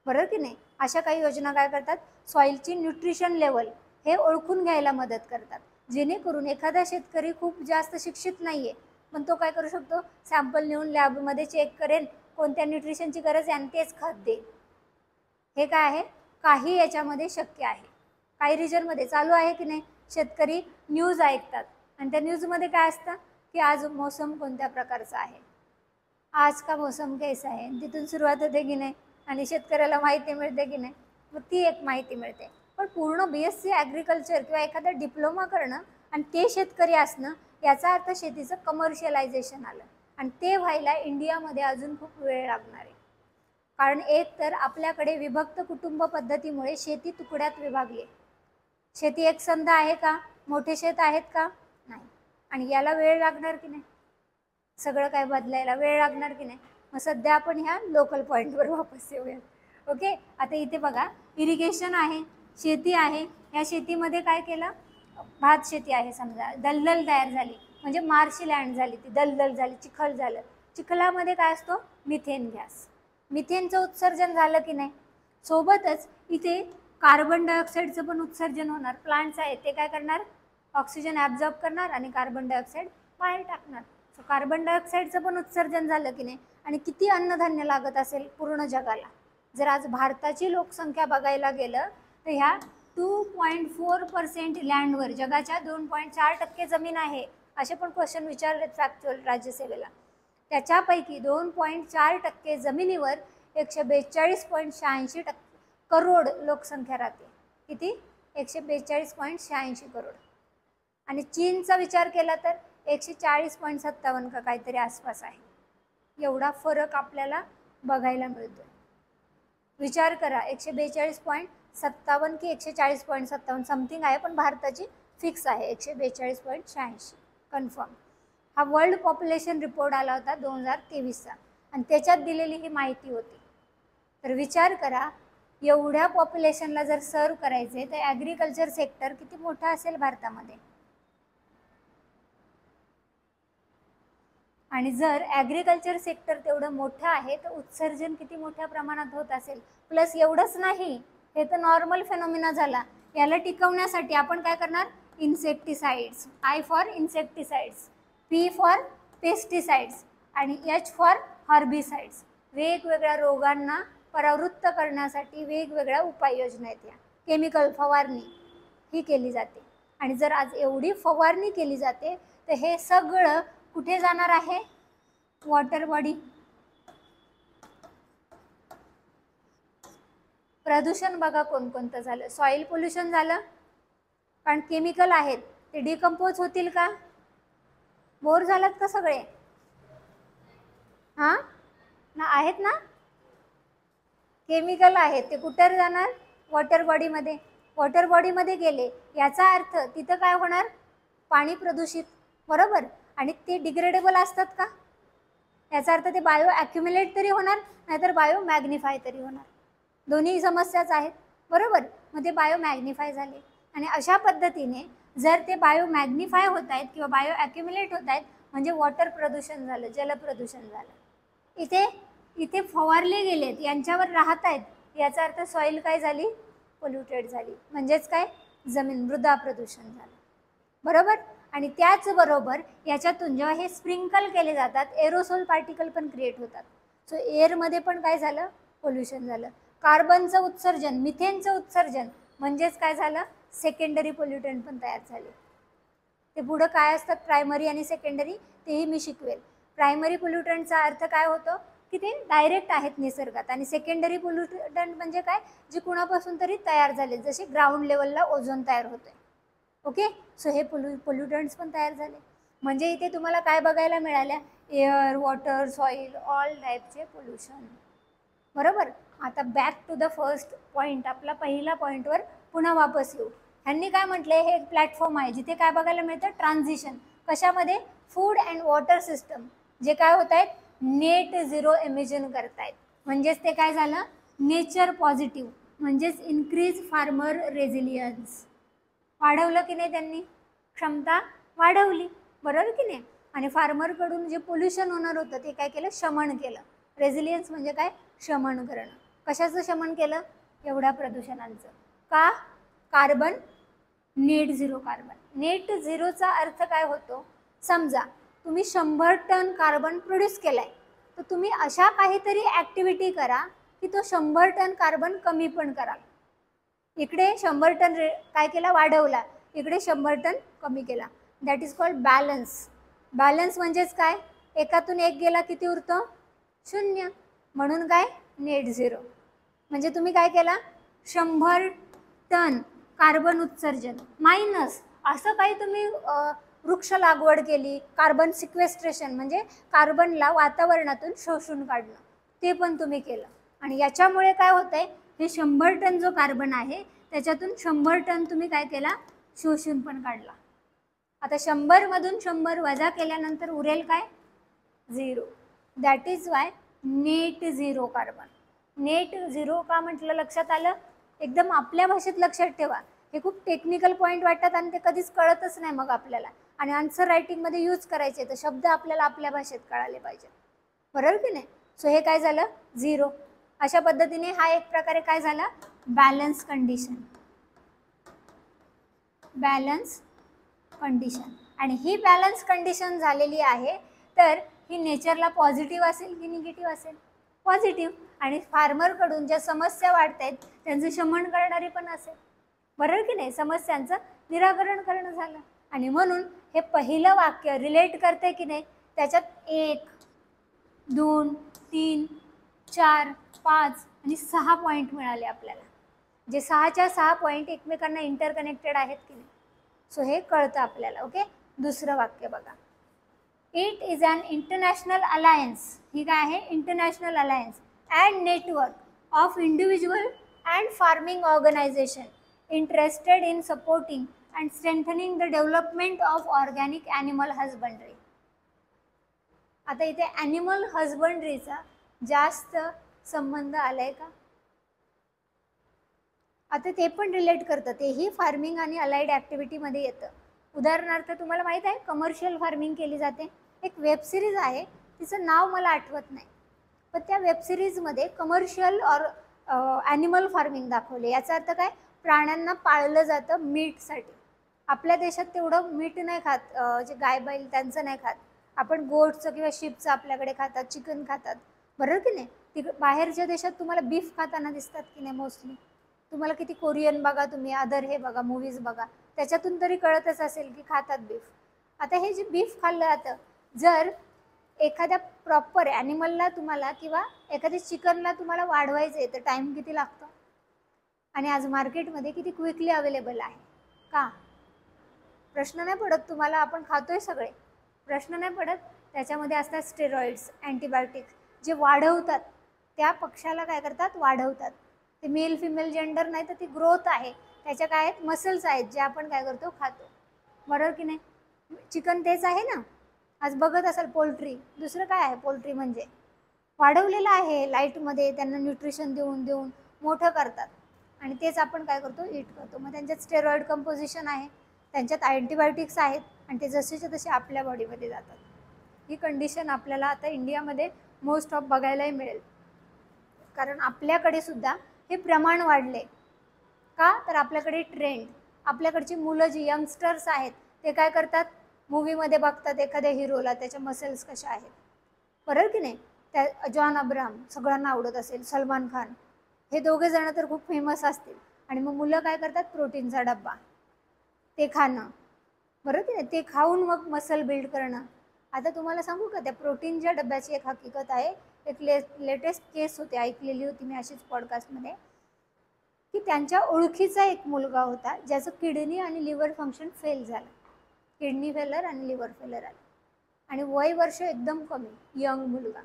बरोबर की नाही, अशा काही योजना काय करतात, सॉईलची न्यूट्रिशन लेवल हे ओळखून घ्यायला मदत करतात. जेणेकरून एखादा शेतकरी खूप जास्त शिक्षित नाही आहे, पण तो काय करू शकतो, सॅम्पल नेऊन लॅबमध्ये चेक करेल कोणत्या न्यूट्रिशनची गरज आहे आणि तेच खत देईल. हे काय आहे, काही याच्यामध्ये शक्य आहे. काही रिजनमध्ये चालू आहे की नाही, शेतकरी न्यूज ऐकतात आणि त्या न्यूजमध्ये काय असतं की आज मौसम कोणत्या प्रकारचा आहे, आज का मौसम कैसा आहे, तिथून सुरुवात होते की नाही आणि शेतकऱ्याला माहिती मिळते की नाही, मग ती एक माहिती मिळते. पण पूर्ण BSc ॲग्रिकल्चर किंवा एखादा डिप्लोमा करणं आणि ते शेतकरी असणं याचा अर्थ शेतीचं कमर्शियलायझेशन आलं आणि ते व्हायला इंडियामध्ये अजून खूप वेळ लागणार आहे. कारण एक तर आपल्याकडे विभक्त कुटुंब पद्धतीमुळे शेती तुकड्यात विभागली आहे. शेती एकसंध आहे का, मोठे शेत आहेत का, नाही. आणि याला वेळ लागणार की नाही, सगळं काय बदलायला वेळ लागणार की नाही. मग सध्या आपण ह्या लोकल पॉईंटवर वापस येऊयात. ओके, आता इथे बघा इरिगेशन आहे, शेती आहे. या शेतीमध्ये काय केलं, भात शेती आहे समजा, दलदल तयार झाली म्हणजे मार्शी लँड झाली, ती दलदल झाली, चिखल झालं. चिखलामध्ये काय असतो, मिथेन गॅस, मिथेनचं उत्सर्जन झालं की नाही. सोबतच इथे कार्बन डायऑक्साईडचं पण उत्सर्जन होणार. प्लांट्स आहेत ते काय करणार, ऑक्सिजन ॲब्झॉर्ब करणार आणि कार्बन डायऑक्साईड बाहेर टाकणार. सो कार्बन डायऑक्साईडचं पण उत्सर्जन झालं की नाही. आणि किती अन्नधान्य लागत असेल पूर्ण जगाला. जर आज भारताची लोकसंख्या बघायला गेलं तर ह्या 2.4% लँडवर जगाच्या 2.4% जमीन आहे. असे पण क्वेश्चन विचारलेत फॅक्च्युअल राज्यसेवेला. त्याच्यापैकी 2.4% जमिनीवर 142.86 करोड लोकसंख्या राहते. किती, 142.86 करोड. आणि चीनचा विचार केला तर 140.57 का काहीतरी आसपास आहे. एवढा फरक आपल्याला बघायला मिळतो. विचार करा, 142.57 की 140.57 समथिंग आहे, पण भारताची फिक्स आहे 142.86 कन्फर्म. हा वर्ल्ड पॉप्युलेशन रिपोर्ट आला होता 2023चा आणि त्याच्यात दिलेली ही माहिती होती. तर विचार करा, एवढ्या पॉप्युलेशनला जर सर्व करायचे तर ॲग्रिकल्चर सेक्टर किती मोठा असेल भारतामध्ये. आणि जर ॲग्रिकल्चर सेक्टर तेवढं मोठं आहे तर उत्सर्जन किती मोठ्या प्रमाणात होत असेल. प्लस एवढंच नाही, हे तर नॉर्मल फेनॉमिना झाला. याला टिकवण्यासाठी आपण काय करणार, insecticides, I for insecticides, P for pesticides आणि H फॉर हर्बिसाइड्स. वेगवेगळ्या रोगांना परावृत्त करण्यासाठी वेगवेगळ्या उपाययोजना आहेत. या केमिकल फवारणी ही केली जाते. आणि जर आज एवढी फवारणी केली जाते तर हे सगळं कुठे जाणार आहे, वॉटर बॉडी. प्रदूषण बघा कोणकोणतं झालं, सॉइल पोल्युशन झालं, कारण केमिकल आहेत ते डिकम्पोज होतील का, बोर झालात का सगळे, हां ना, आहेत ना, केमिकल आहेत ते कुठे जाणार, वॉटर बॉडीमध्ये. वॉटर बॉडीमध्ये गेले याचा अर्थ तिथं काय होणार, पाणी प्रदूषित, बरोबर. आणि ते डिग्रेडेबल असतात का, याचा अर्थ ते बायो ॲक्युम्युलेट तरी होणार, नाहीतर बायो मॅग्निफाय तरी होणार. दोन्ही समस्याच आहेत, बरोबर. मग ते बायो मॅग्निफाय झाले. आणि अशा पद्धतीने जर ते बायो मॅग्निफाय होत आहेत किंवा बायो ॲक्युम्युलेट होत आहेत म्हणजे वॉटर प्रदूषण झालं, जलप्रदूषण झालं. इथे फवारले गेलेत, यांच्यावर राहत आहेत, याचा अर्थ सॉईल काय झाली, पोल्युटेड झाली. म्हणजेच काय, जमीन, मृदा प्रदूषण झालं, बरोबर. आणि त्याचबरोबर याच्यातून जेव्हा हे स्प्रिंकल केले जातात एरोसोल पार्टिकल पण क्रिएट होतात. सो एअरमध्ये पण काय झालं, पोल्युशन झालं. कार्बनचं उत्सर्जन, मिथेनचं उत्सर्जन म्हणजेच काय झालं, सेकंडरी पोल्युटंट पण तयार झाले. ते पुढं काय असतात प्रायमरी आणि सेकंडरी तेही मी शिकवेल. प्रायमरी पोल्युटंटचा अर्थ काय होतो की ते डायरेक्ट आहेत निसर्गात, आणि सेकंडरी पोल्युटंट म्हणजे काय, जे कुणापासून तरी तयार झाले, जसे ग्राउंड लेवलला ओझोन तयार होतोय. ओके, सो हे पोल्युटंट्स पण तयार झाले. म्हणजे इथे तुम्हाला काय बघायला मिळाल्या, एअर, वॉटर, सॉईल, ऑल टाईपचे पोल्युशन, बरोबर. आता back to the first point, आपला पहिला पॉईंटवर पुन्हा वापस येऊ. ह्यांनी काय म्हटलंय, हे एक प्लॅटफॉर्म आहे जिथे काय बघायला मिळतं, ट्रान्झिशन. कशामध्ये, फूड अँड वॉटर सिस्टम, जे काय होत आहेत, नेट झिरो एमिशन करतायत. म्हणजेच ते काय झालं, नेचर पॉझिटिव्ह, म्हणजेच इन्क्रीज फार्मर रेझिलियन्स. वाढवलं की नाही, त्यांनी क्षमता वाढवली, बरोबर की नाही. आणि फार्मरकडून जे पोल्युशन होणार होतं ते काय केलं, शमन केलं. रेझिलियन्स म्हणजे काय, शमन करणं. कशाचं शमन केलं, एवढ्या प्रदूषणांचं. का, carbon, net zero carbon. Net झिरोचा अर्थ काय होतो, समजा तुम्ही 100 टन कार्बन प्रोड्यूस केलाय तर तुम्ही अशा काहीतरी ॲक्टिव्हिटी करा की तो 100 टन कार्बन कमी पण कराल. इकडे 100 टन काय केला, वाढवला, इकडे 100 टन कमी केला. That is called balance. Balance म्हणजेच काय, एकातून एक गेला किती उरतो, 0. म्हणून काय, नेट झिरो. म्हणजे तुम्ही काय केला, 100 टन कार्बन उत्सर्जन मायनस असं काही तुम्ही वृक्ष लागवड केली, कार्बन सिक्वेस्ट्रेशन म्हणजे कार्बनला वातावरणातून शोषून काढणं, ते पण तुम्ही केलं. आणि याच्यामुळे काय होतंय, हे 100 टन जो कार्बन आहे त्याच्यातून 100 टन तुम्ही काय केला, शोषून पण काढला. आता 100 मधून 100 वजा केल्यानंतर उरेल काय, 0. That is why net zero carbon. Net zero का म्हटलं, लक्षात आलं, एकदम आपल्या भाषेत लक्षात ठेवा. हे खूप टेक्निकल पॉईंट वाटतात आणि ते कधीच कळतच नाही मग आपल्याला. आणि आन्सर रायटिंगमध्ये यूज करायचे तर शब्द आपल्याला आपल्या भाषेत कळाले पाहिजे, बरोबर की नाही. सो हे काय झालं, 0. अशा पद्धतीने हा एक प्रकारे काय झाला, बॅलन्स कंडिशन. Balance condition. आणि ही बॅलन्स कंडिशन झालेली आहे तर ही नेचरला पॉझिटिव्ह असेल की निगेटिव्ह असेल, पॉझिटिव्ह. आणि फार्मरकडून ज्या समस्या वाढत आहेत त्यांचं शमन करणारी पण असेल, बरोबर की नाही, समस्यांचं निराकरण करणं झालं. आणि म्हणून हे पहिलं वाक्य रिलेट करते की नाही, त्याच्यात 1, 2, 3, 4, 5 आणि 6 पॉईंट मिळाले आपल्याला, जे 6च्या 6 पॉईंट एकमेकांना इंटरकनेक्टेड आहेत की नाही. सो हे कळतं आपल्याला. ओके, दुसरं वाक्य बघा. It is an international alliance. ही काय आहे, international alliance and network of individual and farming organization interested in supporting and strengthening the development of organic animal husbandry. आता इथे ॲनिमल हजबंड्रीचा जास्त संबंध आलाय का, आता ते पण रिलेट करतं, तेही फार्मिंग आणि अलाइड ॲक्टिव्हिटीमध्ये येतं. उदाहरणार्थ तुम्हाला माहीत आहे कमर्शियल फार्मिंग केली जाते. एक वेबसिरीज आहे, तिचं नाव मला आठवत नाही, पण त्या वेबसिरीजमध्ये कमर्शियल ॲनिमल फार्मिंग दाखवले. याचा अर्थ काय, प्राण्यांना पाळलं जातं मीटसाठी. आपल्या देशात तेवढं मीट नाही खात, जे गाय बैल त्यांचं नाही खात. आपण गोटचं किंवा शिपचं आपल्याकडे खातात, चिकन खातात, बरोबर की नाही. बाहेरच्या देशात तुम्हाला बीफ खाताना दिसतात की नाही मोस्टली. तुम्हाला किती कोरियन बघा, तुम्ही अदर हे बघा, मूवीज बघा, त्याच्यातून तरी कळतच असेल की खातात बीफ. आता हे जे बीफ खाल्लं जातं, जर एखाद्या प्रॉपर ॲनिमलला तुम्हाला किंवा एखाद्या चिकनला तुम्हाला वाढवायचं आहे तर टाईम किती लागतो. आणि आज मार्केटमध्ये किती क्विकली अवेलेबल आहे का, प्रश्न नाही पडत तुम्हाला, आपण खातोय सगळे, प्रश्न नाही पडत. त्याच्यामध्ये असतात स्टेरॉइड्स, अँटीबायोटिक्स, जे वाढवतात, त्या पक्षाला काय करतात, वाढवतात. ते मेल फिमेल जेंडर नाही तर ती ग्रोथ आहे, त्याच्या काय आहेत, मसल्स आहेत, जे आपण काय करतो, खातो, बरोबर की नाही. चिकन तेच आहे ना. आज बघत असाल पोल्ट्री, दुसरं काय आहे, पोल्ट्री म्हणजे वाढवलेलं आहे लाईटमध्ये, त्यांना न्यूट्रिशन देऊन देऊन मोठं करतात आणि तेच आपण काय करतो, ईट करतो. मग त्यांच्यात स्टेरॉइड कंपोजिशन आहे, त्यांच्यात अँटीबायोटिक्स आहेत आणि ते जसेच्या तसे आपल्या बॉडीमध्ये जातात. ही कंडिशन आपल्याला आता इंडियामध्ये मोस्ट ऑफ बघायलाही मिळेल, कारण आपल्याकडे सुद्धा हे प्रमाण वाढले का, तर आपल्याकडे ट्रेंड, आपल्याकडची मुलं जी यंगस्टर्स आहेत ते काय करतात, मूवीमध्ये बघतात एखाद्या हिरोला, त्याच्या मसल्स कशा आहेत, बरोबर की नाही. त्या जॉन अब्राहम सगळ्यांना आवडत असेल, सलमान खान, हे दोघे जण तर खूप फेमस असतील. आणि मग मुलं काय करतात, प्रोटीनचा डब्बा ते खाणं, बरोबर की नाही, ते खाऊन मग मसल बिल्ड करणं. आता तुम्हाला सांगू का, त्या प्रोटीनच्या डब्याची एक हकीकत आहे. एक लेटेस्ट केस होती, ऐकलेली होती मी अशीच पॉडकास्टमध्ये, की त्यांच्या ओळखीचा एक मुलगा होता ज्याचं किडनी आणि लिव्हर फंक्शन फेल झालं, किडनी फेलर आणि लिव्हर फेलर आलं, आणि वय वर्ष एकदम कमी, यंग मुलगा.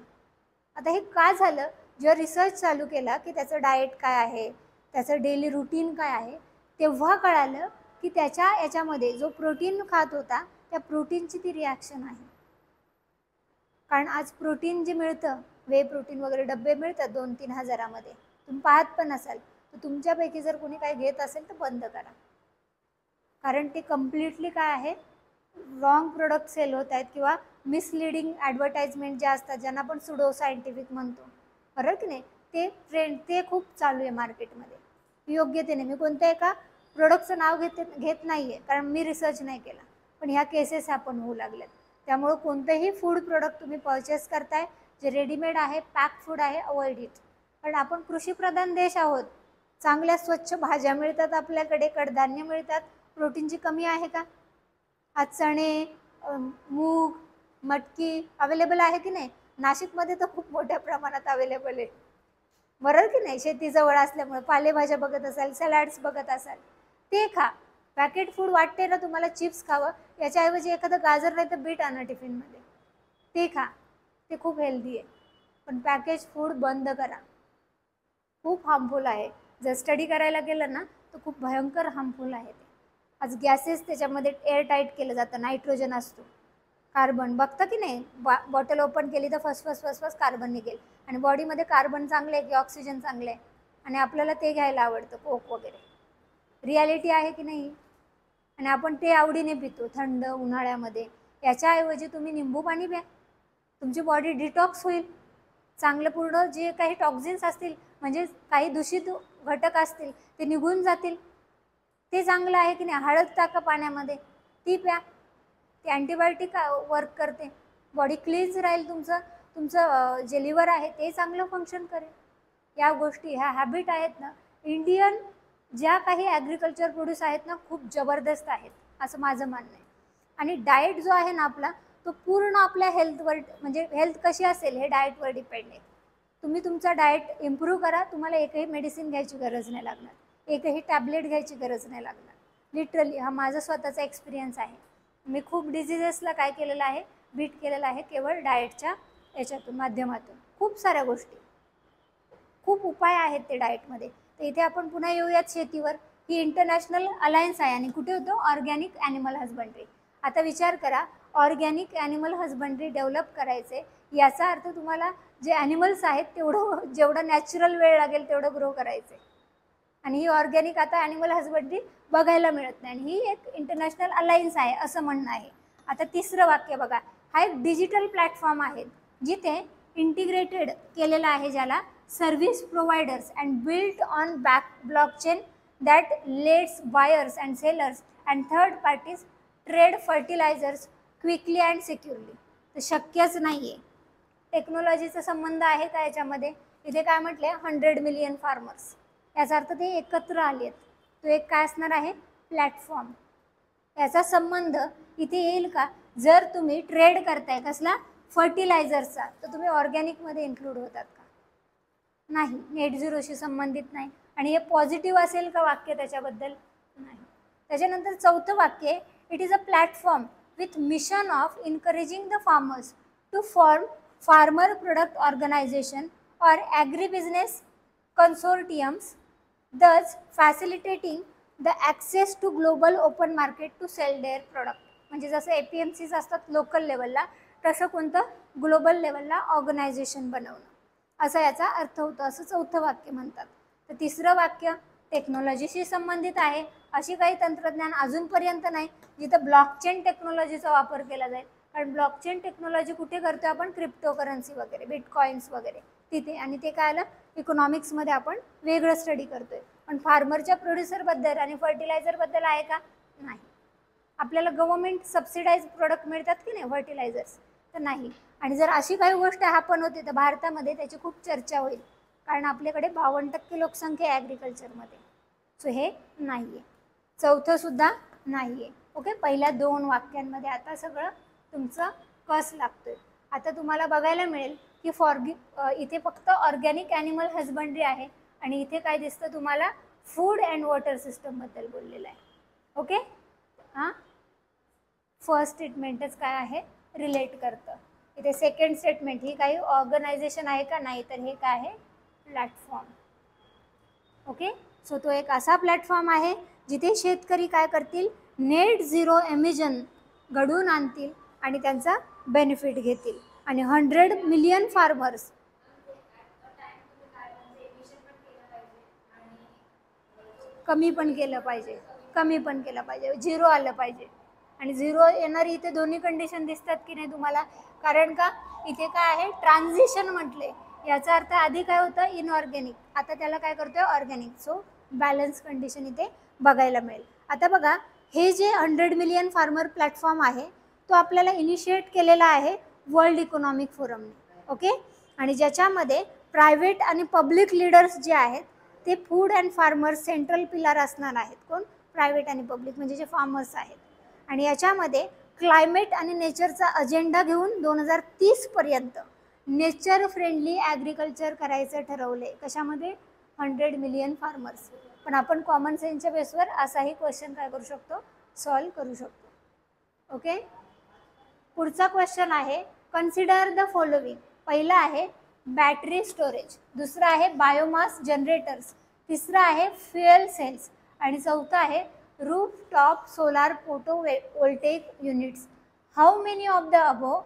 आता हे का झालं, जेव्हा रिसर्च चालू केला की त्याचं डाएट काय आहे, त्याचं डेली रुटीन काय आहे, तेव्हा कळालं की त्याच्या याच्यामध्ये जो प्रोटीन खात होता त्या प्रोटीनची ती रिॲक्शन आहे. कारण आज प्रोटीन जे मिळतं, वे प्रोटीन वगैरे डबे मिळतात 2-3 हजारामध्ये, तुम्ही पाहत पण असाल, तर तुमच्यापैकी जर कोणी काही घेत असेल तर बंद करा, कारण ते कम्प्लिटली काय आहे, रॉंग प्रोडक्ट सेल होत आहेत किंवा मिसलिडिंग ॲडव्हर्टाइजमेंट जे असतात, ज्यांना आपण सुडो सायंटिफिक म्हणतो, बरोबर की नाही, ते ट्रेंड ते खूप चालू आहे मार्केटमध्ये. योग्यतेने मी कोणत्या एका प्रोडक्टचं नाव घेत नाही आहे, कारण मी रिसर्च नाही केला, पण ह्या केसेस आपण होऊ लागल्यात. त्यामुळं कोणतेही फूड प्रोडक्ट तुम्ही परचेस करताय जे रेडीमेड आहे, पॅक फूड आहे, अवॉइड इट. कारण आपण कृषीप्रधान देश आहोत, चांगल्या स्वच्छ भाज्या मिळतात आपल्याकडे, कडधान्य मिळतात, प्रोटीनची कमी आहे का? आज चणे, मूग, मटकी अवेलेबल आहे की नाही? नाशिकमध्ये तर खूप मोठ्या प्रमाणात अवेलेबल आहे, बरोबर की नाही? शेती जवळ असल्यामुळे पालेभाज्या बघत असाल, सॅलड्स बघत असाल, ते खा. पॅकेट फूड वाटते ना तुम्हाला चिप्स खावं, याच्याऐवजी एखादं गाजर नाही तर बीट आणा टिफिनमध्ये, ते खा, ते खूप हेल्दी आहे. पण पॅकेज फूड बंद करा, खूप हार्मफुल आहे. जर स्टडी करायला गेलं ना तर खूप भयंकर हार्मफुल आहे ते. आज गॅसेस त्याच्यामध्ये एअर टाईट केलं जातं, नायट्रोजन असतो, कार्बन बघता की नाही? बॉटल ओपन केली तर फस कार्बन निघेल, आणि बॉडीमध्ये कार्बन चांगले आहे की ऑक्सिजन चांगले आहे, आणि आपल्याला ते घ्यायला आवडतं, कोक वगैरे. रियालिटी आहे की नाही? आणि आपण ते आवडीने पितो थंड उन्हाळ्यामध्ये. याच्याऐवजी तुम्ही निंबू पाणी प्या, तुमची बॉडी डिटॉक्स होईल, चांगलं पूर्ण जे काही टॉक्झिन्स असतील, म्हणजे काही दूषित घटक असतील ते निघून जातील, ते चांगलं आहे की नाही? हळद टाका पाण्यामध्ये, ती प्या, ती अँटीबायोटिक वर्क करते, बॉडी क्लीन्स राहील, तुमचं जे लिव्हर आहे ते चांगलं फंक्शन करेल. या गोष्टी, ह्या हॅबिट आहेत ना, इंडियन ज्या काही ॲग्रिकल्चर प्रोड्यूस आहेत ना, खूप जबरदस्त आहेत असं माझं म्हणणं आहे. आणि डाएट जो आहे ना आपला, तो पूर्ण आपल्या हेल्थवर, म्हणजे हेल्थ कशी असेल हे डाएटवर डिपेंड आहे. तुम्ही तुमचा डाएट इम्प्रूव्ह करा, तुम्हाला एकही मेडिसिन घ्यायची गरज नाही लागणार, एकही टॅबलेट घ्यायची गरज नाही लागणार. लिटरली हा माझा स्वतःचा एक्सपिरियन्स आहे. मी खूप डिझिजेसला काय केलेलं आहे, बीट केलेलं आहे केवळ डाएटच्या याच्यातून, माध्यमातून. खूप साऱ्या गोष्टी, खूप उपाय आहेत ते डाएटमध्ये. तर इथे आपण पुन्हा येऊयात शेतीवर. ही इंटरनॅशनल अलायन्स आहे, आणि कुठे होतो? Organic animal husbandry. आता विचार करा, ऑर्गॅनिक ॲनिमल हजबंड्री डेव्हलप करायचे, याचा अर्थ तुम्हाला जे ॲनिमल्स आहेत जेवढं नॅचरल वेळ लागेल तेवढं ग्रो करायचे. आणि ही ऑर्गॅनिक आता ॲनिमल हजबंड्री बघायला मिळत नाही, आणि ही एक इंटरनॅशनल अलायन्स आहे असं म्हणणं आहे. आता तिसरं वाक्य बघा, हा एक डिजिटल प्लॅटफॉर्म आहे जिथे इंटिग्रेटेड केलेला आहे, ज्याला service providers and built on blockchain that lets buyers and sellers and third parties trade fertilisers quickly and securely. तर शक्यच नाही आहे. टेक्नॉलॉजीचा संबंध आहे का याच्यामध्ये? इथे काय म्हटले? 100 मिलियन फार्मर्स, याचा अर्थ ते एकत्र आले आहेत. तो एक काय असणार आहे? प्लॅटफॉर्म. याचा संबंध इथे येईल का? जर तुम्ही ट्रेड करताय कसला? फर्टिलायझरचा, तर तुम्ही ऑर्गॅनिकमध्ये इन्क्लूड होतात का? नाही, नेट झिरोशी संबंधित नाही. आणि हे पॉझिटिव्ह असेल का वाक्य त्याच्याबद्दल? नाही. त्याच्यानंतर चौथं वाक्य, it is a platform with mission of encouraging the farmers to form farmer product organization और agribusiness consortiums, thus facilitating the access to global open market to sell their product. म्हणजे जसं APMCs असतात local लेवलला, तसं कोणतं global लेवलला organisation बनवणं, असा याचा अर्थ होतो, असं चौथं वाक्य म्हणतात. तर तिसरं वाक्य टेक्नॉलॉजीशी संबंधित आहे. अशी काही तंत्रज्ञान अजूनपर्यंत नाही जिथं ब्लॉकचेन टेक्नॉलॉजीचा वापर केला जाईल. कारण ब्लॉकचेन टेक्नॉलॉजी कुठे करतो आपण? क्रिप्टोकरन्सी वगैरे, बिटकॉइन्स वगैरे तिथे. आणि ते काय आलं? इकॉनॉमिक्समध्ये आपण वेगळं स्टडी करतोय. पण फार्मरच्या प्रोड्युसरबद्दल आणि फर्टिलायझरबद्दल आहे का? नाही. आपल्याला गव्हर्नमेंट सबसिडाईज प्रोडक्ट मिळतात की नाही फर्टिलायझर्स? तर नाही. आणि जर अशी काही गोष्ट हॅपन होते तर भारतामध्ये त्याची खूप चर्चा होईल, कारण आपल्याकडे 52% लोकसंख्या आहे ॲग्रिकल्चरमध्ये. सो हे नाही आहे. चौथंसुद्धा नाही आहे. ओके, पहिल्या 2 वाक्यांमध्ये आता सगळं तुमचं कस लागतोय. आता तुम्हाला बघायला मिळेल की इथे फक्त ऑर्गॅनिक ॲनिमल हजबंड्री आहे, आणि इथे काय दिसतं तुम्हाला? फूड अँड वॉटर सिस्टमबद्दल बोललेलं आहे. ओके, हां, फर्स्ट स्टेटमेंटच काय आहे? रिलेट करतं. इथे सेकंड स्टेटमेंट, ही काही ऑर्गनायझेशन आहे का? नाही. तर हे काय आहे? प्लॅटफॉर्म. ओके, सो तो एक असा प्लॅटफॉर्म आहे जिथे शेतकरी काय करतील? नेट झिरो एमिशन घडवून आणतील आणि त्यांचा बेनिफिट घेतील. आणि 100 मिलियन फार्मर्स कमी पण केलं पाहिजे, झिरो आलं पाहिजे. आणि झिरो येणारी इथे दोन्ही कंडिशन दिसतात की नाही तुम्हाला? कारण का इथे काय आहे? ट्रान्झिशन म्हटले. याचा अर्थ आधी काय होतं? इनऑर्गॅनिक, आता त्याला काय करतोय? ऑर्गॅनिक. सो बॅलन्स कंडिशन इथे बघायला मिळेल. आता बघा, हे जे 100 मिलियन फार्मर प्लॅटफॉर्म आहे तो आपल्याला इनिशिएट केलेला आहे वर्ल्ड इकॉनॉमिक फोरमने. ओके, आणि ज्याच्यामध्ये प्रायव्हेट आणि पब्लिक लीडर्स जे आहेत ते food and farmers central pillar असणार आहेत. कोण? प्रायव्हेट आणि पब्लिक, म्हणजे जे फार्मर्स आहेत. आणि याच्यामध्ये क्लायमेट आणि नेचरचा अजेंडा घेऊन 2030 पर्यंत नेचर फ्रेंडली ॲग्रिकल्चर करायचं ठरवले. कशामध्ये? 100 मिलियन फार्मर्स. पण आपण कॉमन सेन्सच्या बेसवर असाही क्वेश्चन काय करू शकतो? सॉल्व करू शकतो. ओके. पुढचा क्वेश्चन आहे कन्सिडर द फॉलोविंग. पहिला आहे बॅटरी स्टोरेज, दुसरा आहे बायोमास जनरेटर्स, तिसरा आहे फ्युएल सेल्स आणि चौथा आहे roof top solar photovoltaic units. How many of the above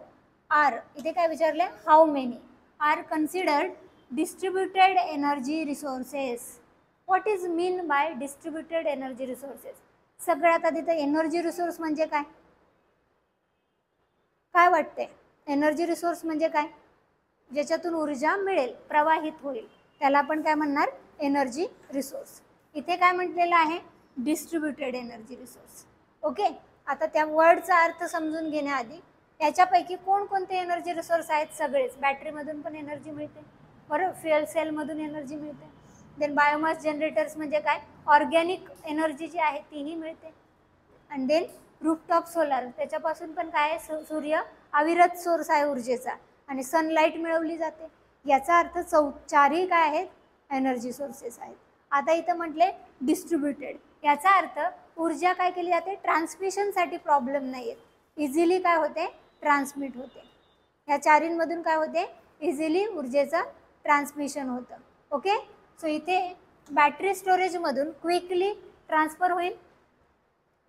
are, इथे काय विचारले? How many are considered distributed energy resources. What is mean by distributed energy resources? सगळ्यात आधी तर एनर्जी रिसोर्स म्हणजे काय? काय वाटते? एनर्जी रिसोर्स म्हणजे काय? ज्याच्यातून ऊर्जा मिळेल, प्रवाहित होईल, त्याला आपण काय म्हणणार? Energy resource. इथे काय म्हटलेलं आहे? Distributed energy resource. ओके. आता त्या वर्डचा अर्थ समजून घेण्याआधी याच्यापैकी कोणकोणते एनर्जी रिसोर्स आहेत? सगळेच. बॅटरीमधून पण एनर्जी मिळते, बरोबर, फ्युएल सेलमधून एनर्जी मिळते. देन बायोमास जनरेटर्स म्हणजे काय? ऑर्गॅनिक एनर्जी जी आहे तीही मिळते. आणि देन रूफटॉप सोलार, त्याच्यापासून पण काय आहे? सूर्य अविरत सोर्स आहे ऊर्जेचा आणि सनलाईट मिळवली जाते. याचा अर्थ चारही काय आहेत? एनर्जी सोर्सेस आहेत. आता इथं म्हटले डिस्ट्रीब्युटेड, याचा अर्थ ऊर्जा काय केली जाते? ट्रान्समिशनसाठी प्रॉब्लेम नाही आहेत, इझिली काय होते? ट्रान्समिट होते. या चारींमधून काय होते? इझिली ऊर्जेचं ट्रान्समिशन होतं. ओके. सो इथे बॅटरी स्टोरेजमधून क्विकली ट्रान्सफर होईल.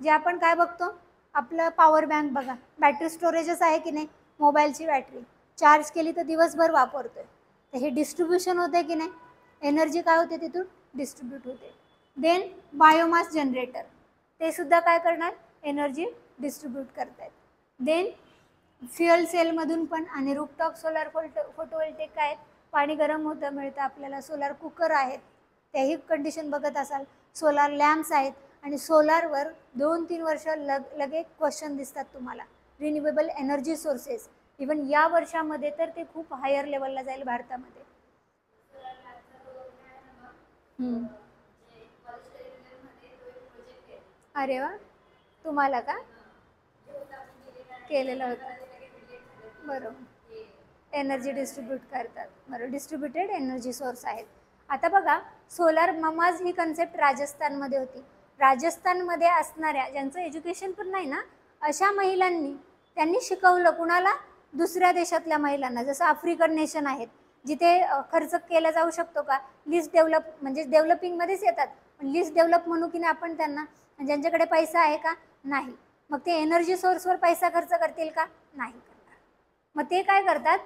जे आपण काय बघतो? आपलं पॉवर बँक बघा, बॅटरी स्टोरेजच आहे की नाही? मोबाईलची बॅटरी चार्ज केली तर दिवसभर वापरतोय, तर हे डिस्ट्रीब्युशन होते की नाही? एनर्जी काय होते? तिथून डिस्ट्रीब्यूट होते. देन बायोमास जनरेटर, ते सुद्धा काय करणार? एनर्जी डिस्ट्रीब्यूट करतायत. देन फ्युएल सेलमधून पण आणि रूफटॉप सोलार फोटोवोल्टेक काय आहेत? पाणी गरम होतं मिळतं आपल्याला. सोलार कुकर आहेत, त्याही कंडिशन बघत असाल. सोलार लॅम्प्स आहेत आणि सोलारवर 2-3 वर्ष लगे क्वेश्चन दिसतात तुम्हाला. रिन्युएबल एनर्जी सोर्सेस, इवन या वर्षामध्ये तर ते खूप हायर लेवलला जाईल भारतामध्ये. अरे वा, तुम्हाला का केलेलं होतं? बरोबर, एनर्जी डिस्ट्रीब्यूट करतात. बरोबर, डिस्ट्रीब्युटेड एनर्जी सोर्स आहेत. आता बघा, सोलार ममाज ही कन्सेप्ट राजस्थानमध्ये होती. राजस्थानमध्ये असणाऱ्या ज्यांचं एज्युकेशन पण नाही ना, अशा महिलांनी त्यांनी शिकवलं. कुणाला? दुसऱ्या देशातल्या महिलांना. जसं आफ्रिकन नेशन आहेत जिथे खर्च केला जाऊ शकतो का? लिस्ट डेव्हलप, म्हणजे डेव्हलपिंगमध्येच येतात, पण लिस्ट डेव्हलप म्हणू की नाही आपण त्यांना? ज्यांच्याकडे पैसा आहे का? नाही. मग ते एनर्जी सोर्सवर पैसा खर्च करतील का? नाही करणार. मग ते काय करतात?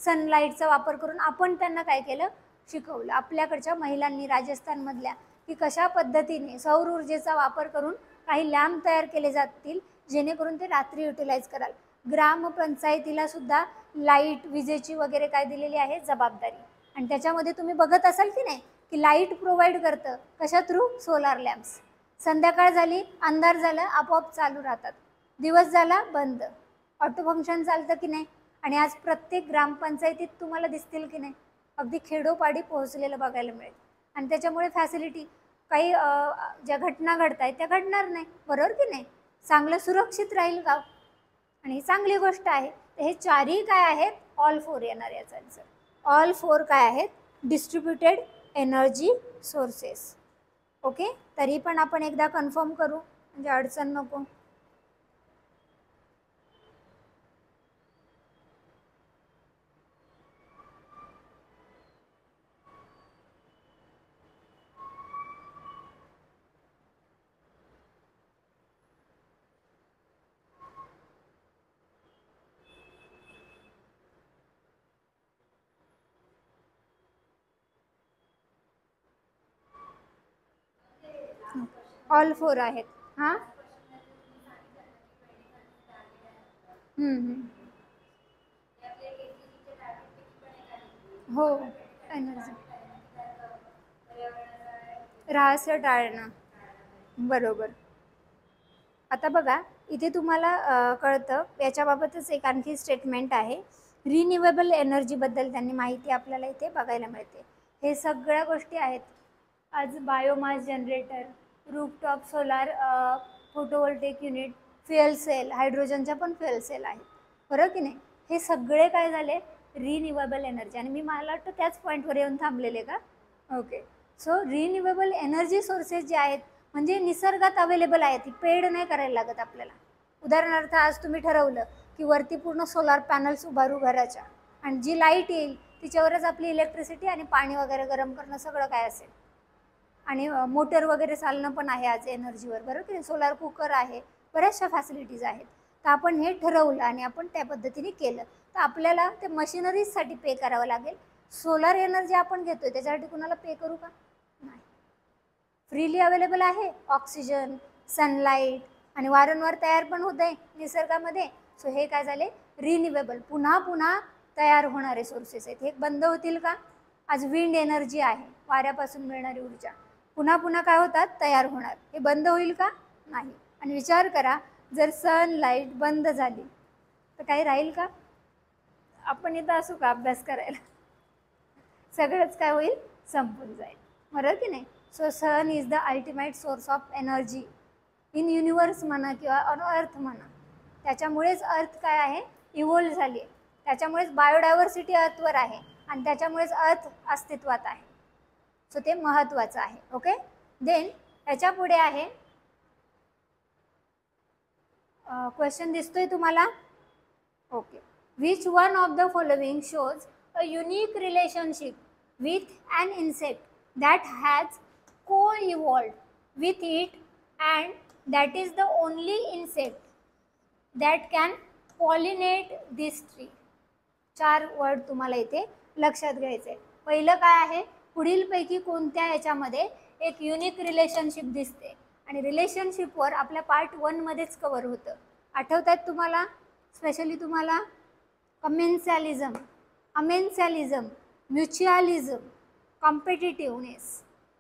सनलाईटचा वापर करून आपण त्यांना काय केलं? शिकवलं. आपल्याकडच्या महिलांनी राजस्थानमधल्या की कशा पद्धतीने सौर ऊर्जेचा वापर करून काही लॅम्प तयार केले जातील, जेणेकरून ते रात्री युटिलाइज कराल. ग्रामपंचायतीला सुद्धा लाईट, विजेची वगैरे काय दिलेली आहे? जबाबदारी. आणि त्याच्यामध्ये तुम्ही बघत असाल की नाही की लाईट प्रोव्हाइड करतं कशा थ्रू? Solar lamps. संध्याकाळ झाली, अंधार झालं, आपोआप चालू राहतात. दिवस झाला, बंद. ऑटो फंक्शन चालतं की नाही? आणि आज प्रत्येक ग्रामपंचायतीत तुम्हाला दिसतील की नाही? अगदी खेडोपाडी पोहोचलेलं बघायला मिळेल. आणि त्याच्यामुळे फॅसिलिटी, काही ज्या घटना घडत आहेत त्या घडणार नाही, बरोबर की नाही? चांगलं सुरक्षित राहील गाव, आणि ही चांगली गोष्ट आहे. तर हे चारही काय आहेत? ऑल फोर येणार याचा आन्सर. ऑल फोर काय आहेत? Distributed energy sources. ओके. तरी पण आपण एकदा कन्फर्म करू, म्हणजे अडचण नको. ऑल फोर आहेत. हां, हो, एनर्जी रहस्य टाळणं, बरोबर. आता बघा, इथे तुम्हाला कळतं, याच्याबाबतच एक आणखी स्टेटमेंट आहे. रिन्युएबल एनर्जीबद्दल त्यांनी माहिती आपल्याला इथे बघायला मिळते. हे सगळ्या गोष्टी आहेत आज biomass generator, rooftop solar photovoltaic unit, fuel cell, हायड्रोजनच्या पण फ्युएल सेल आहेत, बरोबर की नाही. हे सगळे काय झाले, रिन्युएबल एनर्जी. आणि मी मला वाटतं त्याच पॉईंटवर येऊन थांबलेले का. Okay. So renewable energy sources जे आहेत म्हणजे निसर्गात अवेलेबल आहेत, ती पेड नाही करायला लागत आपल्याला. उदाहरणार्थ आज तुम्ही ठरवलं की वरती पूर्ण सोलार पॅनल्स उभारू घराच्या, आणि जी लाईट येईल तिच्यावरच आपली इलेक्ट्रिसिटी आणि पाणी वगैरे गरम करणं सगळं काय असेल, आणि मोटर वगैरे चालणं पण आहे आज एनर्जीवर, बरोबर की सोलार कुकर आहे, बऱ्याचशा फॅसिलिटीज आहेत. तर आपण हे ठरवलं आणि आपण त्या पद्धतीने केलं तर आपल्याला ते मशिनरीजसाठी पे करावं लागेल. सोलार एनर्जी आपण घेतोय त्याच्यासाठी कुणाला पे करू का, नाही. फ्रीली अवेलेबल आहे, ऑक्सिजन, सनलाईट, आणि वारंवार तयार पण होत आहे निसर्गामध्ये. सो हे काय झाले, रिन्युएबल, पुन्हा पुन्हा तयार होणारे सोर्सेस आहेत. हे बंद होतील का. आज विंड एनर्जी आहे, वाऱ्यापासून मिळणारी ऊर्जा, पुन्हा पुन्हा काय होतात, तयार होणार. हे बंद होईल का, नाही. आणि विचार करा, जर सनलाईट बंद झाली तर काही राहील का. आपण इथं असू का अभ्यास करायला, सगळंच काय होईल, संपून जाईल, बरोबर की नाही. So sun is the ultimate source of energy in universe म्हणा किंवा ऑन अर्थ म्हणा. त्याच्यामुळेच अर्थ काय आहे, इव्हॉल्व झाली आहे. त्याच्यामुळेच बायोडायव्हर्सिटी अर्थवर आहे आणि त्याच्यामुळेच अर्थ अस्तित्वात आहे. सो ते महत्त्वाचं आहे. ओके. देन याच्या पुढे आहे क्वेश्चन दिसतोय तुम्हाला. Okay. Which one of the following shows a unique relationship with an insect that has co-evolved with it, and that is the only insect that can pollinate this tree. 4 word तुम्हाला इथे लक्षात घ्यायचे. पहिलं काय आहे, पुढीलपैकी कोणत्या याच्यामध्ये एक युनिक रिलेशनशिप दिसते, आणि रिलेशनशिपवर आपल्या पार्ट 1 मध्येच कव्हर होतं. आठवतात तुम्हाला, स्पेशली तुम्हाला कमेन्सॅलिझम, अमेन्सॅलिझम, म्युच्युअलिझम, कॉम्पिटिटिव्हनेस,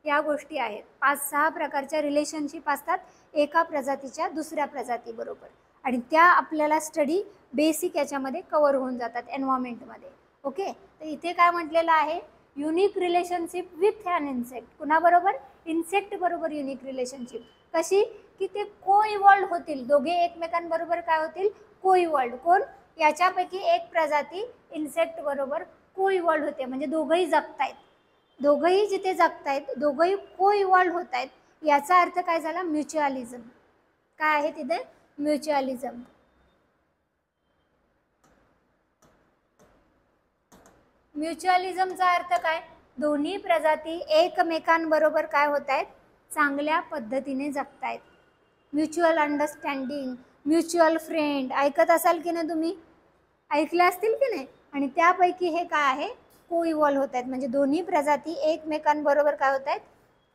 या गोष्टी आहेत. 5-6 प्रकारच्या रिलेशनशिप असतात एका प्रजातीच्या दुसऱ्या प्रजातीबरोबर, आणि त्या आपल्याला स्टडी बेसिक याच्यामध्ये कव्हर होऊन जातात एन्व्हायरमेंटमध्ये. ओके. तर इथे काय म्हटलेलं आहे, unique relationship with an insect. कुणाबरोबर, इन्सेक्ट बरोबर युनिक रिलेशनशिप. कशी की ते को इव्हॉल्व होतील, दोघे एकमेकांबरोबर काय होतील, को इव्हॉल्व. कोण, याच्यापैकी एक प्रजाती इन्सेक्ट बरोबर को इव्हॉल्व होते, म्हणजे दोघंही जगतायत. दोघंही जिथे जगतायत, दोघंही को इव्हॉल्व होत आहेत, याचा अर्थ काय झाला, म्युच्युअलिझम. काय आहे तिथे, म्युच्युअलिझम. म्युच्युअलिझमचा अर्थ काय, दोन्ही प्रजाती एकमेकांबरोबर काय होत आहेत, चांगल्या पद्धतीने जगतायत. म्युच्युअल अंडरस्टँडिंग, म्युच्युअल फ्रेंड, ऐकत असाल की नाही तुम्ही, ऐकले असतील की नाही. आणि त्यापैकी हे काय आहे, को इव्हॉल्व होत आहेत, म्हणजे दोन्ही प्रजाती एकमेकांबरोबर काय होत आहेत,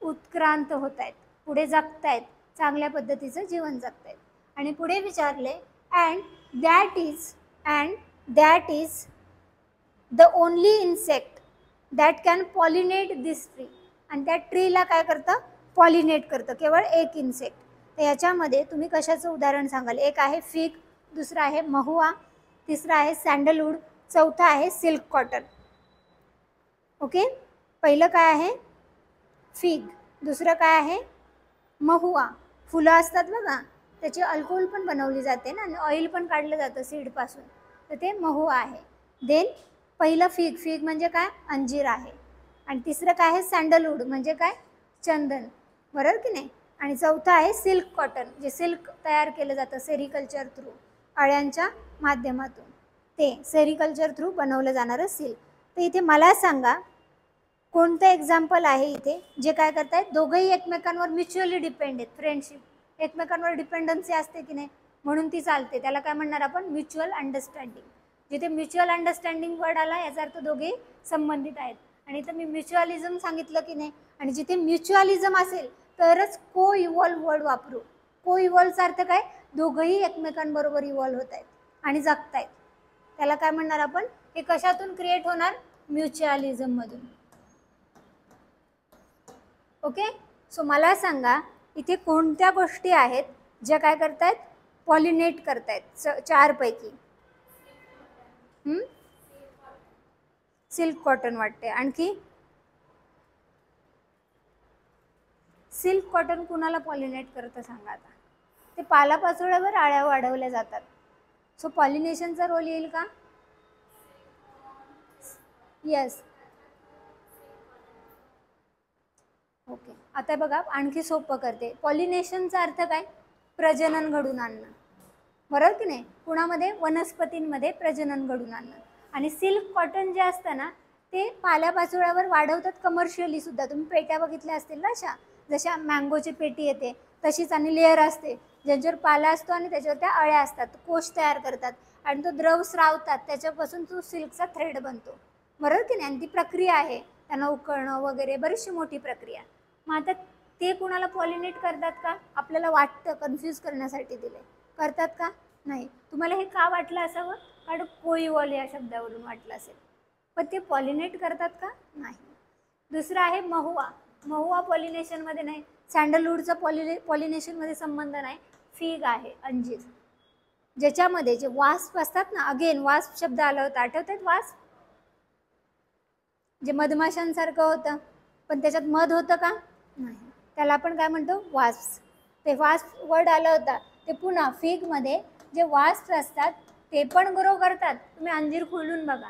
उत्क्रांत होत आहेत, पुढे जगतायत, चांगल्या पद्धतीचं जीवन जगतायत. आणि पुढे विचारले, and that is the only insect that can pollinate this tree. आणि त्या ट्रीला काय करतं, पॉलिनेट करतं, केवळ एक इन्सेक्ट. तर याच्यामध्ये तुम्ही कशाचं उदाहरण सांगाल. एक आहे फिग, दुसरा आहे महुआ, तिसरा आहे सँडलवूड, चौथा आहे सिल्क कॉटन. ओके. पहिलं काय आहे, फिग, दुसरं काय आहे, महुआ, फुलं असतात बघा, त्याची अल्कोहोल पण बनवली जाते ना, आणि ऑइल पण काढलं जातं सीडपासून, तर ते महुआ आहे. देन पहिलं फिग, फिग म्हणजे काय, अंजीर आहे. आणि तिसरं काय आहे, सँडलवूड म्हणजे काय, चंदन, बरोबर की नाही. आणि चौथा आहे सिल्क कॉटन, जे सिल्क तयार केलं जातं सेरिकल्चर थ्रू, अळ्यांच्या माध्यमातून, ते सेरिकल्चर थ्रू बनवलं जाणारं सिल्क. तर इथे मला सांगा कोणतं एक्झाम्पल आहे इथे जे काय करतायत, दोघंही एकमेकांवर म्युच्युअली डिपेंड आहेत, फ्रेंडशिप, एकमेकांवर डिपेंडन्सी असते की नाही, म्हणून ती चालते. त्याला काय म्हणणार आपण, म्युच्युअल अंडरस्टँडिंग. जिथे म्युच्युअल अंडरस्टँडिंग वर्ड आला याचा अर्थ दोघे संबंधित आहेत. आणि इथं मी म्युच्युअलिझम सांगितलं की नाही, आणि जिथे म्युच्युअलिझम असेल तरच को इव्हॉल्व वर्ड वापरू. को इव्हॉल्वचा अर्थ काय, दोघंही एकमेकांबरोबर इव्हॉल्व होत आहेत आणि जगतायत, त्याला काय म्हणणार आपण. हे कशातून क्रिएट होणार, म्युच्युअलिझम मधून. ओके. सो मला सांगा इथे कोणत्या गोष्टी आहेत ज्या काय करतायत, पॉलिनेट करतायत, 4 पैकी. सिल्क कॉटन वाटते, आणखी सिल्क कॉटन कुणाला पॉलिनेट करतं सांगा आता? ते पालापाचोळ्यावर आळ्या वाढवल्या जातात. सो पॉलिनेशनचा रोल येईल का? येस. ओके, आता बघा आणखी सोपं करते. पॉलिनेशनचा अर्थ काय? प्रजनन घडून आणणं, बरोबर की नाही? कुणामध्ये? वनस्पतींमध्ये प्रजनन घडून आणणं. आणि सिल्क कॉटन जे असतं ना ते पाल्यापाचोळ्यावर वाढवतात कमर्शियली सुद्धा. तुम्ही पेट्या बघितल्या असतील ना अशा, जशा मँगोची पेटी येते तशीच, आणि लेअर असते ज्यांच्यावर पाला असतो आणि त्याच्यावर त्या अळ्या असतात, कोश तयार करतात आणि तो द्रव स्रावतात, त्याच्यापासून तो सिल्कचा थ्रेड बनतो, बरोबर की नाही? आणि ती प्रक्रिया आहे, त्यांना उकळणं वगैरे बरीचशी मोठी प्रक्रिया. मग आता ते कुणाला पॉलिनेट करतात का? आपल्याला वाटतं, कन्फ्यूज करण्यासाठी दिले. करतात का? नाही. तुम्हाला हे का वाटलं असावं? कारण कोईवॉल या शब्दावरून वाटलं असेल. पण ते पॉलिनेट करतात का? नाही. दुसरं आहे महुआ. महुआ पॉलिनेशनमध्ये नाही. सँडलवूडचा पॉलिनेशनमध्ये संबंध नाही. फिग आहे, अंजीर, ज्याच्यामध्ये जे वास्प असतात ना, अगेन वास्प शब्द आला होता, आठवतात? वास्प जे मधमाशांसारखं होतं, पण त्याच्यात मध होतं का? नाही. त्याला आपण काय म्हणतो? वास्प. ते वास्प वर्ड आलं होता, ते पुन्हा फिगमध्ये जे वास्प असतात ते पण ग्रो करतात. तुम्ही अंजीर खोलून बघा,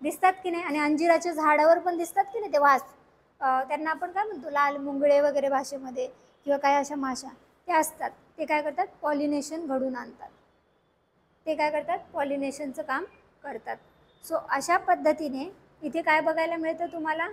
दिसतात की नाही? आणि अंजिराच्या झाडावर पण दिसतात की नाही ते वास्प. त्यांना आपण काय म्हणतो? लाल मुंगळे वगैरे भाषेमध्ये, किंवा काय अशा माशा ते असतात. ते काय करतात? पॉलिनेशन घडून आणतात. ते काय करतात? पॉलिनेशनचं काम करतात. सो अशा पद्धतीने इथे काय बघायला मिळतं तुम्हाला?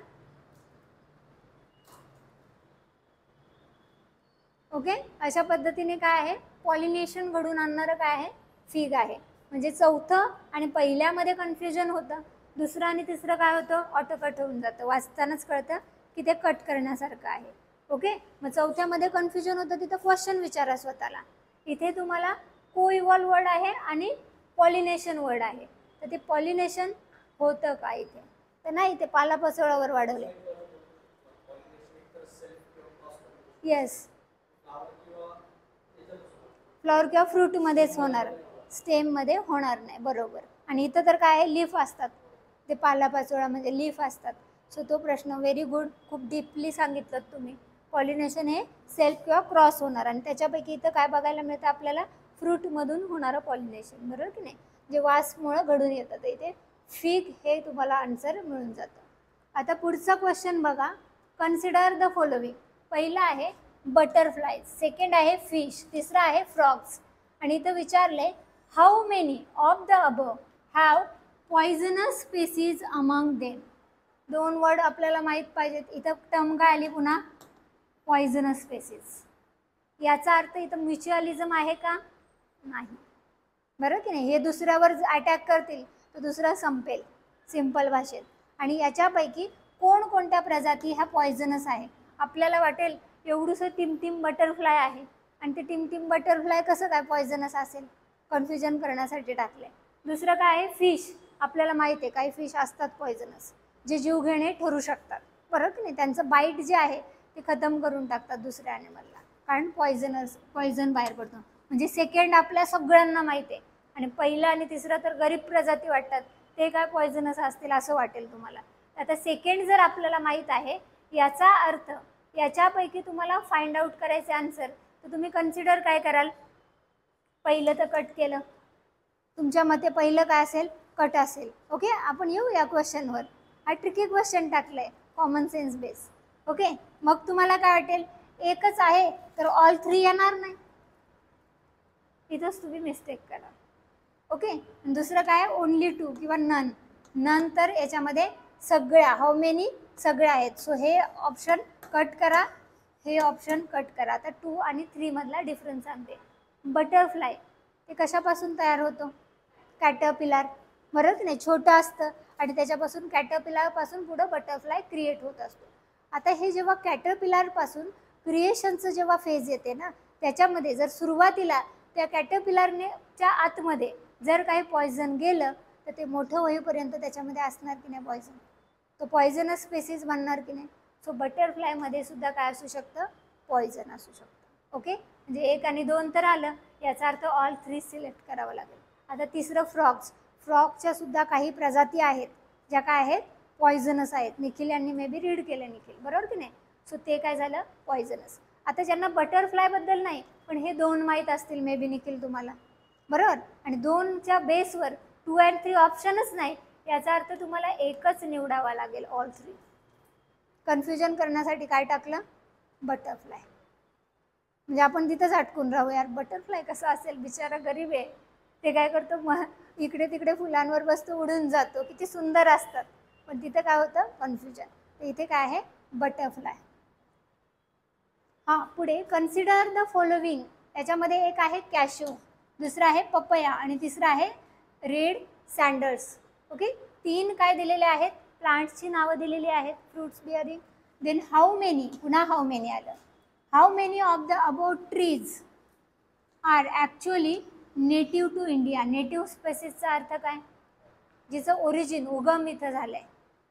ओके, अशा पद्धतीने काय आहे? पॉलिनेशन घडून आणणारं काय आहे? फिग आहे. म्हणजे चौथं आणि पहिल्यामध्ये कन्फ्युजन होतं, दुसरं आणि तिसरं काय होतं? ऑटो कट होऊन जातं, वाचतानाच कळतं की ते कट करण्यासारखं आहे. ओके, मग चौथ्यामध्ये कन्फ्युजन होतं, तिथं क्वेश्चन विचारा स्वतःला. इथे तुम्हाला कोइव्हॉल्व वर्ड आहे आणि पॉलिनेशन वर्ड आहे. तर ते पॉलिनेशन होतं का इथे? तर नाही, ते पालापाचोळ्यावर वाढवले. येस, फ्लॉवर किंवा फ्रूटमध्येच होणार, स्टेममध्ये होणार नाही, बरोबर. आणि इथं तर काय आहे? लीफ असतात, ते पालापाचोळा म्हणजे लीफ असतात. सो तो प्रश्न व्हेरी गुड, खूप डीपली सांगितलं तुम्ही. पॉलिनेशन हे सेल्फ किंवा क्रॉस होणार, आणि त्याच्यापैकी इथं काय बघायला मिळतं आपल्याला? फ्रूटमधून होणारं पॉलिनेशन, बरोबर की नाही? जे वासमुळं घडून येतं, तर इथे फिग हे तुम्हाला आन्सर मिळून जातं. आता पुढचा क्वेश्चन बघा. Consider the following. पहिला आहे बटरफ्लाय, सेकंड आहे फिश, तिसरा आहे फ्रॉग्स. आणि इथं विचारले how many of the above have poisonous species among them. दोन वर्ड आपल्याला माहीत पाहिजेत. इथं टर्म काय आली पुन्हा? Poisonous species. याचा अर्थ इथं म्युच्युअलिझम आहे का? नाही, बरोबर की नाही? हे दुसऱ्यावर अटॅक करतील तर दुसरा संपेल, सिंपल भाषेत. आणि याच्यापैकी कोणकोणत्या प्रजाती ह्या पॉइझनस आहे? आपल्याला वाटेल एवढंसं टिमटिम बटरफ्लाय आहे, आणि ते टिमटिम बटरफ्लाय कसं काय पॉइझनस असेल? कन्फ्युजन करण्यासाठी टाकले. दुसरं काय आहे? फिश. आपल्याला माहिती आहे काही फिश असतात पॉइझनस, जे जीवघेणे ठरू शकतात, बरोबर की नाही? त्यांचं बाईट जे आहे ते खतम करून टाकतात दुसऱ्या ॲनिमलला, कारण पॉइझन बाहेर पडतो. म्हणजे सेकंड आपल्या सगळ्यांना माहिती आहे, आणि पहिलं आणि तिसरं तर गरीब प्रजाती वाटतात, ते काय पॉइझनस असतील असं वाटेल तुम्हाला. आता सेकंड जर आपल्याला माहीत आहे, याचा अर्थ याच्यापैकी तुम्हाला फाइंड आउट करायचे आन्सर, तर तुम्ही कन्सिडर काय कराल? पहिलं तर कट केलं, तुमच्या मते पहिलं काय असेल? कट असेल. ओके, आपण येऊ या क्वेश्चनवर. हा ट्रिकी क्वेश्चन टाकलाय, कॉमन सेन्स बेस. ओके, मग तुम्हाला काय वाटेल? एकच आहे तर ऑल थ्री येणार नाही, इथंच तुम्ही मिस्टेक करा. ओके, दुसरं काय? ओनली टू किंवा नन. नन तर याच्यामध्ये सगळ्या, हाऊ मेनी सगळ्या आहेत. सो हे ऑप्शन कट करा, हे ऑप्शन कट करा. आता 2 आणि 3 मधला डिफरन्स सांगते. बटरफ्लाय ते कशापासून तयार होतो? कॅटरपिलर, बरोबर की नाही? छोटं असतं आणि त्याच्यापासून कॅटरपिलरपासून पुढं बटरफ्लाय क्रिएट होत असतो. आता हे जेव्हा कॅटरपिलरपासून क्रिएशनचं जेव्हा फेज येते ना, त्याच्यामध्ये जर सुरुवातीला त्या कॅटरपिलरने च्या आतमध्ये जर काही पॉइझन गेलं तर ते मोठं होईपर्यंत त्याच्यामध्ये असणार की नाही पॉइझन? तो पॉइझनस स्पेसिस बनणार की नाही? सो बटरफ्लायमध्ये सुद्धा काय असू शकतं? पॉइझन असू शकतं. ओके, म्हणजे 1 आणि 2 तर आलं, याचा अर्थ ऑल 3 सिलेक्ट करावं लागेल. आता तिसरं फ्रॉग्स. फ्रॉगच्या सुद्धा काही प्रजाती आहेत ज्या काय आहेत? पॉइझनस आहेत. निखिल यांनी मे बी रीड केलं, निखिल, बरोबर की नाही? सो ते काय झालं, पॉयझनस. आता ज्यांना बटरफ्लायबद्दल नाही पण हे 2 माहीत असतील मे बी निखिल तुम्हाला, बरोबर, आणि 2च्या बेसवर 2 and 3 ऑप्शनच नाही, याचा अर्थ तुम्हाला एकच निवडावा लागेल, ऑल 3. कन्फ्युजन करण्यासाठी काय टाकलं, बटरफ्लाय. म्हणजे आपण तिथंच अटकून राहू, यार बटरफ्लाय कसं असेल, बिचारा गरीब आहे, ते काय करतो इकडे तिकडे फुलांवर बसतो, उडून जातो, किती सुंदर असतात, पण तिथं काय होतं, कन्फ्युजन. तर इथे काय आहे, बटरफ्लाय. हां, पुढे कन्सिडर द फॉलोविंग, याच्यामध्ये एक आहे कॅशू, दुसरा आहे पपया आणि तिसरा आहे रेड सँडर्स. ओके, 3 काय दिलेले आहेत, प्लांट्सची नावं दिलेली आहेत, fruits bearing. Then how many, पुन्हा हाऊ मेनी आलं. How many of the above trees are actually native to India. Native स्पेसिसचा अर्थ काय, जिचं ओरिजिन, उगम इथं झालं आहे,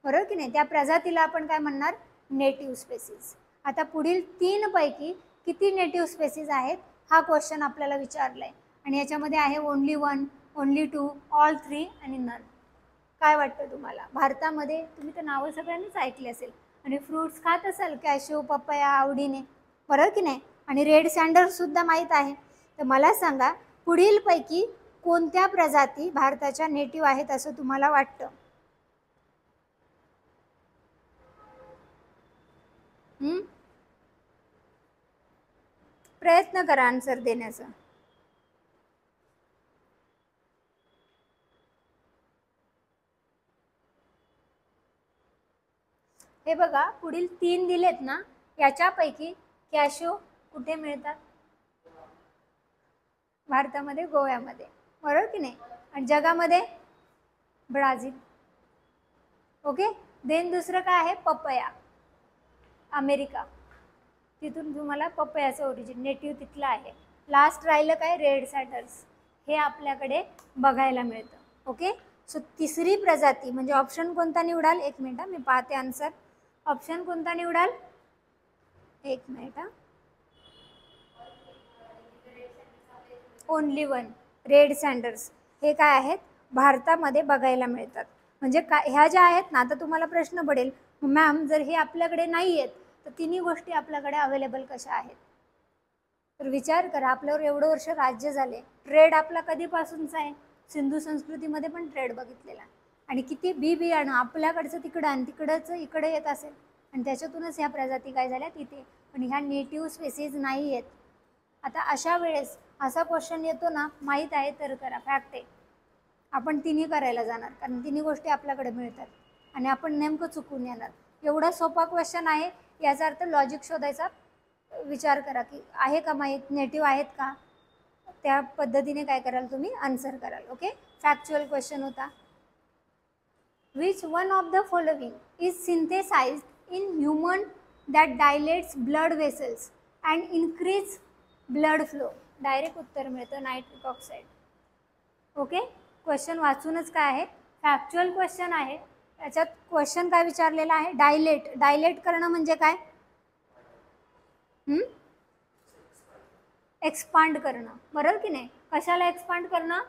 बरोबर की नाही, त्या प्रजातीला आपण काय म्हणणार, नेटिव्ह स्पेसिस. आता पुढील 3 पैकी किती नेटिव्ह स्पेसिस आहेत, हा क्वेश्चन आपल्याला विचारला आहे, आणि याच्यामध्ये आहे ओनली 1, ओनली 2, ऑल 3 आणि नन. काय वाटतं तुम्हाला, भारतामध्ये तुम्ही तर नावं सगळ्यांनीच ऐकली असेल आणि फ्रूट्स खात असाल, कॅशू पपया आवडीने, बरोबर की नाही, आणि रेड सँडर्ससुद्धा माहीत आहे. तर मला सांगा, पुढीलपैकी कोणत्या प्रजाती भारताच्या नेटिव्ह आहेत असं तुम्हाला वाटतं? प्रयत्न करा आन्सर देण्याचा. हे बघा, पुढील 3 दिलेत ना, याच्यापैकी कॅशू कुठे मिळतात, भारतामध्ये, गोव्यामध्ये, बरोबर की नाही, आणि जगामध्ये ब्राझील. ओके, देन दुसरं काय आहे, पपया, अमेरिका, तिथून तुम्हाला पपयाचं ओरिजिन, नेटिव्ह तिथलं आहे. लास्ट राहिलं काय, रेड सँडर्स, हे आपल्याकडे बघायला मिळतं. ओके, सो तिसरी प्रजाती म्हणजे ऑप्शन कोणता निवडाल, 1 मिनिट मी पाहते आन्सर. ऑप्शन कोणता निवडाल, 1 मिनिट. ओनली 1, रेड सँडर्स, हे काय आहेत, भारतामध्ये बघायला मिळतात. म्हणजे काय, ह्या ज्या आहेत ना, आता तुम्हाला प्रश्न पडेल, मॅम जर हे आपल्याकडे नाही आहेत तर 3 गोष्टी आपल्याकडे अवेलेबल कशा आहेत. तर विचार करा, आपल्यावर एवढं वर्ष राज्य झाले, ट्रेड आपला कधीपासूनचा आहे, सिंधू संस्कृतीमध्ये पण ट्रेड बघितलेला, आणि किती बियाणं आपल्याकडचं तिकडं आणि तिकडचं इकडे येत असेल, आणि त्याच्यातूनच ह्या प्रजाती काय झाल्या तिथे, पण ह्या नेटिव्ह स्पेसिस नाही आहेत. आता अशा वेळेस असा क्वेश्चन येतो ना, माहीत आहे तर करा, फॅक्ट आहे, आपण 3 करायला जाणार, कारण 3 गोष्टी आपल्याकडे मिळतात आणि आपण नेमकं चुकून येणार. एवढा सोपा क्वेश्चन आहे, याचा अर्थ लॉजिक शोधायचा विचार करा की आहे का माहीत, नेटिव्ह आहेत का, त्या पद्धतीने काय कराल तुम्ही, आन्सर कराल. ओके, फॅक्च्युअल क्वेश्चन होता. Which one of the following is synthesised in human that dilates blood vessels and increase blood flow. Direct उत्तर मिळतं, नायट्रिक ऑक्साईड. ओके, क्वेश्चन वाचूनच काय आहे, फॅक्च्युअल क्वेश्चन आहे. याच्यात क्वेश्चन काय विचारलेला आहे, डायलेट, डायलेट करणं म्हणजे काय, एक्सपांड करणं, बरोबर की नाही, कशाला एक्सपांड करणं,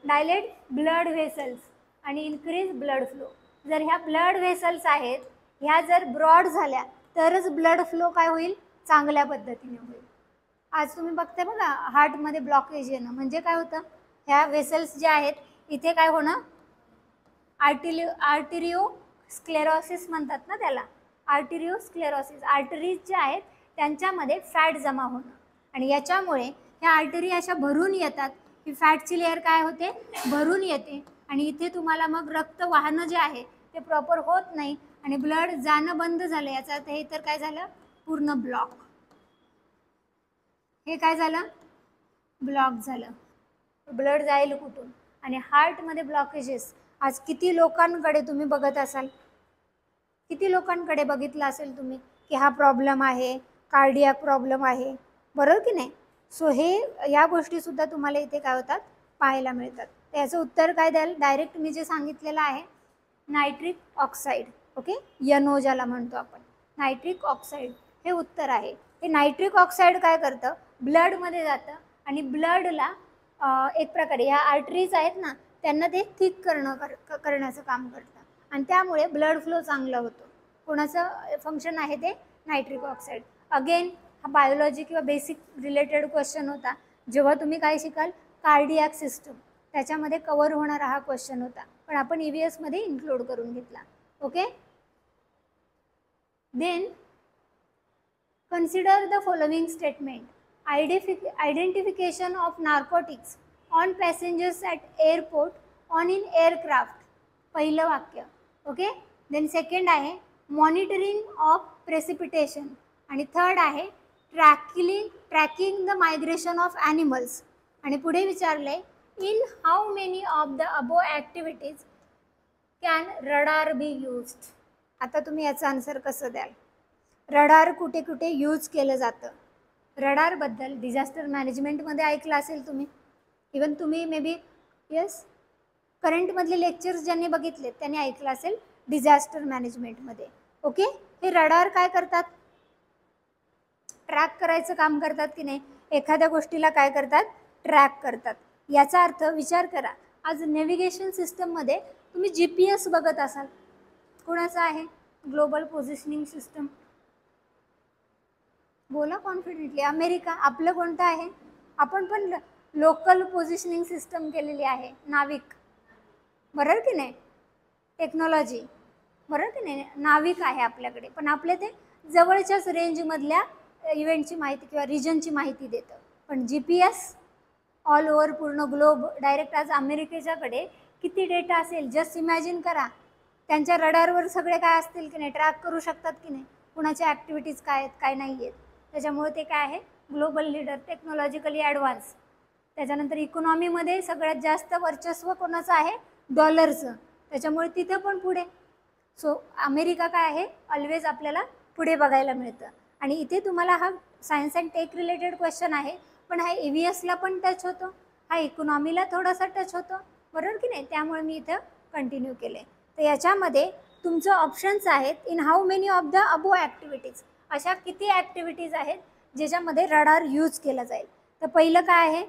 डायलेट ब्लड व्हेसल्स आणि इन्क्रीज ब्लड फ्लो. जर ह्या ब्लड व्हेसल्स आहेत, ह्या जर ब्रॉड झाल्या तरच ब्लड फ्लो काय होईल, चांगल्या पद्धतीने होईल. आज तुम्ही बघताय बघा, हार्टमध्ये ब्लॉकेज येणं म्हणजे काय होतं, ह्या व्हेसल्स ज्या आहेत इथे काय होणं, आर्टेरिओ स्क्लेरोसिस म्हणतात ना त्याला, आर्टेरिओ स्क्लेरोसिस, आर्टरीज ज्या आहेत त्यांच्यामध्ये फॅट जमा होणं, आणि याच्यामुळे ह्या आर्टरी अशा भरून येतात, ही फॅटची लेअर काय होते, भरून येते, आणि इथे तुम्हाला मग रक्त वाहनं जे आहे ते प्रॉपर होत नाही आणि ब्लड जाणं बंद झालं, याचा अर्थ हे तर काय झालं, पूर्ण ब्लॉक, हे काय झालं, ब्लॉक झालं, ब्लड जाईल कुठून. आणि हार्टमध्ये ब्लॉकेजेस आज किती लोकांकडे तुम्ही बघत असाल, किती लोकांकडे बघितलं असेल तुम्ही की हा प्रॉब्लेम आहे, कार्डियाक प्रॉब्लेम आहे, बरोबर की नाही. सो हे या गोष्टीसुद्धा तुम्हाला इथे काय होतात, पाहायला मिळतात. त्याचं उत्तर काय द्याल, डायरेक्ट मी जे सांगितलेलं आहे, नायट्रिक ऑक्साईड. ओके, NO ज्याला म्हणतो आपण, नायट्रिक ऑक्साईड हे उत्तर आहे. हे नायट्रिक ऑक्साईड काय करतं, ब्लडमध्ये जातं आणि ब्लडला एक प्रकारे ह्या आर्टरीज आहेत ना त्यांना ते थिक करण्याचं काम करतं, आणि त्यामुळे ब्लड फ्लो चांगला होतो. कोणाचं फंक्शन आहे ते, नायट्रिक ऑक्साईड. अगेन हा बायोलॉजी किंवा बेसिक रिलेटेड क्वेश्चन होता. जेव्हा तुम्ही काय शिकाल कार्डियाक सिस्टम त्याच्यामध्ये कवर होणारा हा क्वेश्चन होता, पण आपण EVS मध्ये इन्क्लूड करून घेतला. Okay. Then consider the following statement. Identification of narcotics on passengers at airport on in aircraft. पहिलं वाक्य. ओके. देन सेकंड आहे मॉनिटरिंग ऑफ प्रेसिपिटेशन आणि थर्ड आहे tracking the migration of animals. आणि पुढे विचारले in how many of the above activities can radar be used. आता तुम्ही याचं आन्सर कसं द्याल? रडार कुठे कुठे यूज केलं जातं? रडारबद्दल डिझास्टर मॅनेजमेंटमध्ये ऐकलं असेल तुम्ही. इवन तुम्ही मे बी यस करंटमधले लेक्चर्स ज्यांनी बघितले त्यांनी ऐकलं असेल डिझास्टर मॅनेजमेंटमध्ये. ओके. हे रडार काय करतात? ट्रॅक करायचं काम करतात की नाही? एखाद्या गोष्टीला काय करतात? ट्रॅक करतात. याचा अर्थ विचार करा, आज नेव्हिगेशन सिस्टममध्ये तुम्ही GPS बघत असाल. कोणाचा आहे? Global positioning system. बोला कॉन्फिडेंटली. अमेरिका. आपलं कोणतं आहे? आपण पण लोकल पोझिशनिंग सिस्टम केलेली आहे, नाविक. बरोबर की नाही? टेक्नॉलॉजी. बरोबर की नाही? नाविक आहे आपल्याकडे, पण आपले ते जवळच्याच रेंजमधल्या इव्हेंटची माहिती किंवा रिजनची माहिती देतं. पण GPS ऑल ओव्हर पूर्ण ग्लोब डायरेक्ट. आज अमेरिकेच्याकडे किती डेटा असेल जस्ट इमॅजिन करा. त्यांच्या रडारवर सगळे काय असतील की नाही, ट्रॅक करू शकतात की नाही, कुणाच्या ॲक्टिव्हिटीज काय आहेत काय नाही आहेत. त्याच्यामुळे ते काय आहे? Global leader, technologically advance. त्याच्यानंतर इकॉनॉमीमध्ये सगळ्यात जास्त वर्चस्व कोणाचं आहे? डॉलरचं. त्याच्यामुळे तिथं पण पुढे. सो अमेरिका काय आहे? ऑलवेज आपल्याला पुढे बघायला मिळतं. आणि इथे तुम्हाला हा science and tech related question आहे, पण हा EVSला पण टच होतो, हा इकॉनॉमीला थोडासा टच होतो. बरोबर की नाही? त्यामुळे मी इथं कंटिन्यू केले. तर याच्यामध्ये तुमचं ऑप्शन्स आहेत in how many of the above activities. अशा किती ॲक्टिव्हिटीज आहेत ज्याच्यामध्ये रडार यूज केला जाईल? तर पहिलं काय आहे?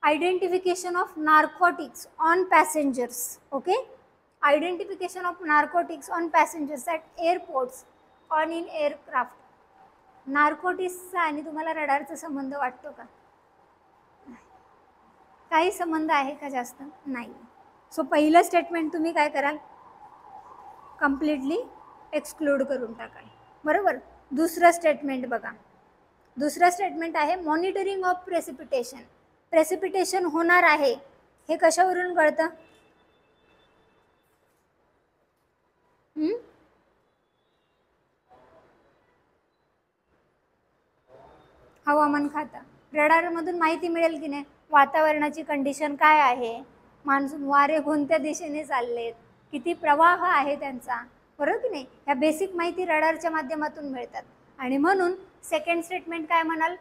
Identification of narcotics on passengers. Okay. Identification of narcotics on passengers at airports on in aircraft. नार्कोटिक्सचा आणि तुम्हाला रडारचा संबंध वाटतो का? काही संबंध आहे का? जास्त नाही. सो पहिलं स्टेटमेंट तुम्ही काय कराल? कम्प्लिटली एक्सक्लूड करून टाकाल. बरोबर. दुसरं स्टेटमेंट बघा. दुसरं स्टेटमेंट आहे मॉनिटरिंग ऑफ प्रेसिपिटेशन. प्रेसिपिटेशन होणार आहे हे कशावरून कळतं? हवामान खातं. रडारमधून माहिती मिळेल की नाही? वातावरणाची कंडिशन काय आहे, मान्सून वारे कोणत्या दिशेने चाललेत, किती प्रवाह आहे त्यांचा. बरोबर की नाही? ह्या बेसिक माहिती रडारच्या माध्यमातून मिळतात. आणि म्हणून सेकंड स्टेटमेंट काय म्हणाल?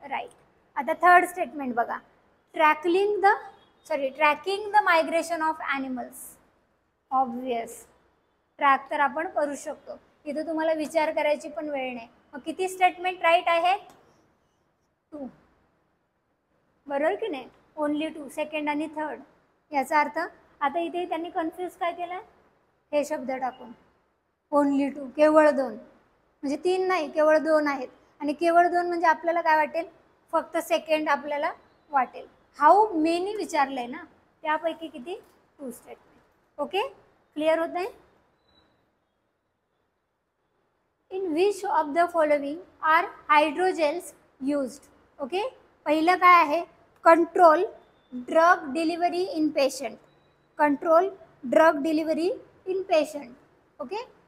राईट. आता थर्ड स्टेटमेंट बघा. Tracking the migration of animals. Obvious. Track तर आपण करू शकतो. इथं तुम्हाला विचार करायची पण वेळ नाही. मग किती स्टेटमेंट राईट आहे? 2. बरोबर की नाही? ओनली 2. सेकंड आणि थर्ड. याचा अर्थ आता इथे त्यांनी कन्फ्यूज काय केलं? हे शब्द टाकून ओनली 2, केवळ 2. म्हणजे 3 नाही, केवळ 2 आहेत. आणि केवळ 2 म्हणजे आपल्याला काय वाटेल? फक्त सेकंड आपल्याला वाटेल. हाऊ मेनी विचारलंय ना, त्यापैकी किती? 2 स्टेटमेंट. ओके. क्लिअर होत आहे? In which of the following are hydrogels used? Okay. पहिलं काय आहे? Control drug delivery in patient. Control drug delivery in patient. Okay.